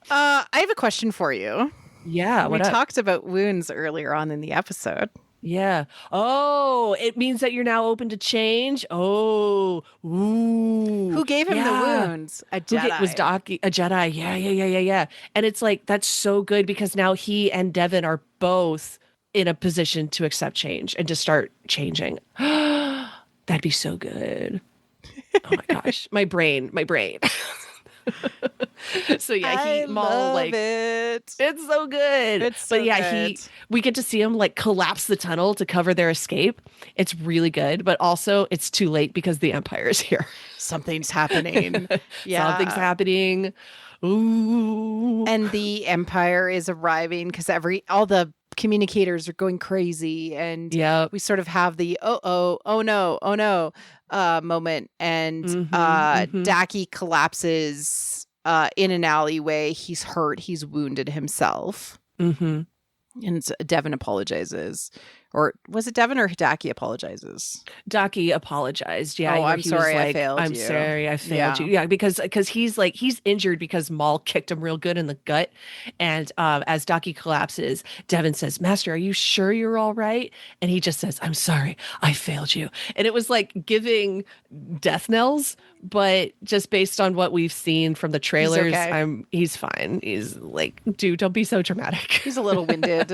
A: I have a question for you.
B: Yeah,
A: We
B: what up?
A: talked about wounds earlier on in the episode.
B: Yeah. Oh, it means that you're now open to change. Oh, ooh,
A: Who gave him the
B: yeah.
A: wounds? A
B: Was
A: Jedi.
B: Doc a Jedi? Yeah, yeah, yeah, yeah, yeah. And it's like that's so good because now he and Devin are both in a position to accept change and to start changing. That'd be so good. Oh my gosh, my brain. So yeah,
A: I
B: Maul
A: love
B: like
A: it.
B: it's so good.
A: It's
B: But
A: so
B: yeah,
A: good.
B: we get to see him like collapse the tunnel to cover their escape. It's really good, but also it's too late because the Empire is here.
A: Something's happening.
B: Something's
A: Yeah.
B: happening. Ooh.
A: And the Empire is arriving because all the communicators are going crazy, and
B: Yep.
A: we sort of have the oh no moment, and
B: Mm-hmm.
A: Daki collapses in an alleyway. He's hurt, he's wounded himself.
B: Mm-hmm.
A: And Devin apologizes. Or was it Devin or Hidaki apologizes?
B: Daki apologized. Yeah.
A: Oh,
B: where
A: I'm
B: he was
A: sorry, I
B: like,
A: failed
B: I'm
A: you.
B: sorry, I failed
A: Yeah.
B: you. Yeah, because he's injured because Maul kicked him real good in the gut. And as Daki collapses, Devin says, Master, are you sure you're all right? And he just says, I'm sorry, I failed you. And it was like giving death knells, but just based on what we've seen from the trailers,
A: okay.
B: he's fine. He's like, dude, don't be so dramatic.
A: He's a little winded.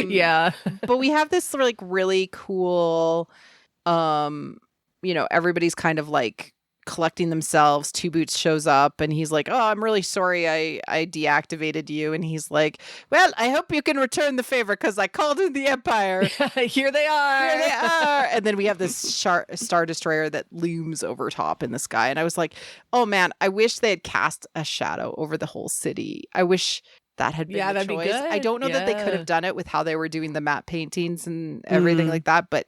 B: Yeah.
A: But we have this like really cool, everybody's kind of like collecting themselves. Two Boots shows up and he's like, oh, I'm really sorry I deactivated you. And he's like, well, I hope you can return the favor because I called in the Empire.
B: Here they are.
A: Here they are. And then we have this Star Destroyer that looms over top in the sky. And I was like, oh man, I wish they had cast a shadow over the whole city. I wish that had been the
B: that'd
A: choice.
B: be good.
A: I don't know that they could have done it with how they were doing the matte paintings and everything like that. But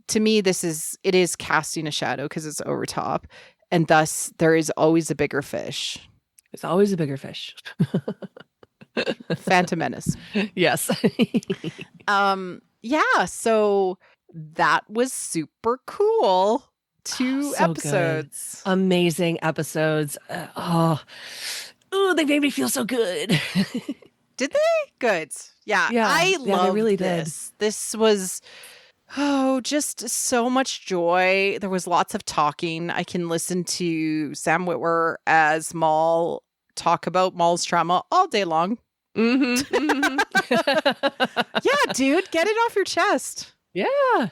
A: to me, it is casting a shadow because it's over top. And thus there is always a bigger fish.
B: There's always a bigger fish.
A: Phantom Menace.
B: Yes.
A: Yeah, so that was super cool. Two
B: So
A: episodes.
B: good. Amazing episodes. They made me feel so good.
A: Did they? Good. Yeah, I love
B: they really
A: this.
B: did.
A: This was just so much joy. There was lots of talking. I can listen to Sam Witwer as Maul talk about Maul's trauma all day long.
B: Mm-hmm, mm-hmm.
A: Yeah, dude, get it off your chest.
B: Yeah.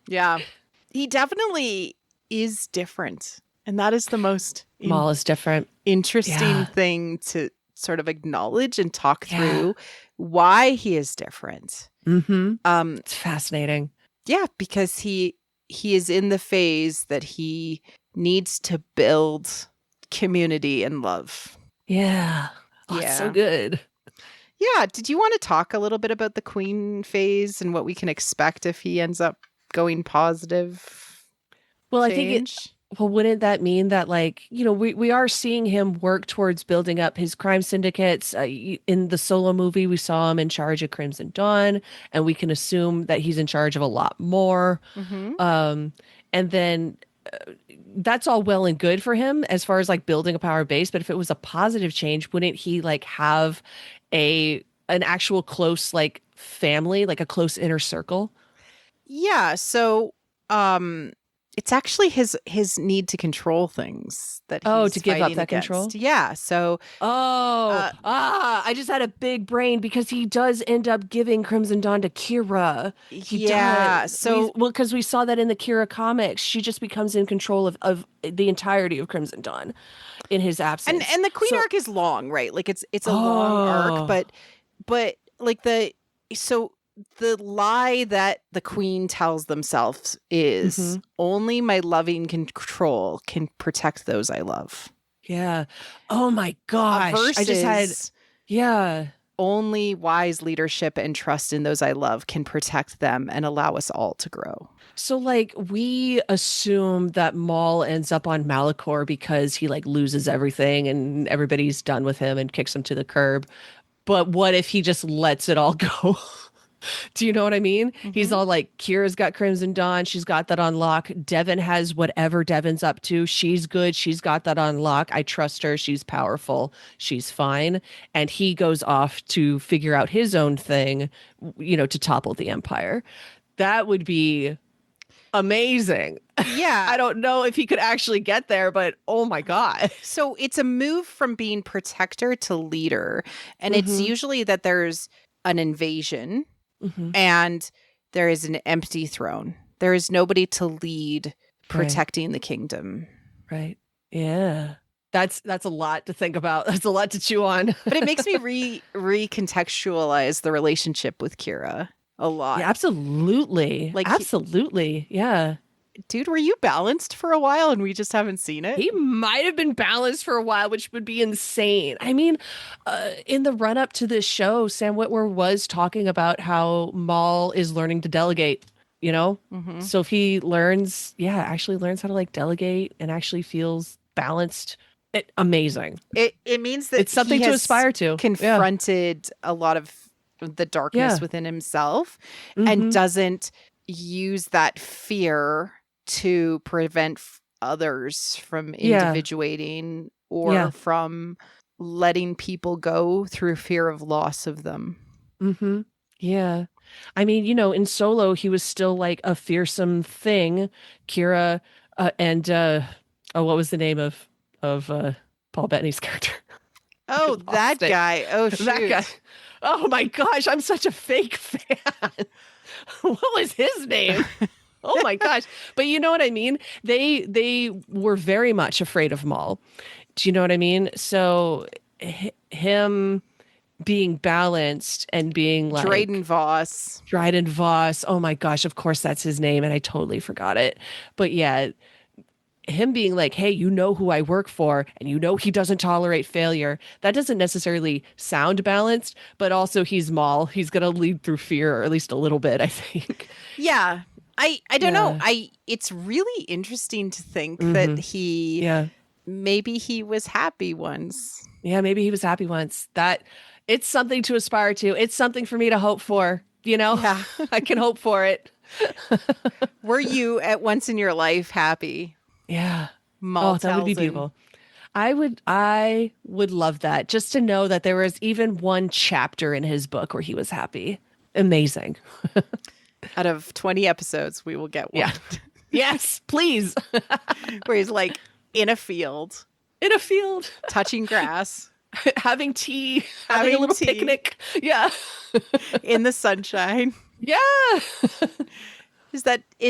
A: Yeah. He definitely is different. And that is the most
B: Maul is different.
A: interesting thing to sort of acknowledge and talk through why he is different.
B: Mm-hmm. It's fascinating.
A: Yeah, because he is in the phase that he needs to build community and love.
B: Yeah. Oh, it's so good.
A: Yeah. Did you want to talk a little bit about the Queen phase and what we can expect if he ends up going positive?
B: Well, I think wouldn't that mean that, like, we are seeing him work towards building up his crime syndicates? In the Solo movie, we saw him in charge of Crimson Dawn, and we can assume that he's in charge of a lot more.
A: Mm-hmm.
B: And then that's all well and good for him as far as like building a power base. But if it was a positive change, wouldn't he like have an actual close like family, like a close inner circle?
A: Yeah. So, it's actually his need to control things that he's
B: to give up
A: fighting
B: that
A: against.
B: control.
A: Yeah. So
B: I just had a big brain because he does end up giving Crimson Dawn to Kira. He does.
A: So
B: because we saw that in the Kira comics, she just becomes in control of the entirety of Crimson Dawn in his absence.
A: and the Queen arc is long, right? Like it's a long arc, but like the lie that the Queen tells themselves is only my loving control can protect those I love.
B: Yeah. Oh my gosh. I just had
A: only wise leadership and trust in those I love can protect them and allow us all to grow.
B: So like we assume that Maul ends up on Malachor because he like loses everything and everybody's done with him and kicks him to the curb. But what if he just lets it all go? Do you know what I mean? He's
A: Mhm.
B: all like, Kira's got Crimson Dawn. She's got that on lock. Devin has whatever Devin's up to. She's good. She's got that on lock. I trust her. She's powerful. She's fine. And he goes off to figure out his own thing, to topple the Empire. That would be amazing.
A: Yeah.
B: I don't know if he could actually get there, but oh my God.
A: So it's a move from being protector to leader. And it's
B: Mhm.
A: usually that there's an invasion
B: Mhm.
A: and there is an empty throne. There is nobody to lead protecting the kingdom.
B: Right. Yeah. That's a lot to think about. That's a lot to chew on.
A: But it makes me recontextualize the relationship with Kira a lot.
B: Yeah, absolutely.
A: Like
B: absolutely. Yeah.
A: Dude, were you balanced for a while and we just haven't seen it?
B: He might have been balanced for a while, which would be insane. I mean, in the run up to this show, Sam Witwer was talking about how Maul is learning to delegate,
A: Mhm.
B: So if he actually learns how to like delegate and actually feels balanced, amazing.
A: It means that
B: It's something
A: he
B: to
A: has
B: aspire to.
A: confronted a lot of the darkness within himself and
B: Mhm.
A: doesn't use that fear to prevent others from individuating or from letting people go through fear of loss of them.
B: Mm-hmm. Yeah. I mean, in Solo, he was still like a fearsome thing. Kira and what was the name of Paul Bettany's character?
A: Oh, that guy. Oh, shoot.
B: That guy. Oh my gosh, I'm such a fake fan. What was his name? Oh my gosh. But you know what I mean? They were very much afraid of Maul. Do you know what I mean? So him being balanced and being like
A: Dryden Voss.
B: Dryden Voss. Oh my gosh, of course that's his name and I totally forgot it. But yeah, him being like, hey, you know who I work for and you know he doesn't tolerate failure. That doesn't necessarily sound balanced, but also he's Maul. He's going to lead through fear, or at least a little bit, I think.
A: Yeah. I don't know. It's really interesting to think that he maybe he was happy once.
B: Yeah, maybe he was happy once. That it's something to aspire to. It's something for me to hope for,
A: Yeah.
B: I can hope for it.
A: Were you at once in your life happy?
B: Yeah.
A: Maul
B: that would be beautiful. I would love that. Just to know that there was even one chapter in his book where he was happy. Amazing.
A: Out of 20 episodes, we will get one.
B: Yeah. Yes, please.
A: Where he's like in a field.
B: In a field.
A: Touching grass.
B: Having tea. Having a little picnic. Yeah.
A: In the sunshine.
B: Yeah.
A: Is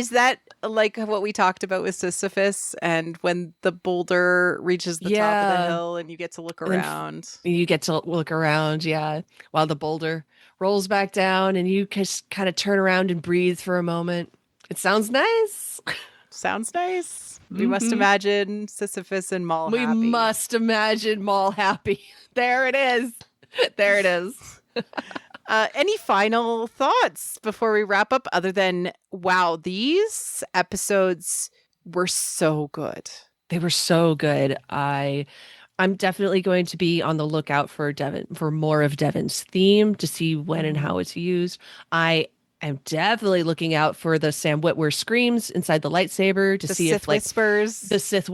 A: that like what we talked about with Sisyphus and when the boulder reaches the top of the hill and you get to look around?
B: You get to look around, yeah, while the boulder rolls back down and you just kind of turn around and breathe for a moment. It sounds nice.
A: Sounds nice. We must imagine Sisyphus and Maul happy.
B: We must imagine Maul happy. There it is. There it is.
A: Any final thoughts before we wrap up other than, wow, these episodes were so good.
B: They were so good. I'm definitely going to be on the lookout for more of Devin's theme to see when and how it's used. I am definitely looking out for the Sam Witwer screams inside the lightsaber to see
A: Sith
B: if like
A: whispers.
B: The Sith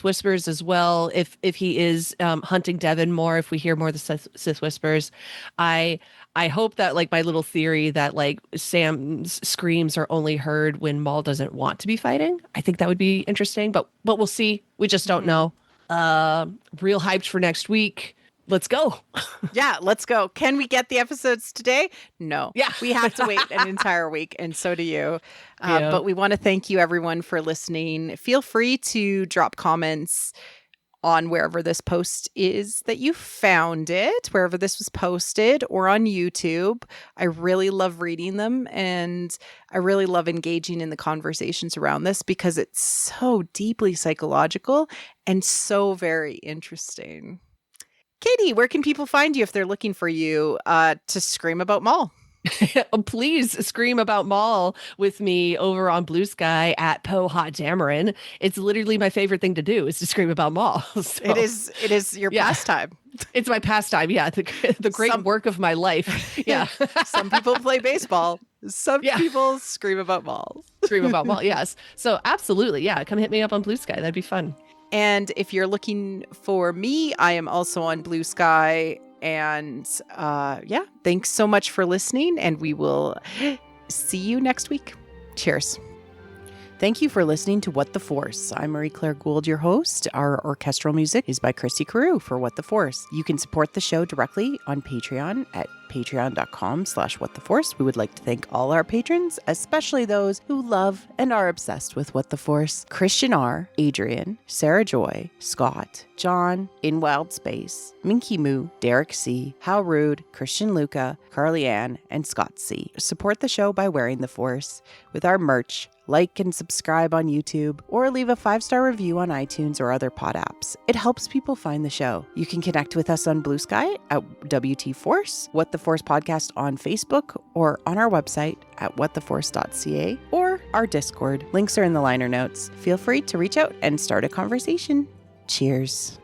B: whispers as well. If he is hunting Devin more, if we hear more of the Sith whispers, I hope that like my little theory that like Sam's screams are only heard when Maul doesn't want to be fighting. I think that would be interesting, but we'll see. We just don't know. Real hyped for next week. Let's go.
A: Yeah, let's go. Can we get the episodes today? No.
B: Yeah.
A: We have to wait an entire week, and so do you. But we want to thank you, everyone, for listening. Feel free to drop comments on wherever this post is that you found it, wherever this was posted, or on YouTube. I really love reading them, and I really love engaging in the conversations around this because it's so deeply psychological and so very interesting. Katie, where can people find you if they're looking for you to scream about Maul?
B: Please scream about Maul with me over on Blue Sky at Poe Hot Dameron. It's literally my favorite thing to do is to scream about Maul. So,
A: It is your
B: yeah,
A: pastime.
B: it's my pastime. Yeah, the great work of my life. Yeah.
A: Some people play baseball. Some
B: Yeah.
A: people scream about malls.
B: Scream about Maul. Yes. So absolutely. Yeah. Come hit me up on Blue Sky. That'd be fun.
A: And if you're looking for me, I am also on Blue Sky. And yeah, thanks so much for listening. And we will see you next week. Cheers. Thank you for listening to What the Force. I'm Marie-Claire Gould, your host. Our orchestral music is by Christy Carew for What the Force. You can support the show directly on Patreon at patreon.com/whattheforce. We would like to thank all our patrons, especially those who love and are obsessed with What the Force. Christian R., Adrian, Sarah Joy, Scott, John, In Wild Space, Minky Moo, Derek C., How Rude, Christian Luca, Carly Ann, and Scott C. Support the show by wearing the Force with our merch. Like and subscribe on YouTube, or leave a 5-star review on iTunes or other pod apps. It helps people find the show. You can connect with us on Blue Sky at WT Force, What the Force Podcast on Facebook, or on our website at whattheforce.ca, or our Discord. Links are in the liner notes. Feel free to reach out and start a conversation. Cheers.